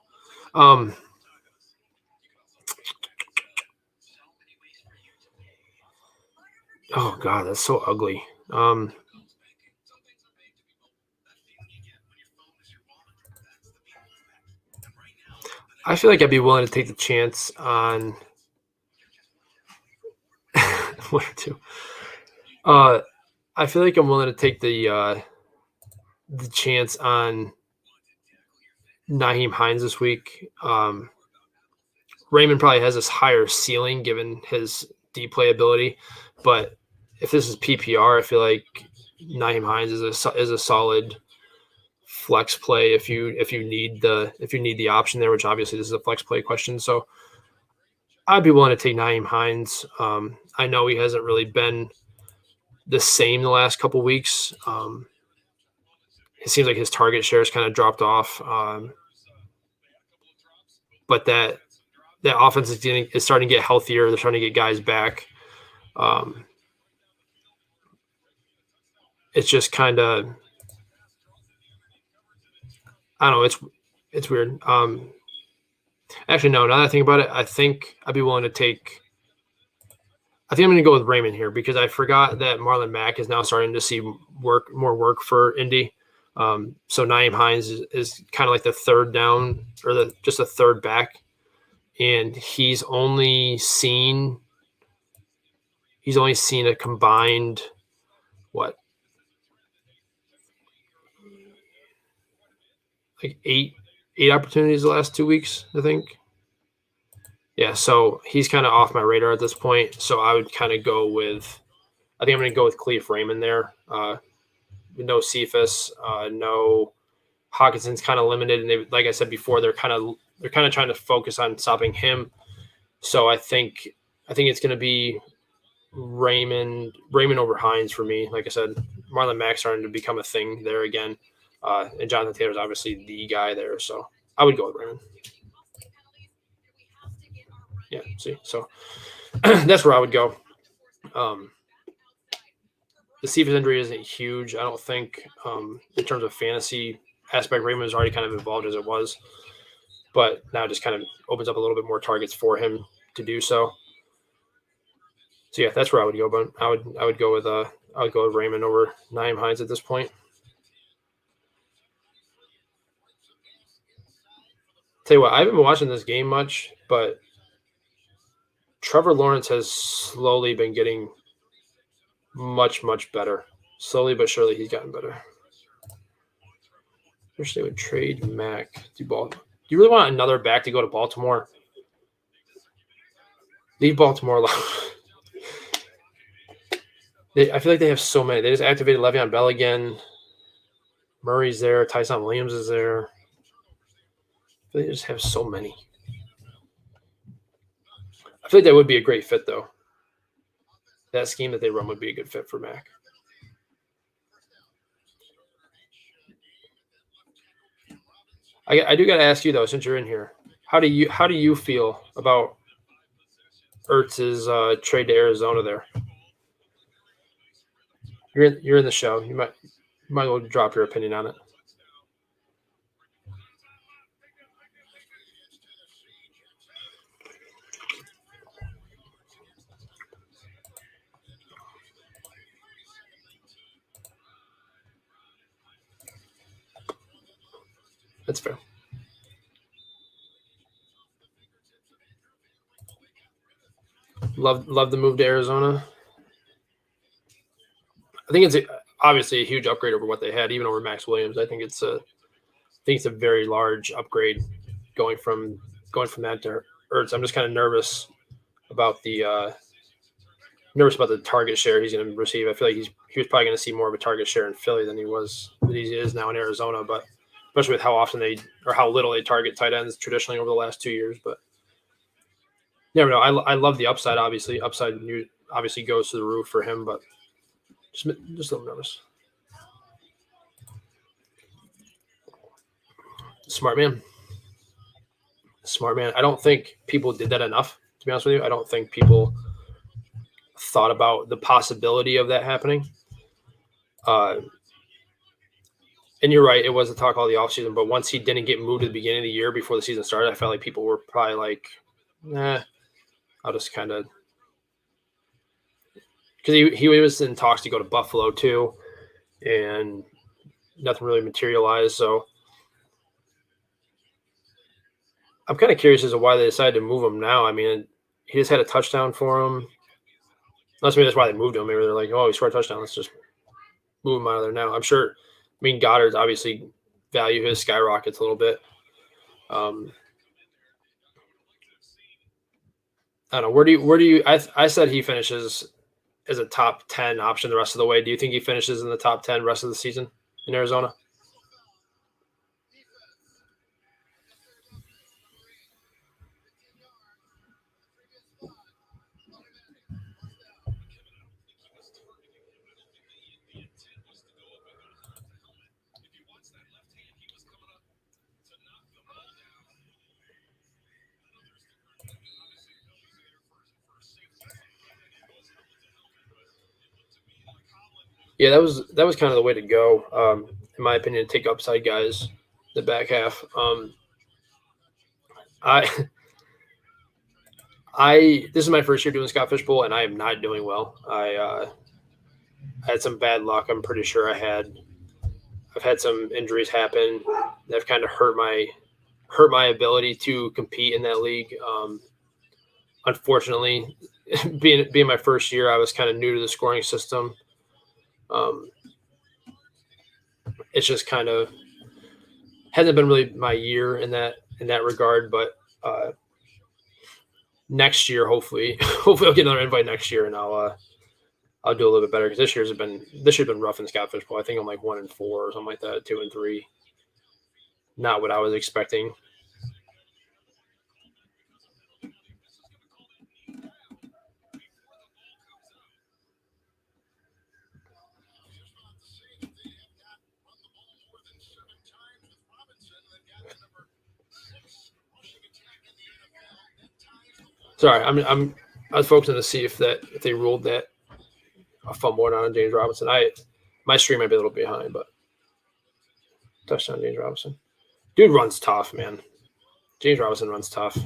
Oh God, that's so ugly. I feel like I'd be willing to take the chance on one or two. I feel like I'm willing to take the chance on Nyheim Hines this week. Raymond probably has this higher ceiling given his deep play ability, but if this is PPR, I feel like Nyheim Hines is a solid flex play if you need the option there, which obviously this is a flex play question. So I'd be willing to take Nyheim Hines. I know he hasn't really been the same the last couple weeks. It seems like his target share has kind of dropped off. But that offense is starting to get healthier. They're starting to get guys back. It's just kind of, I don't know. It's weird. Actually, no. Now that I think about it, I think I'd be willing to take. I think I'm going to go with Raymond here because I forgot that Marlon Mack is now starting to see more work for Indy. So Nyheim Hines is kind of like the third down or just a third back, and he's only seen a combined like eight opportunities the last 2 weeks, I think. Yeah, so he's kind of off my radar at this point. So I would kind of go with – I think I'm going to go with Khalif Raymond there. No Cephas, no Hawkinson's kind of limited. And they, like I said before, they're kind of trying to focus on stopping him. So I think it's going to be Raymond over Hines for me. Like I said, Marlon Mack starting to become a thing there again. And Jonathan Taylor's obviously the guy there. So I would go with Raymond. Yeah, see, so that's where I would go. The Cephas injury isn't huge, I don't think, in terms of fantasy aspect. Raymond was already kind of involved as it was, but now it just kind of opens up a little bit more targets for him to do so. So yeah, that's where I would go. But I would go with Raymond over Nyheim Hines at this point. Tell you what, I haven't been watching this game much, but Trevor Lawrence has slowly been getting much, much better. Slowly but surely, he's gotten better. Wish they would trade Mack to Baltimore. Do you really want another back to go to Baltimore? Leave Baltimore alone. I feel like they have so many. They just activated Le'Veon Bell again. Murray's there. Tyson Williams is there. They just have so many. I feel like that would be a great fit, though. That scheme that they run would be a good fit for Mack. I do got to ask you, though, since you're in here, how do you feel about Ertz's trade to Arizona there? You're in the show. You might as well drop your opinion on it. That's fair. Love the move to Arizona. I think it's obviously a huge upgrade over what they had, even over Max Williams. I think it's a very large upgrade going from that to Ertz. I'm just kind of nervous about the target share he's going to receive. I feel like he was probably going to see more of a target share in Philly than he is now in Arizona, but especially with how little they target tight ends traditionally over the last 2 years. But never know. I love the upside. Obviously, upside obviously goes to the roof for him, but just a little nervous. Smart man. I don't think people did that enough, to be honest with you. I don't think people thought about the possibility of that happening. And you're right, it was a talk all the offseason, but once he didn't get moved at the beginning of the year before the season started, I felt like people were probably like, I'll just kind of – because he was in talks to go to Buffalo too, and nothing really materialized. So I'm kind of curious as to why they decided to move him now. I mean, he just had a touchdown for him. Maybe that's why they moved him. Maybe they're like, oh, he scored a touchdown. Let's just move him out of there now. I'm sure. I mean, Goddard's obviously value his skyrockets a little bit. I don't know. Where do you? I said he finishes as a top 10 option the rest of the way. Do you think he finishes in the top 10 rest of the season in Arizona? Yeah, that was kind of the way to go, in my opinion. Take upside guys, the back half. This is my first year doing Scott Fishbowl, and I am not doing well. I had some bad luck. I'm pretty sure I've had some injuries happen that have kind of hurt my ability to compete in that league. Unfortunately, being my first year, I was kind of new to the scoring system. It's just kind of hasn't been really my year in that regard, but next year, hopefully I'll get another invite next year, and I'll do a little bit better, because this year's been rough in Scott Fishbowl. I think I'm like 1-4 or something like that, 2-3. Not what I was expecting. Sorry, I was focusing to see if they ruled that a fumble or not on James Robinson. My stream might be a little behind, but touchdown James Robinson. Dude runs tough, man. James Robinson runs tough.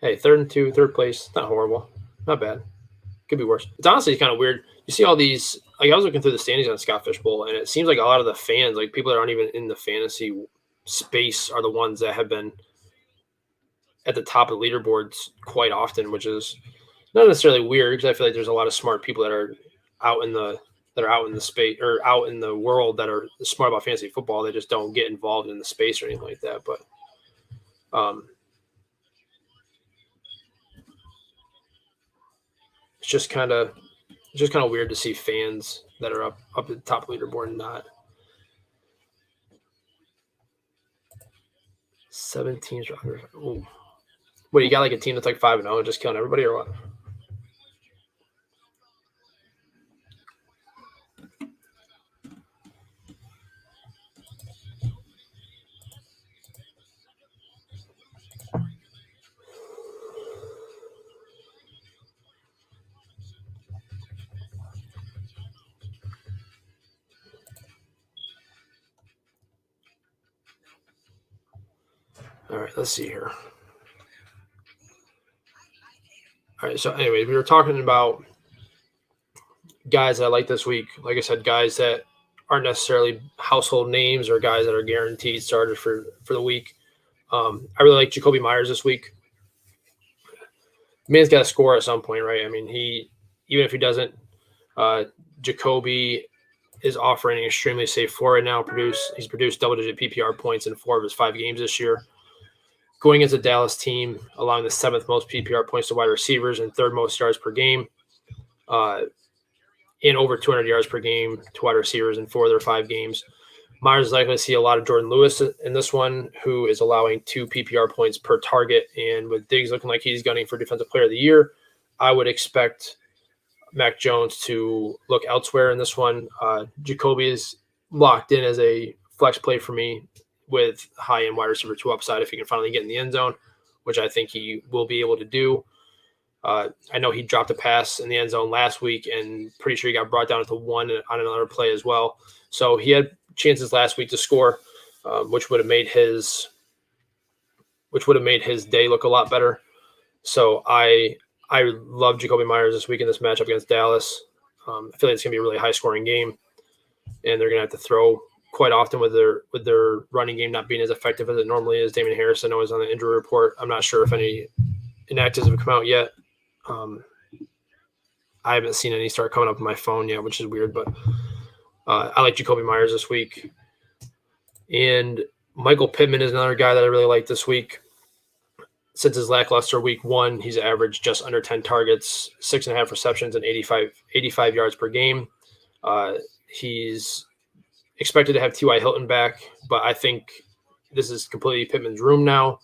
Hey, 3rd and 2, third place. Not horrible. Not bad. Could be worse. It's honestly kind of weird. You see all these, like, I was looking through the standings on Scott Fishbowl, and it seems like a lot of the fans, like people that aren't even in the fantasy space, are the ones that have been at the top of the leaderboards quite often, which is not necessarily weird because I feel like there's a lot of smart people that are out in the space or out in the world that are smart about fantasy football. They just don't get involved in the space or anything like that. But it's just kind of weird to see fans that are up at the top of the leaderboard and not. 7 teams. Ooh. What, you got like a team that's like 5-0 and just killing everybody or what? All right, let's see here. All right, so anyway, we were talking about guys that I like this week. Like I said, guys that aren't necessarily household names or guys that are guaranteed starters for the week. I really like Jacoby Myers this week. Man's got to score at some point, right? I mean, even if he doesn't, Jacoby is offering an extremely safe floor right now. He's produced double-digit PPR points in 4 of his 5 games this year. Going against a Dallas team, allowing the 7th most PPR points to wide receivers and 3rd most yards per game, and over 200 yards per game to wide receivers in 4 of their 5 games. Myers is likely to see a lot of Jordan Lewis in this one, who is allowing 2 PPR points per target. And with Diggs looking like he's gunning for Defensive Player of the Year, I would expect Mac Jones to look elsewhere in this one. Jacoby is locked in as a flex play for me with high-end wide receiver 2 upside if he can finally get in the end zone, which I think he will be able to do. I know he dropped a pass in the end zone last week, and pretty sure he got brought down to 1 on another play as well. So he had chances last week to score, which would have made his day look a lot better. So I love Jacoby Myers this week in this matchup against Dallas. I feel like it's going to be a really high-scoring game, and they're going to have to throw quite often with their running game not being as effective as it normally is. Damian Harris, I know, is on the injury report. I'm not sure if any inactives have come out yet. I haven't seen any start coming up on my phone yet, which is weird, but I like Jacoby Myers this week. And Michael Pittman is another guy that I really like this week. Since his lackluster week 1, he's averaged just under 10 targets, 6.5 receptions, and 85 yards per game. He's expected to have T.Y. Hilton back, but I think this is completely Pittman's room now.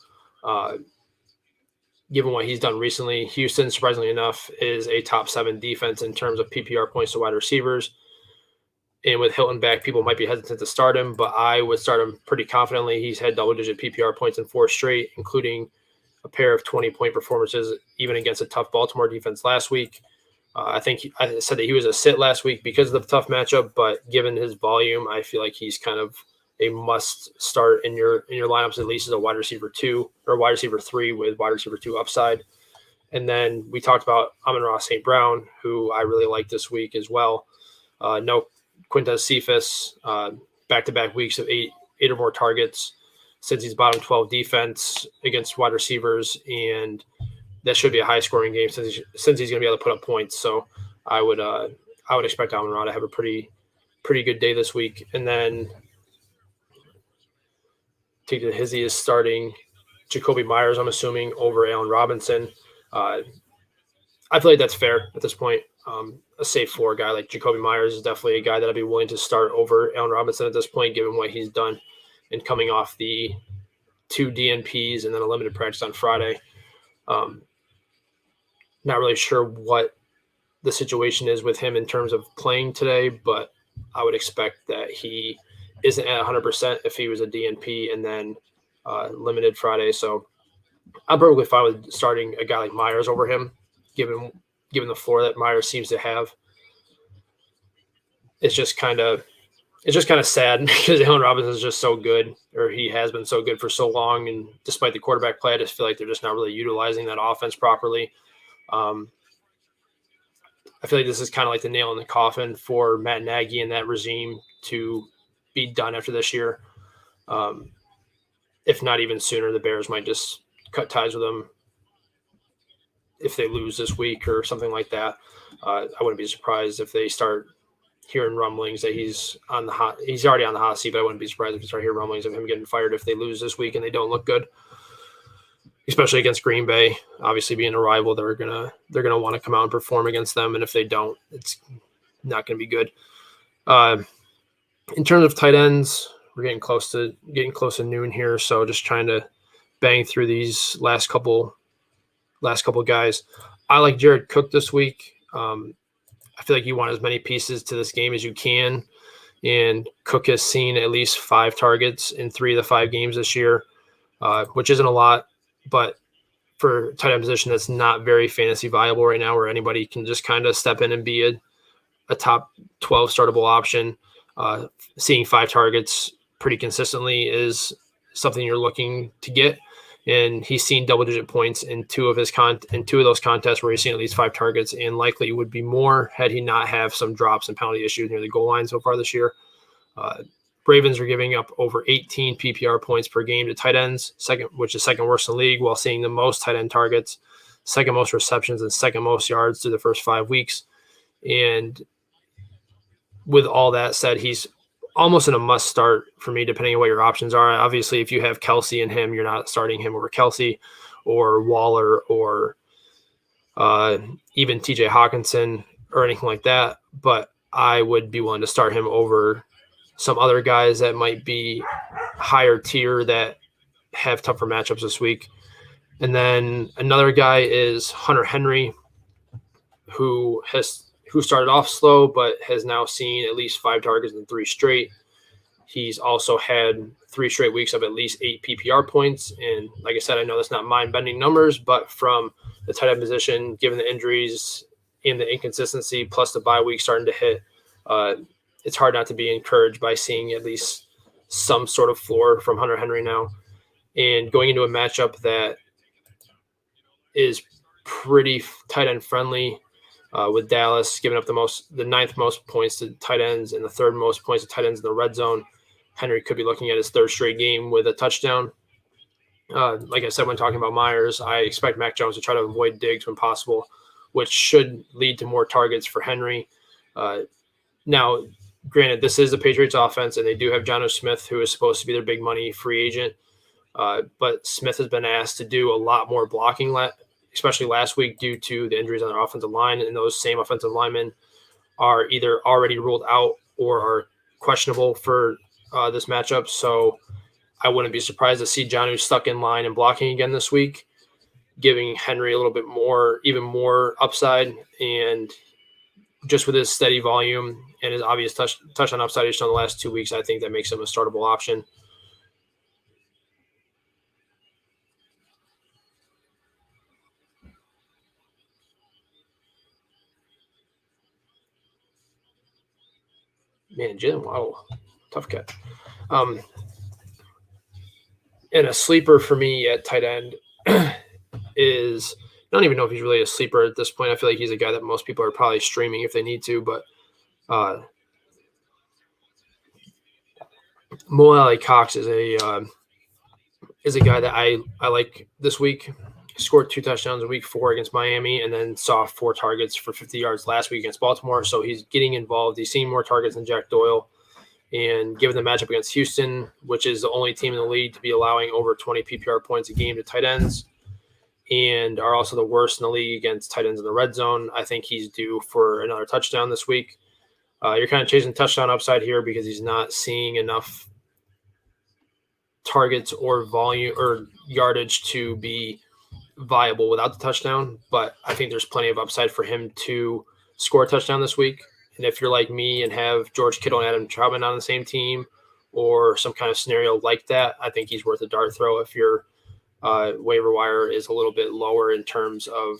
Given what he's done recently, Houston, surprisingly enough, is a top 7 defense in terms of PPR points to wide receivers. And with Hilton back, people might be hesitant to start him, but I would start him pretty confidently. He's had double-digit PPR points in 4 straight, including a pair of 20-point performances, even against a tough Baltimore defense last week. I think I said that he was a sit last week because of the tough matchup, but given his volume, I feel like he's kind of a must start in your lineups, at least as a wide receiver 2 or wide receiver 3 with wide receiver 2 upside. And then we talked about Amon-Ra St. Brown, who I really like this week as well. No Quintez Cephas, back-to-back weeks of eight or more targets since he's bottom 12 defense against wide receivers, and that should be a high-scoring game since he's going to be able to put up points. So I would expect Amon-Ra to have a pretty good day this week. And then take the Hizzy is starting Jacoby Myers, I'm assuming, over Allen Robinson. I feel like that's fair at this point. A safe floor guy like Jacoby Myers is definitely a guy that I'd be willing to start over Allen Robinson at this point, given what he's done and coming off the 2 DNPs and then a limited practice on Friday. Not really sure what the situation is with him in terms of playing today, but I would expect that he isn't at 100% if he was a DNP and then limited Friday. So I'm perfectly fine with starting a guy like Myers over him, given the floor that Myers seems to have. It's just kind of sad because Allen Robinson is just so good, or he has been so good for so long. And despite the quarterback play, I just feel like they're just not really utilizing that offense properly. I feel like this is kind of like the nail in the coffin for Matt Nagy and that regime to be done after this year. If not even sooner, the Bears might just cut ties with him if they lose this week or something like that. I wouldn't be surprised if they start hearing rumblings that he's already on the hot seat, but I wouldn't be surprised if you start hearing rumblings of him getting fired if they lose this week and they don't look good, especially against Green Bay. Obviously, being a rival, they're gonna want to come out and perform against them, and if they don't, it's not going to be good. In terms of tight ends, we're getting close to noon here, so just trying to bang through these last couple guys. I like Jared Cook this week. I feel like you want as many pieces to this game as you can, and Cook has seen at least 5 targets in 3 of the 5 games this year, which isn't a lot, but for tight end position, that's not very fantasy viable right now, where anybody can just kind of step in and be a top 12 startable option. Seeing 5 targets pretty consistently is something you're looking to get. And he's seen double-digit points in 2 of those contests where he's seen at least 5 targets, and likely would be more had he not have some drops and penalty issues near the goal line so far this year. Ravens are giving up over 18 PPR points per game to tight ends, which is second worst in the league, while seeing the most tight end targets, second most receptions, and second most yards through the first 5 weeks. And with all that said, he's almost in a must start for me, depending on what your options are. Obviously, if you have Kelsey and him, you're not starting him over Kelsey or Waller or even TJ Hawkinson or anything like that. But I would be willing to start him over some other guys that might be higher tier that have tougher matchups this week. And then another guy is Hunter Henry, who started off slow but has now seen at least 5 targets in 3 straight. He's also had 3 straight weeks of at least 8 PPR points. And like I said, I know that's not mind-bending numbers, but from the tight end position, given the injuries and the inconsistency, plus the bye week starting to hit, it's hard not to be encouraged by seeing at least some sort of floor from Hunter Henry now. And going into a matchup that is pretty tight end friendly, with Dallas giving up the 9th most points to tight ends and the 3rd most points to tight ends in the red zone, Henry could be looking at his 3rd straight game with a touchdown. Like I said, when talking about Myers, I expect Mac Jones to try to avoid Diggs when possible, which should lead to more targets for Henry. Now, granted, this is the Patriots offense, and they do have Jonnu Smith, who is supposed to be their big money free agent. But Smith has been asked to do a lot more blocking, especially last week due to the injuries on their offensive line. And those same offensive linemen are either already ruled out or are questionable for this matchup. So I wouldn't be surprised to see Jonnu stuck in line and blocking again this week, giving Henry a little bit more, even more upside. And just with his steady volume and his obvious touchdown upside he's shown the last 2 weeks, I think that makes him a startable option. Man, Jalen Waddle, tough catch. And a sleeper for me at tight end is – I don't even know if he's really a sleeper at this point. I feel like he's a guy that most people are probably streaming if they need to. But Mulally Cox is a guy that I like this week. He scored 2 touchdowns in week 4 against Miami and then saw 4 targets for 50 yards last week against Baltimore. So he's getting involved. He's seen more targets than Jack Doyle. And given the matchup against Houston, which is the only team in the league to be allowing over 20 PPR points a game to tight ends, and are also the worst in the league against tight ends in the red zone, I think he's due for another touchdown this week. You're kind of chasing touchdown upside here because he's not seeing enough targets or volume or yardage to be viable without the touchdown. But I think there's plenty of upside for him to score a touchdown this week. And if you're like me and have George Kittle and Adam Troutman on the same team or some kind of scenario like that, I think he's worth a dart throw if your waiver wire is a little bit lower in terms of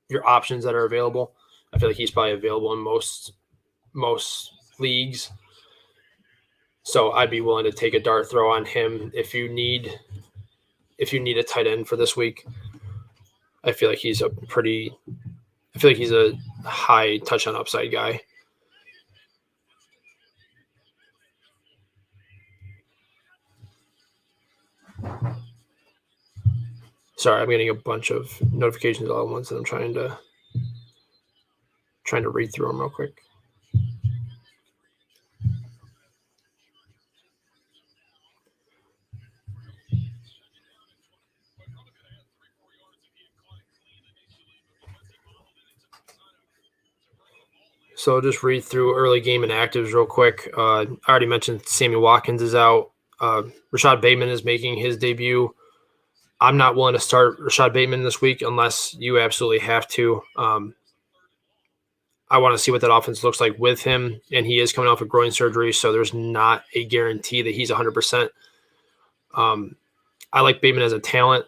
your options that are available. I feel like he's probably available in most leagues. So I'd be willing to take a dart throw on him if you need a tight end for this week. I feel like he's a high touchdown upside guy. Sorry, I'm getting a bunch of notifications all at once, and I'm trying to read through them real quick. So I'll just read through early game inactives real quick. I already mentioned Sammy Watkins is out. Rashad Bateman is making his debut. I'm not willing to start Rashad Bateman this week unless you absolutely have to. I want to see what that offense looks like with him, and he is coming off a groin surgery, so there's not a guarantee that he's 100%. I like Bateman as a talent,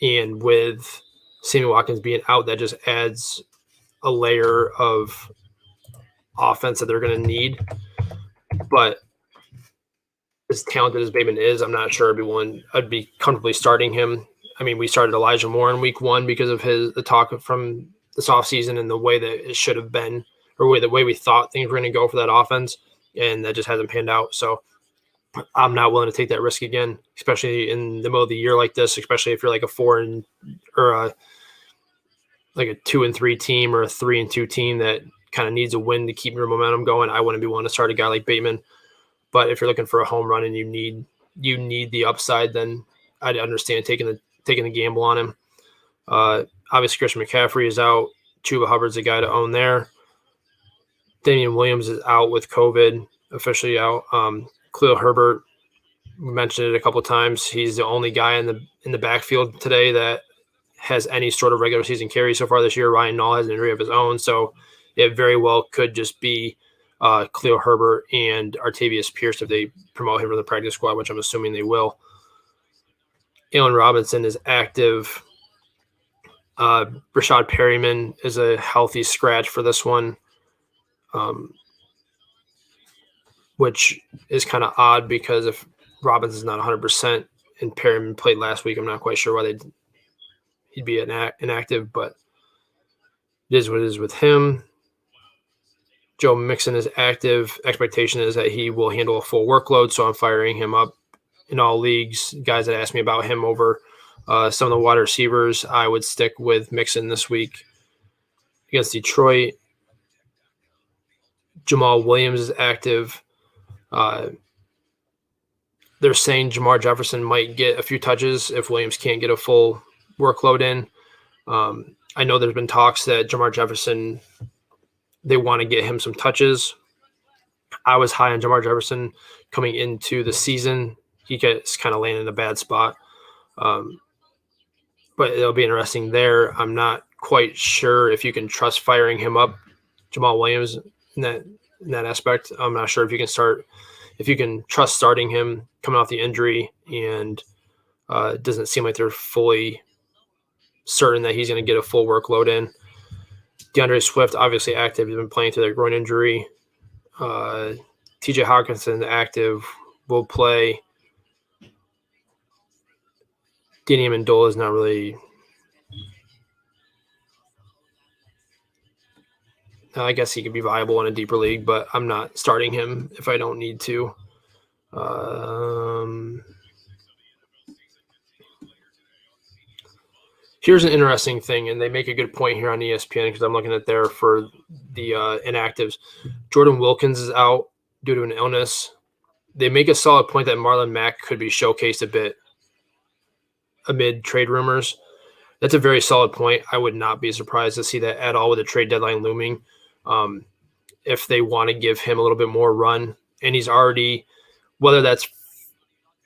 and with Sammy Watkins being out, that just adds a layer of offense that they're going to need. But as talented as Bateman is, I'm not sure I'd be comfortably starting him. I mean, we started Elijah Moore in week 1 because of the talk from this offseason and the way that it should have been, or the way we thought things were going to go for that offense, and that just hasn't panned out. So I'm not willing to take that risk again, especially in the middle of the year like this, especially if you're like a 2-3 team or a 3-2 team that kind of needs a win to keep your momentum going. I wouldn't be willing to start a guy like Bateman. But if you're looking for a home run and you need the upside, then I'd understand taking the gamble on him. Obviously, Christian McCaffrey is out. Chuba Hubbard's the guy to own there. Damian Williams is out with COVID, officially out. Khalil Herbert, we mentioned it a couple of times. He's the only guy in the backfield today that has any sort of regular season carry so far this year. Ryan Nall has an injury of his own, so it very well could just be Khalil Herbert and Artavius Pierce if they promote him from the practice squad, which I'm assuming they will. Allen Robinson is active. Rashad Perryman is a healthy scratch for this one, which is kind of odd because if Robinson's not 100% and Perryman played last week, I'm not quite sure why he'd be inactive, but it is what it is with him. Joe Mixon is active. Expectation is that he will handle a full workload, so I'm firing him up in all leagues. Guys that asked me about him over some of the wide receivers, I would stick with Mixon this week against Detroit. Jamal Williams is active. They're saying Jamar Jefferson might get a few touches if Williams can't get a full workload in. I know there's been talks that Jamar Jefferson, they want to get him some touches. I was high on Jamar Jefferson coming into the season. He gets kind of landing in a bad spot. But it'll be interesting there. I'm not quite sure if you can trust firing him up, Jamal Williams, in that aspect. I'm not sure if you can trust starting him coming off the injury, and it doesn't seem like they're fully certain that he's going to get a full workload in. DeAndre Swift, obviously active. He's been playing through their groin injury. TJ Hawkinson, active, will play. Danny Amendola is not really – I guess he could be viable in a deeper league, but I'm not starting him if I don't need to. Here's an interesting thing, and they make a good point here on ESPN because I'm looking at there for the inactives. Jordan Wilkins is out due to an illness. They make a solid point that Marlon Mack could be showcased a bit amid trade rumors. That's a very solid point. I would not be surprised to see that at all with the trade deadline looming. If they want to give him a little bit more run, and he's already, whether that's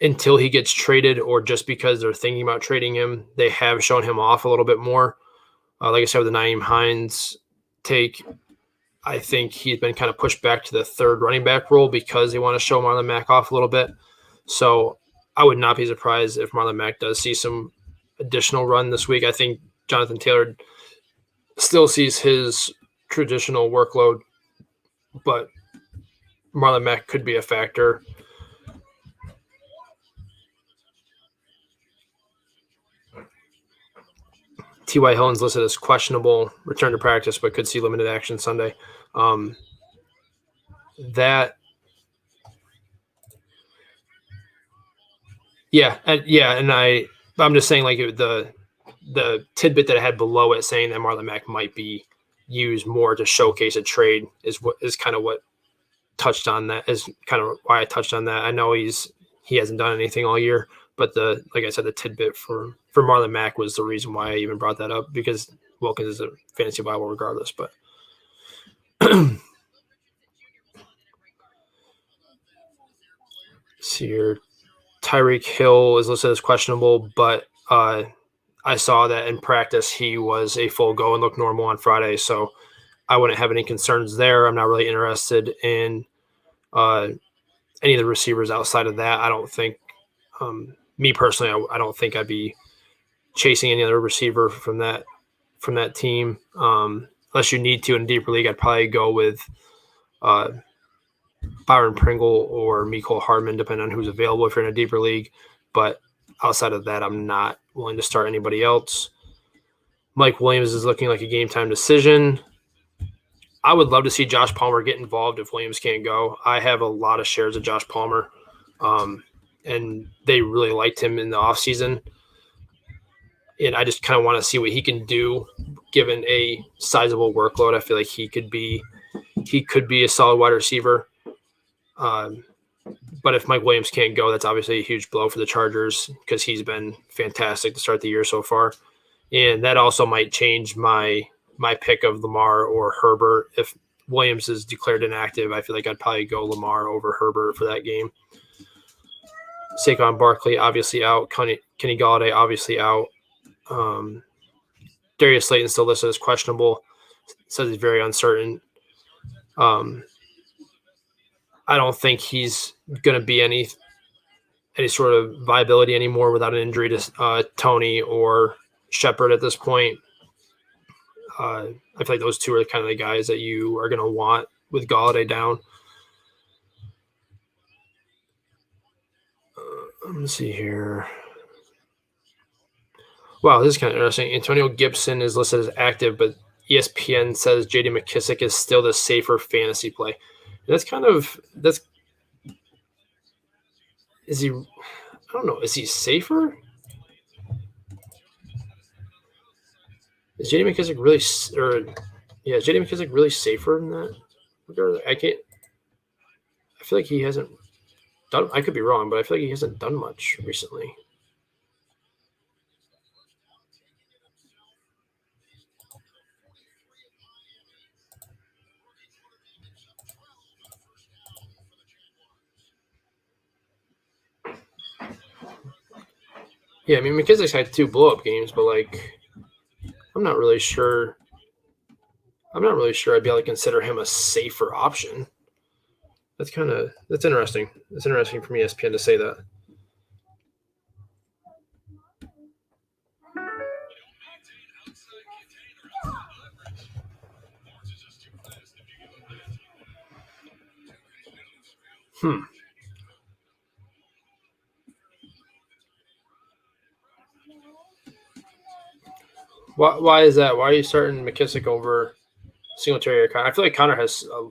until he gets traded or just because they're thinking about trading him, they have shown him off a little bit more. Like I said, with the Nyheim Hines take, I think he's been kind of pushed back to the third running back role because they want to show Marlon Mack off a little bit. So I would not be surprised if Marlon Mack does see some additional run this week. I think Jonathan Taylor still sees his traditional workload, but Marlon Mack could be a factor. T.Y. Hilton's listed as questionable, return to practice, but could see limited action Sunday. And I'm just saying, like, the tidbit that I had below it saying that Marlon Mack might be used more to showcase a trade is kind of what touched on that, is kind of why I touched on that. I know he hasn't done anything all year, but like I said, the tidbit for Marlon Mack was the reason why I even brought that up, because Wilkins is a fantasy viable regardless. But see here, Tyreek Hill is listed as questionable, but I saw that in practice he was a full go and looked normal on Friday, so I wouldn't have any concerns there. I'm not really interested in any of the receivers outside of that. I don't think, me personally, I don't think I'd be chasing any other receiver from that team, unless you need to in a deeper league. I'd probably go with Byron Pringle or Mecole Hardman, depending on who's available if you're in a deeper league. But outside of that, I'm not willing to start anybody else. Mike Williams is looking like a game time decision. I would love to see Josh Palmer get involved if Williams can't go. I have a lot of shares of Josh Palmer, and they really liked him in the offseason. And I just kind of want to see what he can do given a sizable workload. I feel like he could be a solid wide receiver. But if Mike Williams can't go, that's obviously a huge blow for the Chargers, because he's been fantastic to start the year so far. And that also might change my pick of Lamar or Herbert. If Williams is declared inactive, I feel like I'd probably go Lamar over Herbert for that game. Saquon Barkley obviously out. Kenny Golladay obviously out. Darius Slayton still listed as questionable. Says he's very uncertain. I don't think he's going to be any sort of viability anymore without an injury to Tony or Shepard at this point. I feel like those two are kind of the guys that you are going to want with Golladay down. Let me see here. Wow, this is kind of interesting. Antonio Gibson is listed as active, but ESPN says J.D. McKissick is still the safer fantasy play. Is he? I don't know. Is he safer? Is J.D. McKissick really? Is J.D. McKissick really safer than that? I can't. I feel like he hasn't done. I could be wrong, but I feel like he hasn't done much recently. Yeah, I mean, McKissick's had 2 blow-up games, but, like, I'm not really sure I'd be able to consider him a safer option. That's interesting. It's interesting from ESPN to say that. Why is that? Why are you starting McKissick over Singletary or Connor? I feel like Connor has a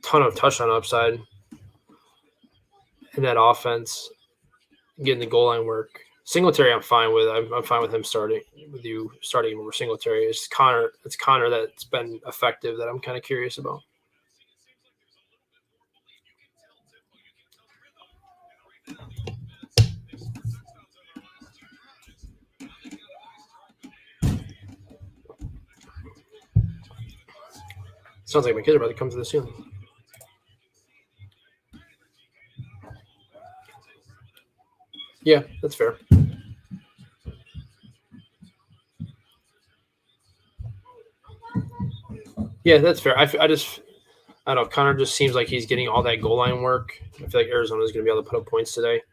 ton of touchdown upside in that offense, getting the goal line work. Singletary, I'm fine with. I'm fine with him starting over Singletary. It's Connor that's been effective that I'm kind of curious about. Sounds like my kids are about to come to the ceiling. Yeah, that's fair. Yeah, that's fair. I don't know. Connor just seems like he's getting all that goal line work. I feel like Arizona is going to be able to put up points today.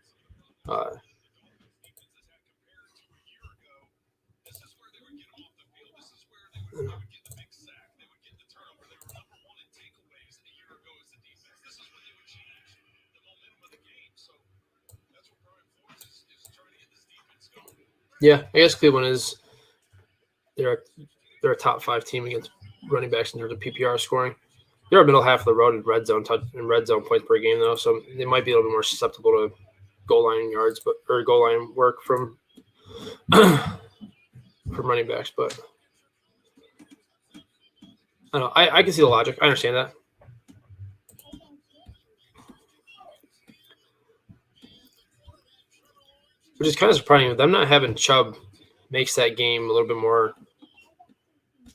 Yeah, I guess Cleveland is they're a top 5 team against running backs in terms of PPR scoring. They're a middle half of the road in red zone points per game though, so they might be a little bit more susceptible to goal line yards, or goal line work from for running backs, but I don't know. I can see the logic. I understand that. Which is kind of surprising. With them not having Chubb makes that game a little bit more. I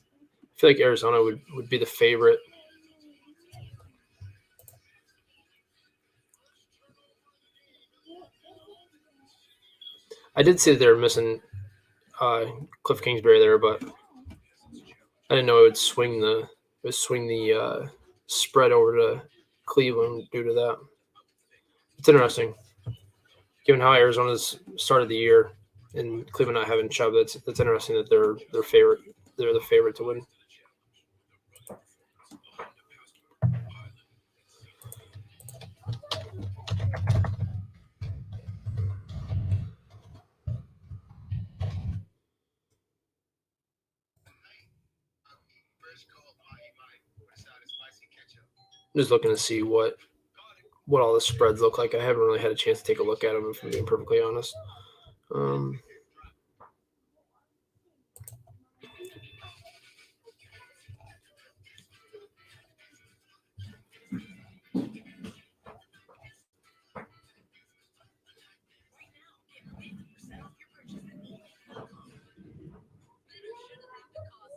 feel like Arizona would be the favorite. I did see that they were missing Cliff Kingsbury there, but I didn't know it would swing the spread over to Cleveland due to that. It's interesting, given how Arizona's started the year and Cleveland not having Chubb. That's interesting that they're the favorite to win. I'm just looking to see what all the spreads look like. I haven't really had a chance to take a look at them, if I'm being perfectly honest.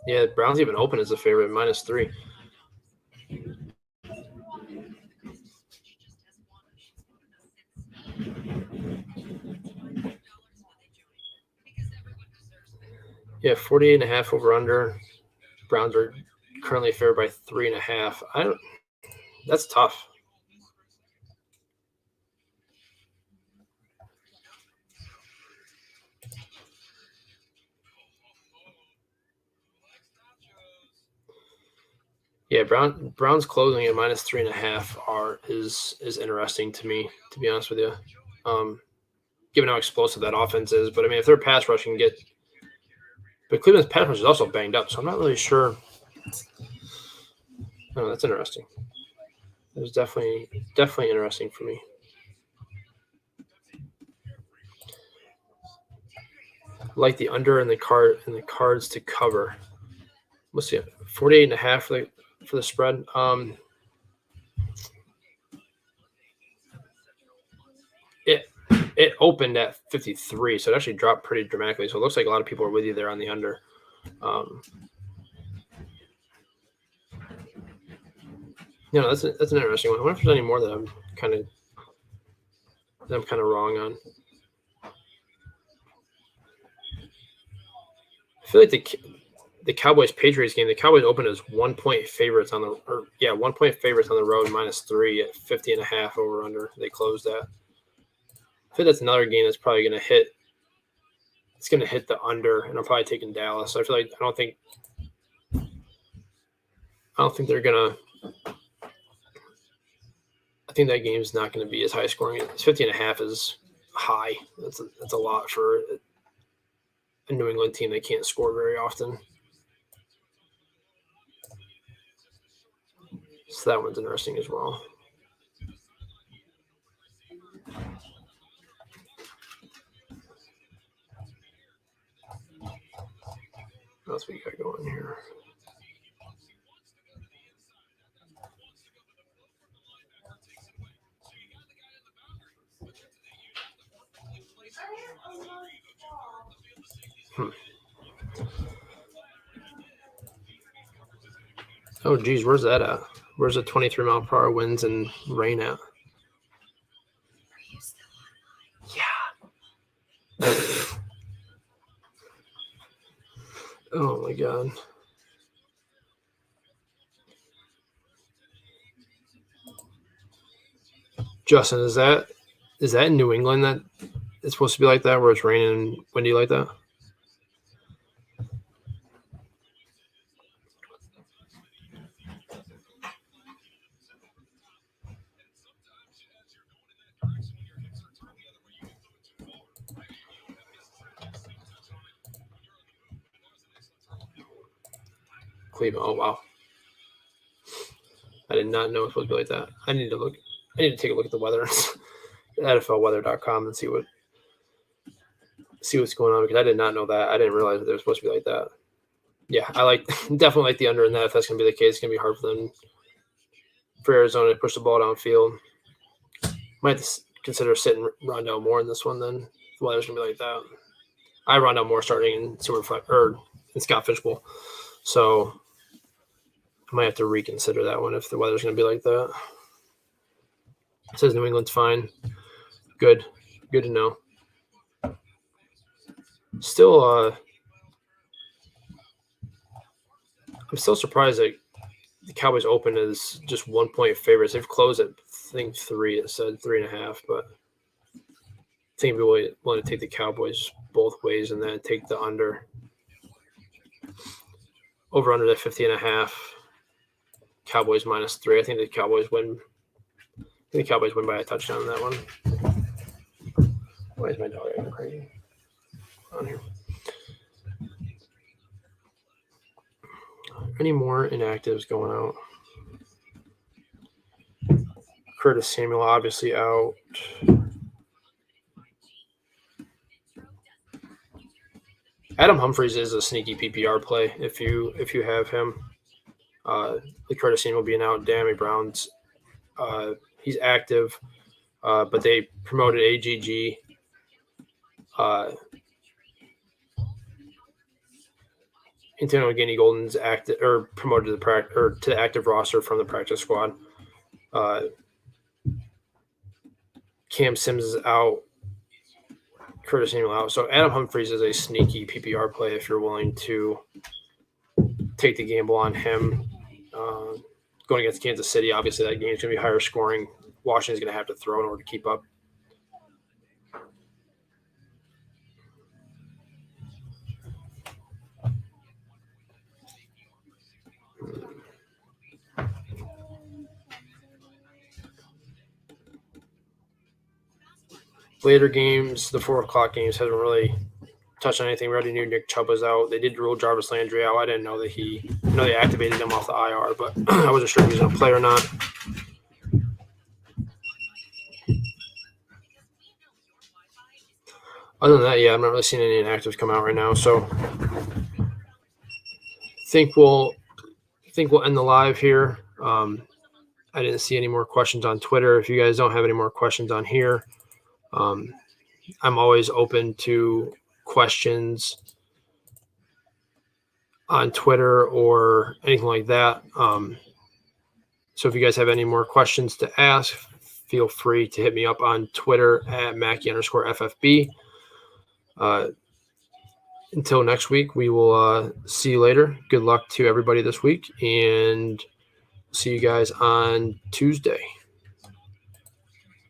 Yeah, Browns even open as a favorite, -3. Yeah, 48.5 over under. Browns are currently favored by 3.5. That's tough. Yeah, Browns closing at -3.5 is interesting to me, to be honest with you. Given how explosive that offense is, but I mean, if their pass rush can get, but Cleveland's pass rush is also banged up, so I'm not really sure. Oh, that's interesting. It was definitely interesting for me. Like the under and the cards to cover. Let's see, 48.5 for the spread. It opened at 53, so it actually dropped pretty dramatically. So it looks like a lot of people are with you there on the under. That's an interesting one. I wonder if there's any more that I'm kind of wrong on. I feel like the Cowboys Patriots game, the Cowboys opened as 1-point favorites on the road, -3 at 50.5 over under. They closed that. I think that's another game that's probably going to hit. It's going to hit the under, and I'm probably taking Dallas. I feel like I don't think they're going to. I think that game's not going to be as high scoring. 50.5 is high. That's a lot for a New England team that can't score very often. So that one's interesting as well. What else we got going here? Oh, geez, where's that at? Where's the 23-mile-per-hour winds and rain at? Yeah. Oh, my God. Justin, is that in New England that it's supposed to be like that, where it's raining and windy like that? Cleveland. Oh, wow. I did not know it was supposed to be like that. I need to take a look at the weather, NFLweather.com, and see see what's going on because I did not know that. I didn't realize that they were supposed to be like that. Yeah, I definitely like the under in that. If that's going to be the case, it's going to be hard for Arizona to push the ball downfield. Might have to consider sitting Rondell Moore in this one then. The weather's going to be like that. I have Rondell Moore starting in Scott Fishbowl. So I might have to reconsider that one if the weather's going to be like that. It says New England's fine. Good to know. Still, I'm still surprised that the Cowboys open as just 1 point favorites. They've closed at, I think, 3. It said 3.5, but I think we want to take the Cowboys both ways and then take the under. Over under that 50.5. Cowboys -3. I think the Cowboys win. By a touchdown in that one. Why is my dog acting crazy on here? Any more inactives going out? Curtis Samuel obviously out. Adam Humphries is a sneaky PPR play if you have him. The Curtis Samuel being out, Dammy Brown's he's active, but they promoted AGG. Antonio Guinea Golden's active or promoted to the active roster from the practice squad. Cam Sims is out. Curtis Samuel out. So Adam Humphries is a sneaky PPR play if you're willing to take the gamble on him. Going against Kansas City, obviously that game is going to be higher scoring. Washington's going to have to throw in order to keep up. Later games, the 4 o'clock games haven't really touched on anything. We already knew Nick Chubb was out. They did rule Jarvis Landry out. I didn't know that they activated him off the IR, but I wasn't sure if he was going to play or not. Other than that, yeah, I'm not really seeing any inactives come out right now. So think we'll end the live here. I didn't see any more questions on Twitter. If you guys don't have any more questions on here, I'm always open to questions on Twitter or anything like that. So if you guys have any more questions to ask, feel free to hit me up on Twitter at Mackie_FFB. Until next week, we will see you later. Good luck to everybody this week, and see you guys on Tuesday.